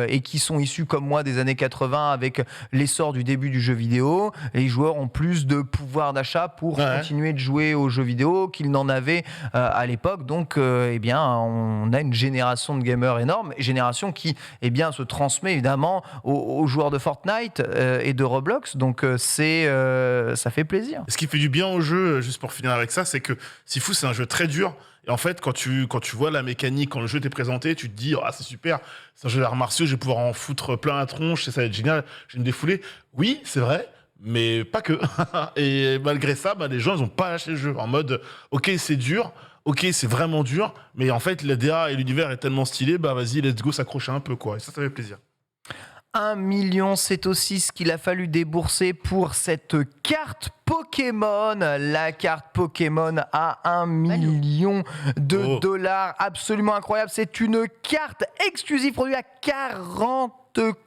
et qui sont issus comme moi des années 80, avec l'essor du début du jeu vidéo. Les joueurs ont plus de pouvoir d'achat pour continuer de jouer aux jeux vidéo qu'ils n'en avaient à l'époque. Donc, eh bien, on a une génération de gamers énorme, génération qui, eh bien, se transmet évidemment aux joueurs de Fortnite et de Roblox. Donc, ça fait plaisir. Ce qui fait du bien au jeu, juste pour finir avec ça, c'est que Sifu, c'est un jeu très dur. Et en fait, quand tu vois la mécanique, quand le jeu t'est présenté, tu te dis, ah, c'est super, c'est un jeu d'arts martiaux, je vais pouvoir en foutre plein la tronche, ça va être génial, je vais me défouler. Oui, c'est vrai, mais pas que. Et malgré ça, les gens, ils n'ont pas lâché le jeu. En mode, ok, c'est dur, ok, c'est vraiment dur, mais en fait, la DA et l'univers est tellement stylé, vas-y, let's go, s'accrocher un peu, quoi. Et ça fait plaisir. 1 million, c'est aussi ce qu'il a fallu débourser pour cette carte Pokémon. La carte Pokémon à 1 million de dollars. Absolument incroyable. C'est une carte exclusive produite à 40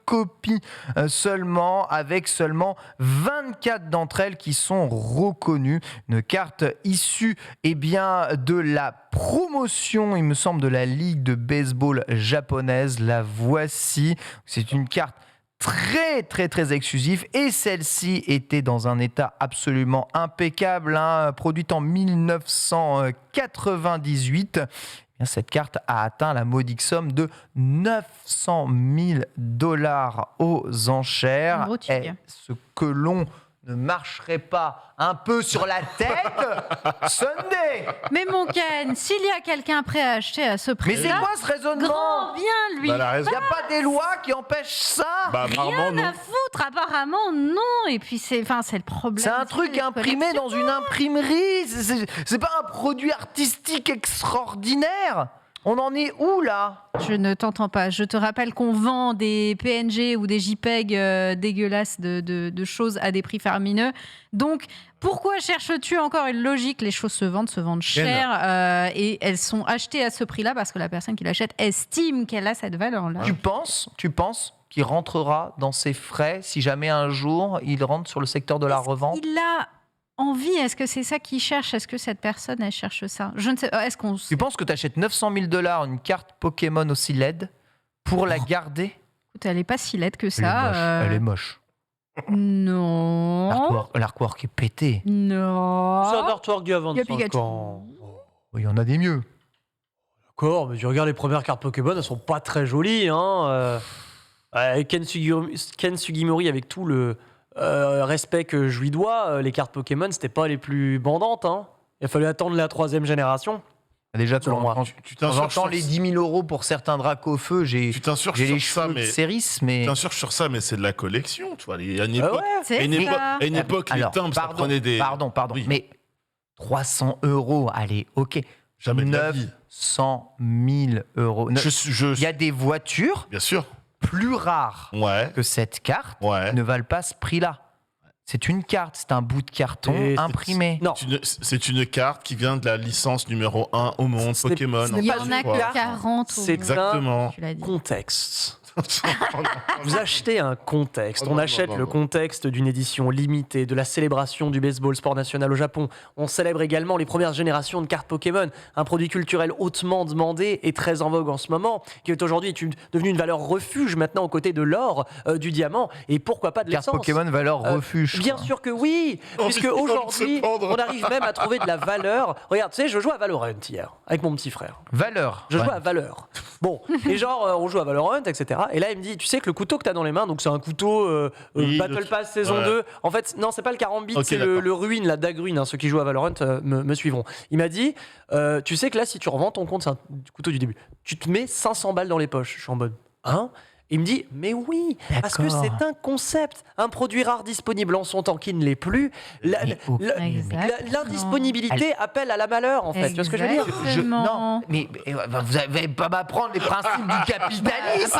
copies seulement, avec seulement 24 d'entre elles qui sont reconnues. Une carte issue de la promotion, il me semble, de la Ligue de baseball japonaise. La voici. C'est une carte très très très exclusive, et celle-ci était dans un état absolument impeccable, produite en 1998. Cette carte a atteint la modique somme de 900 000 $ aux enchères. Est-ce que l'on ne marcherait pas un peu sur la tête, Sunday? Mais mon Ken, s'il y a quelqu'un prêt à acheter à ce prix-là, mais c'est quoi ce raisonnement? Grand bien, lui. Elle a raison. Il n'y a pas des lois qui empêchent ça? Apparemment, Rien à foutre, apparemment, non. Et puis, c'est le problème. C'est un truc imprimé dans une imprimerie. C'est pas un produit artistique extraordinaire. On en est où, là? Je ne t'entends pas. Je te rappelle qu'on vend des PNG ou des JPEG dégueulasses de choses à des prix faramineux. Donc, pourquoi cherches-tu encore une logique? Les choses se vendent cher et elles sont achetées à ce prix-là parce que la personne qui l'achète estime qu'elle a cette valeur-là. Tu penses qu'il rentrera dans ses frais si jamais un jour il rentre sur le secteur de la revente? Il a envie. Est-ce que c'est ça qu'il cherche? Est-ce que cette personne, elle cherche ça? Je ne sais pas. Tu penses que tu achètes 900 000 $ une carte Pokémon aussi laide pour la garder? Écoute, elle n'est pas si laide que ça. Elle est moche. Non. L'artwork est pété. Non. C'est un artwork d'il y a Il y a 25 Pikachu. ans. Il y en a des mieux. D'accord, mais tu regardes les premières cartes Pokémon, elles sont pas très jolies. Ken Sugimori, avec tout le respect que je lui dois, les cartes Pokémon, c'était pas les plus bandantes. Il a fallu attendre la 3e génération. Déjà, selon moi. J'entends les 10 000 € pour certains Dracofeu, j'ai les cheveux de Céris, mais... Tu t'insurges sur ça, mais c'est de la collection, tu vois. À une époque, les timbres, ça prenait des... Pardon, mais 300 €, allez, ok. Jamais de la vie. 900 000 €. Il y a des voitures, bien sûr, plus rares que cette carte, qui ne valent pas ce prix-là. C'est une carte, c'est un bout de carton imprimé. Non. C'est une carte qui vient de la licence numéro 1 au monde, Pokémon. Il y en a que 40. C'est exactement un contexte. Vous achetez un contexte. On achète le contexte d'une édition limitée, de la célébration du baseball sport national au Japon. On célèbre également les premières générations de cartes Pokémon, un produit culturel hautement demandé et très en vogue en ce moment, qui est aujourd'hui devenu une valeur refuge maintenant aux côtés de l'or, du diamant et pourquoi pas de l'essence. Carte Pokémon valeur refuge. Bien sûr que oui, puisque aujourd'hui, on arrive même à trouver de la valeur. Regarde, tu sais, je jouais à Valorant hier avec mon petit frère. Valeur. Je jouais à Valeur. Bon, et genre, on joue à Valorant, etc. Et là, il me dit, tu sais que le couteau que t'as dans les mains, donc c'est un couteau Battle Pass saison 2. En fait, non, c'est pas le Karambit, c'est le Ruine, la Dag Ruine. Ceux qui jouent à Valorant me suivront. Il m'a dit, tu sais que là, si tu revends ton compte, c'est un couteau du début, tu te mets 500 balles dans les poches. Je suis en mode, hein? Il me dit, mais oui, parce que c'est un concept, un produit rare disponible en son temps qui ne l'est plus. L'indisponibilité appelle à la malheur, en fait. Tu vois ce que je veux dire? Non, mais vous n'allez pas m'apprendre les principes du capitalisme.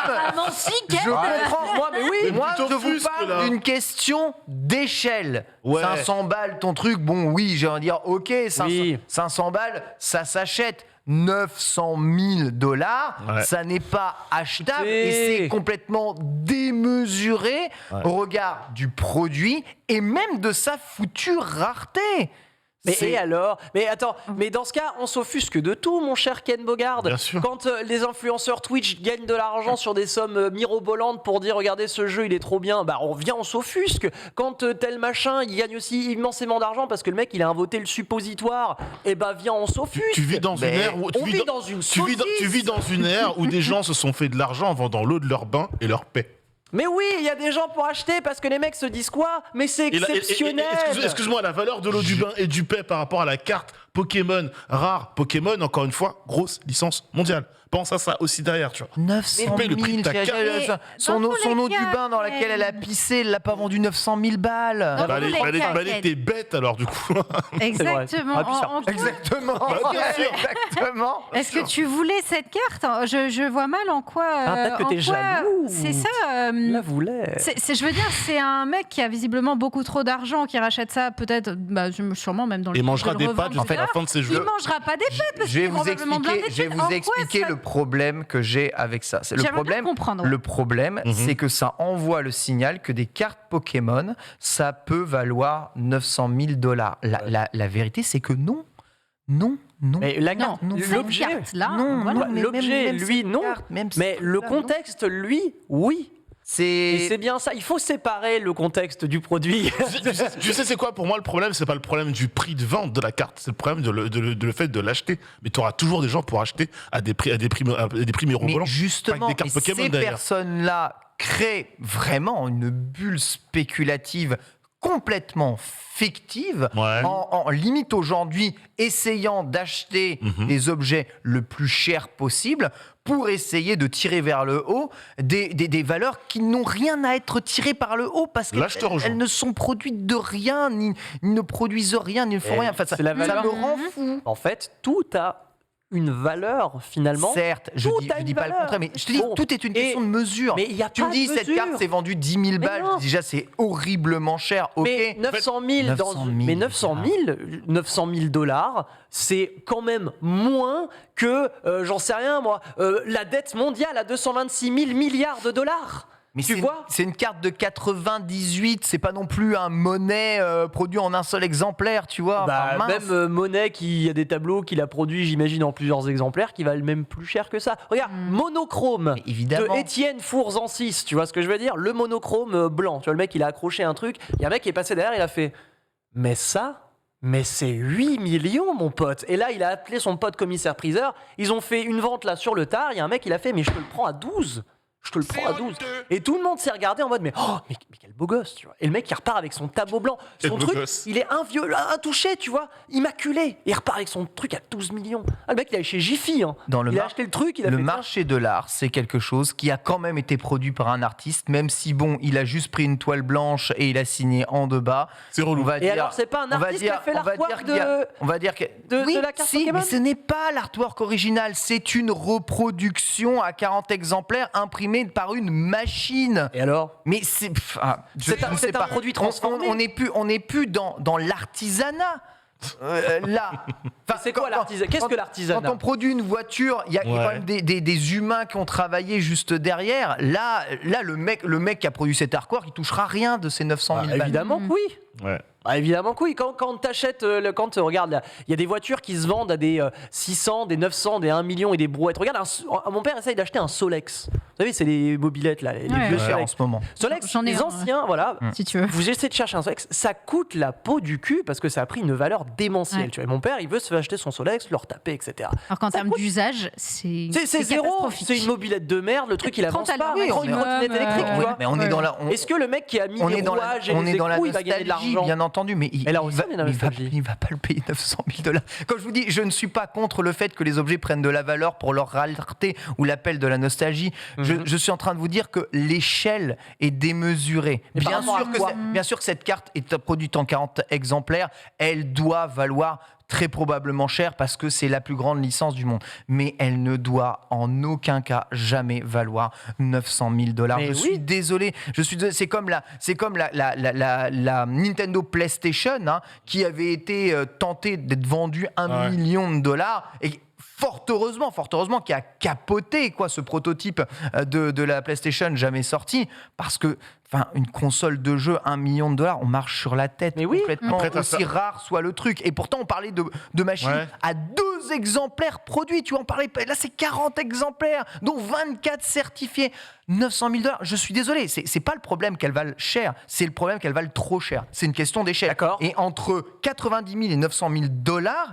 Je comprends, moi, mais oui, moi, je vous parle d'une question d'échelle. Ouais. 500 balles, ton truc, bon, oui, j'ai envie de dire, ok, 500 balles, ça s'achète. 900 000 $, ça n'est pas achetable et c'est complètement démesuré au regard du produit et même de sa foutue rareté. Et alors? Mais attends, mais dans ce cas, on s'offusque de tout, mon cher Ken Bogard. Bien sûr. Quand les influenceurs Twitch gagnent de l'argent sur des sommes mirobolantes pour dire regardez ce jeu, il est trop bien, bah on s'offusque. Quand tel machin, il gagne aussi immensément d'argent parce que le mec il a inventé le suppositoire, et bah viens, on s'offusque. Tu vis dans une ère où tu vis dans une ère où des gens se sont fait de l'argent en vendant l'eau de leur bain et leur paix. Mais oui, il y a des gens pour acheter parce que les mecs se disent quoi? Mais c'est exceptionnel. Excuse-moi, la valeur de l'eau du bain et du paix par rapport à la carte Pokémon rare, Pokémon, encore une fois, grosse licence mondiale. Pense à ça aussi derrière, tu vois. 900 000, le prix de ta carte. Son eau du bain dans laquelle elle a pissé, elle l'a pas vendu 900 000 balles. Bah, t'es bête alors du coup. Exactement. Exactement. Exactement. Est-ce que tu voulais cette carte? Je vois mal en quoi. Peut-être que t'es jaloux. C'est ça. La voulait. Je veux dire, c'est un mec qui a visiblement beaucoup trop d'argent qui rachète ça, peut-être, sûrement même dans le. Et mangera des pâtes jusqu'à la fin de ses jeux. Il mangera pas des pâtes parce je vais qu'il est vous probablement blindé de expliquer, je vais pâtes. vous expliquer le problème que j'ai avec ça. Le problème, c'est que ça envoie le signal que des cartes Pokémon, ça peut valoir 900 000 $. La vérité, c'est que non. Mais l'objet, l'objet, lui, non. Mais le contexte, lui, oui. Et c'est bien ça. Il faut séparer le contexte du produit. Tu sais, c'est quoi pour moi le problème? C'est pas le problème du prix de vente de la carte, c'est le problème de le fait de l'acheter. Mais tu auras toujours des gens pour acheter à des prix mirobolants. Mais justement, des cartes Pokémon, ces d'ailleurs. personnes-là créent vraiment une bulle spéculative complètement fictive, en limite aujourd'hui essayant d'acheter des objets le plus cher possible pour essayer de tirer vers le haut des valeurs qui n'ont rien à être tirées par le haut parce qu'elles ne sont produites de rien, ni ne produisent rien, ni ne font rien. Enfin, ça me rend fou. En fait, tout a une valeur finalement. Certes, je dis pas le contraire, mais je te dis, tout est une question de mesure. Mais tu me dis, cette carte s'est vendue 10 000 balles, déjà c'est horriblement cher. Mais 900 000 $, c'est quand même moins que, j'en sais rien moi, la dette mondiale à 226 000 milliards de dollars. Mais c'est une carte de 98, c'est pas non plus un Monet produit en un seul exemplaire, tu vois. Même Monet qui a des tableaux qu'il a produits, j'imagine, en plusieurs exemplaires, qui valent même plus cher que ça. Regarde, monochrome de Étienne Fours en 6, tu vois ce que je veux dire? Le monochrome blanc, tu vois, le mec il a accroché un truc, il y a un mec qui est passé derrière, il a fait « Mais c'est 8 millions, mon pote !» Et là, il a appelé son pote commissaire-priseur, ils ont fait une vente là sur le tard, il y a un mec, il a fait « Mais je te le prends à 12 !» Je te le prends à 12. Et tout le monde s'est regardé en mode mais quel beau gosse, tu vois. Et le mec il repart avec son tableau blanc. Son truc, il est intouché, tu vois, immaculé. Et il repart avec son truc à 12 millions. Ah, le mec il est allé chez Jiffy. Hein. Il a acheté le truc. Le marché de l'art, c'est quelque chose qui a quand même été produit par un artiste, même si il a juste pris une toile blanche et il a signé en de bas. C'est relou. Et alors c'est pas un artiste qui a fait l'artwork de la carte Pokémon. Mais ce n'est pas l'artwork original, c'est une reproduction à 40 exemplaires imprimée par une machine. Et alors? Mais c'est un produit transformé. On n'est plus dans l'artisanat. Là, Enfin, c'est quoi l'artisanat? Qu'est-ce que l'artisanat? Quand on produit une voiture, il y a quand même des humains qui ont travaillé juste derrière. Là, le mec qui a produit cet artwork, il touchera rien de ces 900 000 balles. Évidemment que oui. Ouais. Ah, évidemment que oui. Quand t'achètes, regarde, il y a des voitures qui se vendent à des 600, des 900, des 1 million et des brouettes. Regarde, mon père essaye d'acheter un Solex. Vous savez, c'est les mobilettes là, les vieux Solex. En ce moment. Solex, J'en ai les un, anciens, voilà. Si tu veux. Vous essayez de chercher un Solex, ça coûte la peau du cul parce que ça a pris une valeur démentielle. Ouais. Tu vois, et mon père, il veut se faire acheter son Solex, le retaper, etc. Alors qu'en Ça termes coûte- d'usage, c'est C'est zéro. catastrophique. C'est une mobilette de merde. Le truc, il avance 30 à pas. l'heure Il prend une maximum, trottinette électrique, tu Oui, vois. mais on est dans la. Est-ce que le mec qui a mis On les est dans la, rouages et on les est dans la écrous, il va gagner de nostalgie, l'argent? bien entendu, mais Elle a aussi va, une nostalgie. il va pas le payer 900 000 $. Quand je vous dis, je ne suis pas contre le fait que les objets prennent de la valeur pour leur rareté ou l'appel de la nostalgie. Je suis en train de vous dire que l'échelle est démesurée. Et par rapport à quoi Bien sûr que cette carte est produite en 40 exemplaires, elle doit valoir très probablement cher parce que c'est la plus grande licence du monde. Mais elle ne doit en aucun cas jamais valoir 900 000 $. Mais Je suis désolé. C'est comme la Nintendo PlayStation qui avait été tentée d'être vendue 1 million de dollars et fort heureusement qui a capoté ce prototype de la PlayStation jamais sorti parce que une console de jeu 1 million de dollars, on marche sur la tête complètement. Après, aussi rare soit le truc. Et pourtant on parlait de machines à 2 exemplaires produits. Tu vois, on parlait là c'est 40 exemplaires dont 24 certifiés. 900 000 $. Je suis désolé, c'est pas le problème qu'elles valent cher, c'est le problème qu'elles valent trop cher. C'est une question d'échelle. D'accord. Et entre 90 000 et 900 000 $,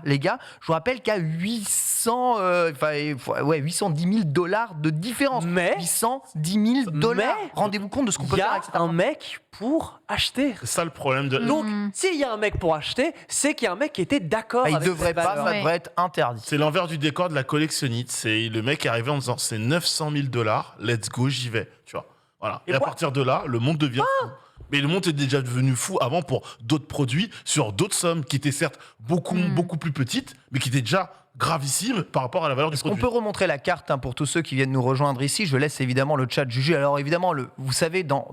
les gars, je vous rappelle qu'il y a 810 000 $ de différence. Mais 810 000 $. Rendez-vous compte de ce qu'on peut Il y faire a avec cet un argent. mec pour acheter. C'est ça le problème de. Donc, s'il y a un mec pour acheter, c'est qu'il y a un mec qui était d'accord Il avec devrait cette pas, valeur. ça devrait être interdit. C'est l'envers du décor de la collectionnite. C'est le mec qui est arrivé en disant c'est 900 000 $, let's go, j'y vais. Tu vois. Voilà. Et à partir de là, le monde devient fou. Mais le monde est déjà devenu fou avant pour d'autres produits sur d'autres sommes qui étaient certes beaucoup plus petites, mais qui étaient déjà gravissimes par rapport à la valeur du Est-ce qu'on produit. peut remontrer la carte pour tous ceux qui viennent nous rejoindre ici? Je laisse évidemment le chat juger. Alors évidemment, vous savez, dans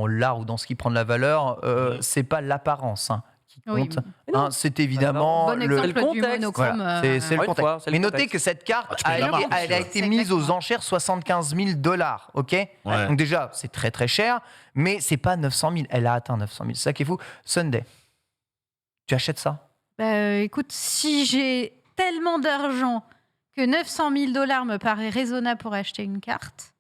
l'art ou dans ce qui prend de la valeur, c'est pas l'apparence qui compte. C'est évidemment Bon le exemple du contexte. monochrome. Voilà, c'est le Encore une contexte. fois, c'est le Mais notez contexte. que cette carte tu payes la marque, elle a été mise aux enchères 75 000 $. Ok. Ouais. Donc déjà, c'est très très cher, mais c'est pas 900 000. Elle a atteint 900 000. C'est ça qui est fou. Sunday, tu achètes ça? Écoute, si j'ai tellement d'argent que 900 000 $ me paraît raisonnable pour acheter une carte,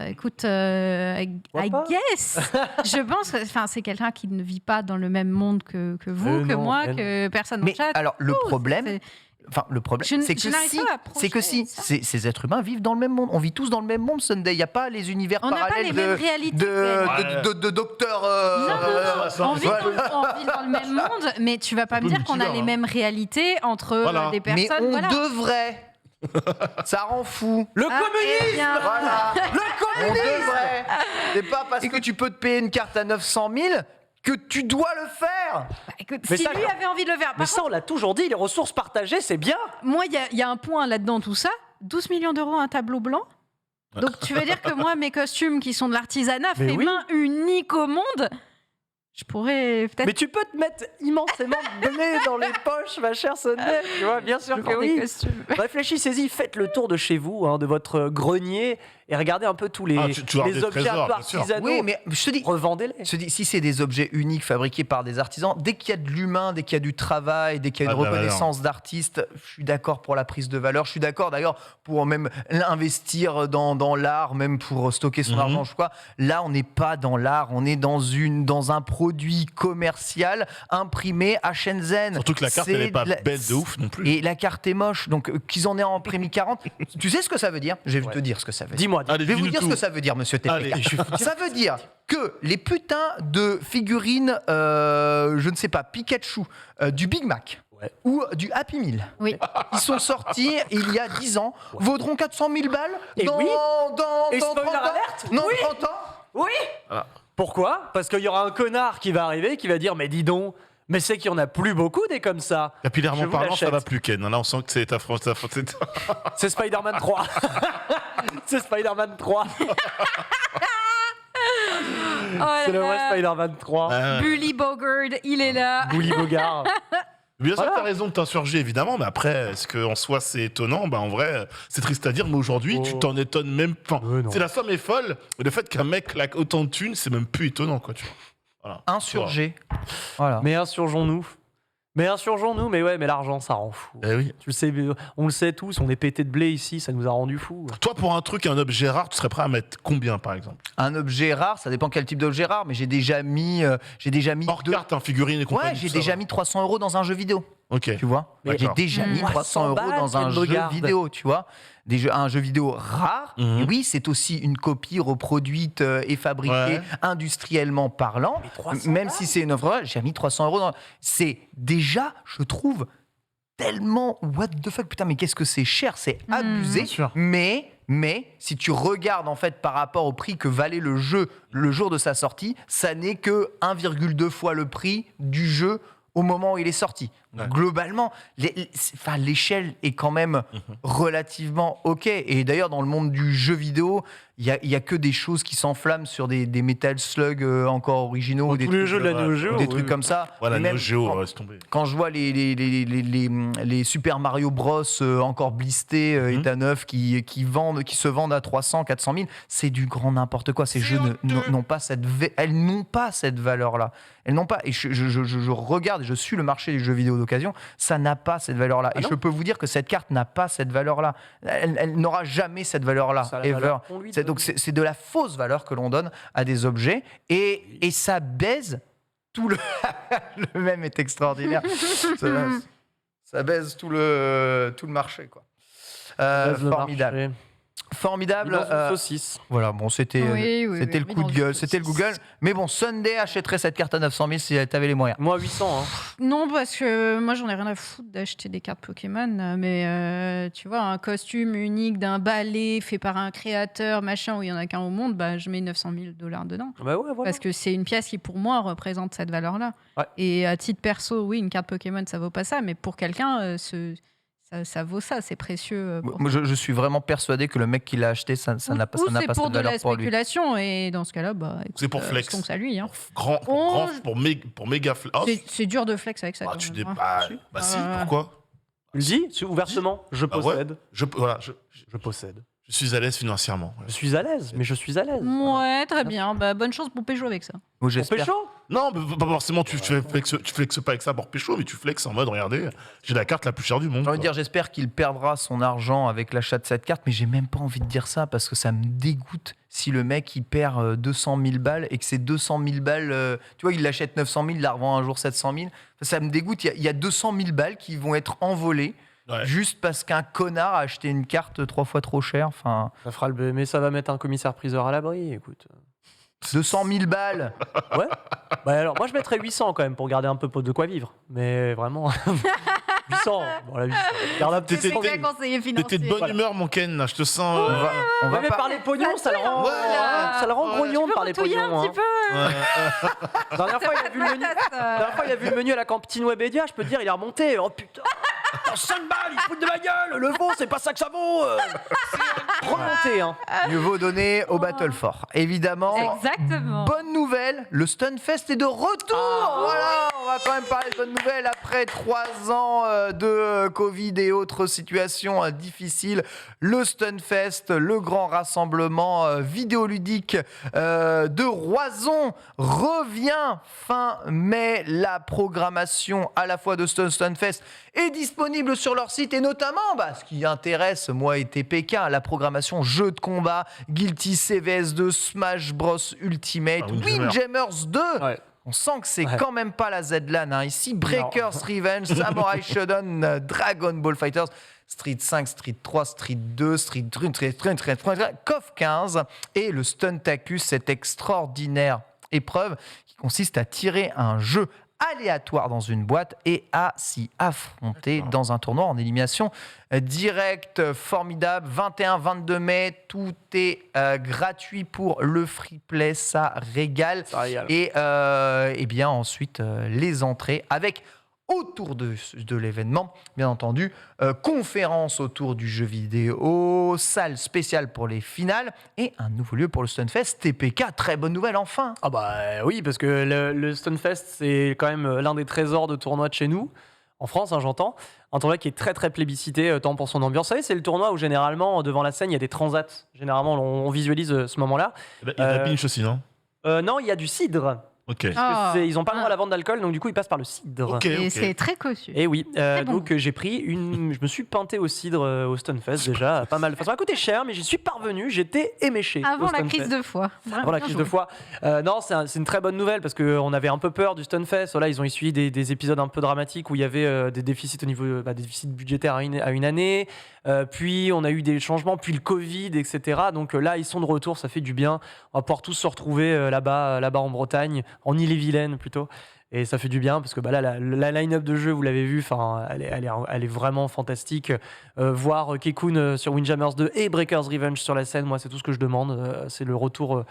écoute, I pas guess. Je pense que c'est quelqu'un qui ne vit pas dans le même monde que vous, que non, moi, non. que personne dans Mais le chat. alors le problème, c'est- c'est que je n'arrive pas à projeter ça. ces êtres humains vivent dans le même monde. On vit tous dans le même monde, Sunday. Il n'y a pas les univers On n'a pas parallèles les mêmes réalités. de docteur. Non, on vit dans le même monde, mais tu vas pas me peu dire qu'on a multivers, les mêmes réalités entre Voilà. des Mais personnes. on voilà. devrait. Ça rend fou. Le Ah, communisme. eh bien, Voilà. On devrait. C'est pas parce que tu peux te payer une carte à 900 000 que tu dois le faire. écoute, Mais si ça, lui avait envie de le faire. Mais Par ça, on l'a toujours dit, les ressources partagées, c'est bien. moi, il y a un point là-dedans, tout ça. 12 millions d'euros, un tableau blanc. Donc, tu veux dire que moi, mes costumes qui sont de l'artisanat, Mais fait oui. main unique au monde, je pourrais peut-être. Mais tu peux te mettre immensément de blé dans les poches, ma chère Sunday. Tu vois, bien sûr que vendre des oui. costumes. Réfléchissez-y, faites le tour de chez vous, de votre grenier, et regardez un peu tous les, tu vas avoir les des objets trésors, un peu bien sûr. artisanaux. Oui, mais je te dis. Revendez-les. Je te dis, si c'est des objets uniques fabriqués par des artisans, dès qu'il y a de l'humain, dès qu'il y a du travail, dès qu'il y a une Ah, de la reconnaissance d'artiste, je suis d'accord pour la prise de valeur. Je suis d'accord d'ailleurs pour même investir dans l'art, même pour stocker son argent. Je sais quoi. Là, on n'est pas dans l'art, on est dans un produit commercial imprimé à Shenzhen. Surtout que la carte, C'est elle n'est pas de la- belle de ouf non plus. Et la carte est moche, donc qu'ils en aient imprimé 40. Tu sais ce que ça veut dire? Je vais te dire ce que ça veut dire. Dis-moi. Allez, Je vais vous dis-nous dire ce tout. que ça veut dire, monsieur TPK. Allez, je vais Ça veut dire que les putains de figurines, je ne sais pas, Pikachu, du Big Mac ou du Happy Meal, Oui. ils sont sortis il y a 10 ans, vaudront 400 000 balles Et dans, oui. Et dans spoiler 30 ans. alert, Non, oui. 30 ans. Oui. Pourquoi? Parce qu'il y aura un connard qui va arriver, qui va dire, mais dis donc, mais c'est qu'il n'y en a plus beaucoup des comme ça. Je Capillairement vous parlant, ça l'achète. va plus, Ken. Là, on sent que c'est ta France. C'est Spider-Man 3. C'est Spider-Man 3. Oh là C'est le vrai là. Spider-Man 3. Bully Bogard, il est là. Bully Bogard. Bien sûr, Voilà. t'as raison de t'insurger, évidemment, mais après, est-ce qu'en soi c'est étonnant? En vrai, c'est triste à dire, mais aujourd'hui, tu t'en étonnes même pas. C'est la somme est folle, mais le fait qu'un mec claque autant de thunes, c'est même plus étonnant, quoi, tu vois. Voilà. Insurgé. Voilà. Mais insurgeons-nous. Mais l'argent, ça rend fou. Eh oui. Tu le sais, on le sait tous, on est pété de blé ici, ça nous a rendu fous. Toi, pour un truc, un objet rare, tu serais prêt à mettre combien, par exemple? Un objet rare, ça dépend quel type d'objet rare, mais j'ai déjà mis Hors carte, figurine et compagnie. Ouais, j'ai tout ça, déjà va. mis 300 € dans un jeu vidéo. Ok. Tu vois, Mais j'ai déjà mis 300 € dans un jeu vidéo, tu vois. Un jeu vidéo rare, et oui, c'est aussi une copie reproduite et fabriquée industriellement parlant. Même si c'est une œuvre, j'ai mis 300 €. C'est déjà, je trouve, tellement what the fuck, putain, mais qu'est-ce que c'est cher, c'est abusé. Mais si tu regardes en fait par rapport au prix que valait le jeu le jour de sa sortie, ça n'est que 1,2 fois le prix du jeu au moment où il est sorti. Ouais. Globalement, l'échelle est quand même relativement OK. Et d'ailleurs, dans le monde du jeu vidéo, il y a que des choses qui s'enflamment sur des Metal Slug encore originaux. Ou des tous les trucs, jeux de la Neo Geo, des trucs comme ça. Voilà, Et Neo même Geo, laisse tomber. quand je vois les Super Mario Bros encore blistés et à neuf qui se vendent à 300, 400 000, c'est du grand n'importe quoi. Ces jeux n'ont pas elles n'ont pas cette valeur-là. Elles n'ont pas. Et je regarde et je suis le marché du jeu vidéo d'occasion, ça n'a pas cette valeur-là. Et je peux vous dire que cette carte n'a pas cette valeur-là. Elle n'aura jamais cette valeur-là. Ça a la Ever. valeur qu'on lui donne. Donc c'est de la fausse valeur que l'on donne à des objets et ça baise tout le. Le même est extraordinaire. Ça baise tout le marché, quoi. Formidable. Formidable. Saucisse. Voilà, bon, c'était le coup de gueule, c'était le Google. Mais bon, Sunday achèterait cette carte à 900 000 si t'avais les moyens. Moi, 800. Hein. Non, parce que moi, j'en ai rien à foutre d'acheter des cartes Pokémon. Mais tu vois, un costume unique d'un ballet fait par un créateur, machin, où il y en a qu'un au monde, bah, je mets 900 000 $ dedans. Bah ouais, voilà. Parce que c'est une pièce qui, pour moi, représente cette valeur-là. Ouais. Et à titre perso, oui, une carte Pokémon, ça vaut pas ça. Mais pour quelqu'un, ça vaut ça, c'est précieux. Moi, je suis vraiment persuadé que le mec qui l'a acheté, ça n'a pas Ou cette c'est pour de valeur la pour lui. spéculation, et dans ce cas-là, bah, écoute, C'est pour flex. donc à lui. Hein. Pour méga flex. Oh, C'est dur de flex avec ça. ah, quand tu même, hein. bah si, pourquoi? Tu le dis ouvertement, je possède. Je possède. Je suis à l'aise financièrement. Je suis à l'aise, mais je suis à l'aise. Ouais, très bien. Bah, bonne chance pour pécho avec ça. Moi, j'espère. Pécho. Non, mais pas forcément, tu flexes pas avec ça pour pécho, mais tu flexes en mode, regardez, j'ai la carte la plus chère du monde. J'ai envie de quoi. dire, j'espère qu'il perdra son argent avec l'achat de cette carte, mais j'ai même pas envie de dire ça parce que ça me dégoûte si le mec il perd 200 000 balles et que ces 200 000 balles, tu vois, il l'achète 900 000, il la revend un jour 700 000. Ça me dégoûte. Il y a 200 000 balles qui vont être envolées. Ouais. Juste parce qu'un connard a acheté une carte 3 fois trop chère. Enfin, Mais ça va mettre un commissaire-priseur à l'abri, écoute. 200 000 balles. Ouais. Bah alors, moi je mettrais 800 quand même pour garder un peu de quoi vivre. Mais vraiment. 800. Voilà, 800. Garde un petit C'est bien conseiller financier. T'étais de bonne humeur, mon Ken, là, je te sens. On va mais pas- parler pognon, ça le rend, ça le rend grognon de parler pognon. un petit peu. La dernière fois, il a vu le menu à la cantine Webedia, je peux te dire, il est remonté. Oh putain. 5 balles, ils se foutent de ma gueule. Le veau, c'est pas ça que ça vaut. C'est remonté, hein. Mieux vaut donner au Battle Fort. Évidemment. Exactement. Bonne nouvelle, le Stunfest est de retour. Voilà, on va quand même parler de bonnes nouvelles après 3 ans de Covid et autres situations difficiles. Le Stunfest, le grand rassemblement vidéoludique de Roison revient fin mai. La programmation à la fois de Stunfest est disponible sur leur site et notamment ce qui intéresse moi et TPK, la programmation jeux de combat, Guilty CVS2, Smash Bros Ultimate, Windjammers 2. Ouais. On sent que c'est quand même pas la Z-LAN hein. Ici, Breakers Revenge, Samurai Shodown, Dragon Ball Fighters, Street 5, Street 3, Street 2, Street 3, KOF 15 et le Stuntacus, cette extraordinaire épreuve qui consiste à tirer un jeu aléatoire dans une boîte et à s'y affronter dans un tournoi en élimination directe. Formidable, 21-22 mai, tout est gratuit pour le free play, ça régale. Ça régale. Et bien ensuite les entrées avec autour de l'événement, bien entendu, conférence autour du jeu vidéo, salle spéciale pour les finales et un nouveau lieu pour le Stunfest. TPK, très bonne nouvelle enfin. Ah bah oui, parce que le Stunfest, c'est quand même l'un des trésors de tournois de chez nous. en France, hein, j'entends. Un tournoi qui est très très plébiscité, tant pour son ambiance. Vous savez, c'est le tournoi où généralement, devant la scène, il y a des transats. Généralement, on visualise ce moment-là. Il y a de la pinch aussi, non? Non, il y a du cidre. Ok. Ils n'ont pas le droit à la vente d'alcool, donc du coup, ils passent par le cidre. Et c'est très cossu. Et oui, bon. donc j'ai pris je me suis peinté au cidre au Stunfest déjà, pas mal. Ça m'a coûté cher, mais j'y suis parvenu, j'étais éméché. Avant au la Stunfest. crise de foie. Avant la crise de foie. Non, c'est une très bonne nouvelle parce qu'on avait un peu peur du Stunfest. Voilà, ils ont essuyé des épisodes un peu dramatiques où il y avait des déficits au niveau des déficits budgétaires à une année. Puis on a eu des changements, puis le Covid, etc. Donc là, ils sont de retour, ça fait du bien. On va pouvoir tous se retrouver là-bas en Bretagne, en Ille-et-Vilaine plutôt. Et ça fait du bien parce que là, la line-up de jeu, vous l'avez vu, elle est vraiment fantastique. Voir Kekun sur Windjammers 2 et Breakers Revenge sur la scène, moi, c'est tout ce que je demande. C'est le retour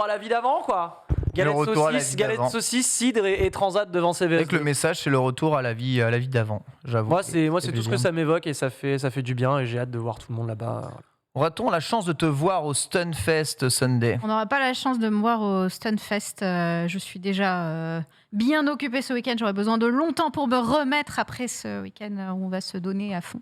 à la vie d'avant, quoi. Galette saucisse, cidre et transat devant CVS. Avec le message, c'est le retour à la vie d'avant. J'avoue. Moi, c'est tout ce que ça m'évoque et ça fait du bien et j'ai hâte de voir tout le monde là-bas. Aura-t-on la chance de te voir au Stunfest Sunday? On n'aura pas la chance de me voir au Stunfest. Je suis déjà bien occupée ce week-end. J'aurai besoin de longtemps pour me remettre après ce week-end où on va se donner à fond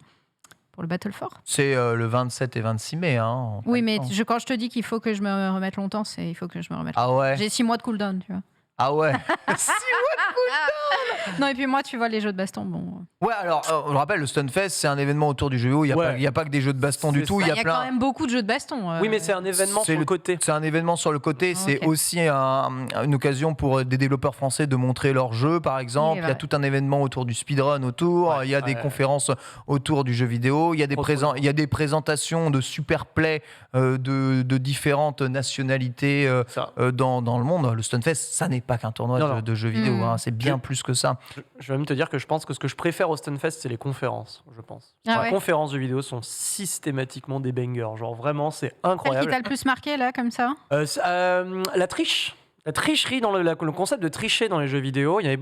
pour le Battle 4. C'est le 27 et 26 mai. Hein, oui, mais quand je te dis qu'il faut que je me remette longtemps, il faut que je me remette longtemps. Ah ouais. J'ai 6 mois de cooldown, tu vois. Ah ouais. 6 mois de cooldown. Non, et puis moi, tu vois, les jeux de baston, bon. Ouais, alors, on le rappelle, le Stunfest, c'est un événement autour du jeu vidéo. Il n'y a pas que des jeux de baston du tout. Il y a quand même beaucoup de jeux de baston. Oui, mais c'est un événement sur le côté. C'est un événement sur le côté. C'est aussi une occasion pour des développeurs français de montrer leurs jeux, par exemple. Il y a tout un événement autour du speedrun autour. Il y a des conférences autour du jeu vidéo. Il y a des présentations de super play de différentes nationalités dans le monde. Le Stunfest, ça n'est pas qu'un tournoi de jeux vidéo. Hein. C'est bien plus que ça. Je vais même te dire que je pense que ce que je préfère au Stunfest, c'est les conférences, je pense. Les conférences de vidéo sont systématiquement des bangers. Genre vraiment, c'est incroyable. Celle qui t'a le plus marqué, là, comme ça La triche. La tricherie, dans le concept de tricher dans les jeux vidéo, il y a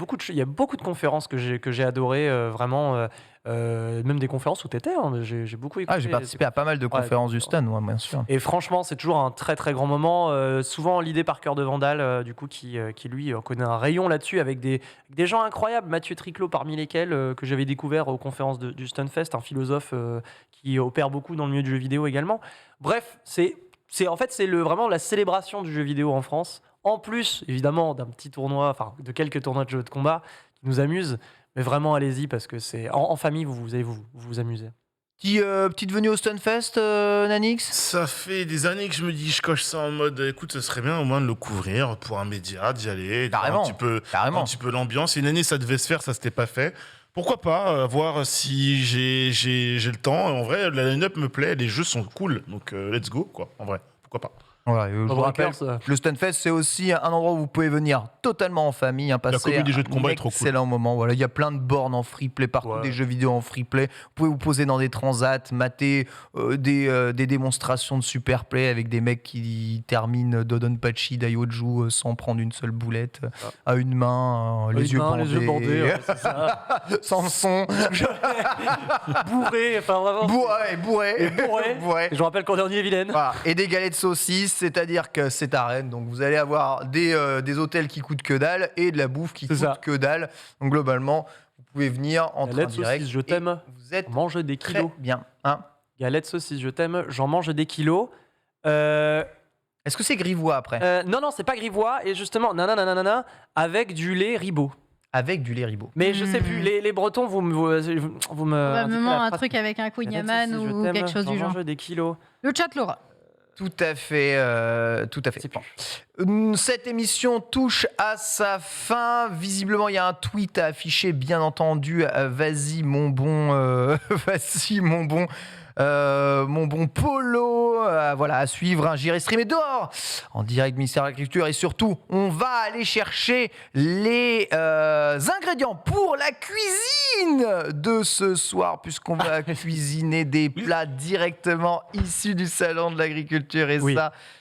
beaucoup de conférences que j'ai adorées, vraiment. Même des conférences où tu étais, j'ai beaucoup écouté. J'ai participé à pas mal de conférences du Stun, moi, bien sûr. Et franchement, c'est toujours un très très grand moment. Souvent l'idée par cœur de Vandal, du coup, qui lui connaît un rayon là-dessus avec des gens incroyables. Mathieu Triclot, parmi lesquels que j'avais découvert aux conférences du Stunfest, un philosophe qui opère beaucoup dans le milieu du jeu vidéo également. Bref, c'est vraiment la célébration du jeu vidéo en France. En plus, évidemment, d'un petit tournoi, enfin de quelques tournois de jeux de combat qui nous amusent. Mais vraiment, allez-y, parce que c'est en famille, vous allez vous amuser. Petite venue au Stunfest, Nanix? Ça fait des années que je me dis, je coche ça en mode, écoute, ce serait bien au moins de le couvrir pour un média, d'y aller, de voir un petit peu l'ambiance. Une année, ça devait se faire, ça s'était pas fait. Pourquoi pas, voir si j'ai le temps. En vrai, la line-up me plaît, les jeux sont cool, donc let's go, quoi. En vrai, pourquoi pas. Voilà, je vous rappelle, le Stunfest, c'est aussi un endroit où vous pouvez venir totalement en famille, passer des jeux de combat est trop cool. Excellent moment. Voilà, il y a plein de bornes en free play partout, des jeux vidéo en free play. Vous pouvez vous poser dans des transats, mater des démonstrations de super play avec des mecs qui terminent Dodonpachi Daioju sans prendre une seule boulette à une main, les yeux bandés, c'est ça. sans son, bourré, enfin vraiment. Bourré. Et je vous rappelle qu'on est en Ille-et-Vilaine. Voilà. Et des galettes saucisses. C'est-à-dire que c'est à Rennes, donc vous allez avoir des hôtels qui coûtent que dalle et de la bouffe qui coûte que dalle. Donc globalement, vous pouvez venir en train direct. Saucisse, je t'aime. Vous êtes mange des kilos. Très bien. Hein, galette saucisse, je t'aime. J'en mange des kilos. Est-ce que c'est grivois après? Non, c'est pas grivois. Et justement, avec du lait Ribot. Avec du lait Ribot. Mais je sais plus, les Bretons, vous me. Probablement un truc avec un Queen Yaman ou quelque chose du genre. J'en mange des kilos. Le chat l'aura. Tout à fait. Cette émission touche à sa fin. Visiblement, il y a un tweet à afficher, bien entendu. Vas-y, mon bon. Mon bon Polo, voilà, à suivre. J'irai streamer dehors en direct ministère de l'Agriculture et surtout, on va aller chercher les ingrédients pour la cuisine de ce soir, puisqu'on va cuisiner des plats directement issus du salon de l'agriculture et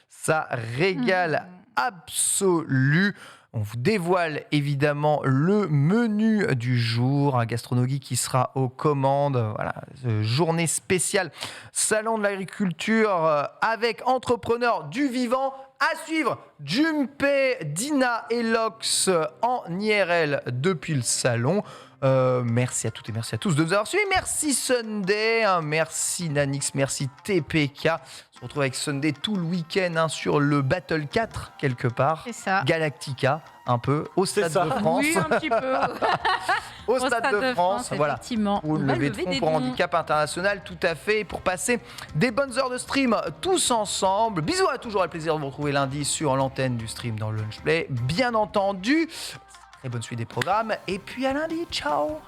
ça régale absolu. On vous dévoile évidemment le menu du jour, un gastronomie qui sera aux commandes. Voilà, journée spéciale Salon de l'agriculture avec entrepreneurs du vivant. À suivre, Jumpe, Dina et Lox en IRL depuis le salon. Merci à toutes et merci à tous de nous avoir suivis. Merci Sunday, merci Nanix, merci TPK. On se retrouve avec Sunday tout le week-end sur le Battle 4 quelque part. C'est ça. Galactica, un peu, au Stade de France. Oui, un petit peu. Au Stade de France, voilà. Effectivement. Pour une levée de fonds pour handicap international, tout à fait. Pour passer des bonnes heures de stream tous ensemble. Bisous à toujours, le plaisir de vous retrouver lundi sur l'antenne du stream dans le Lunch Play. Bien entendu. Très bonne suite des programmes. Et puis à lundi. Ciao.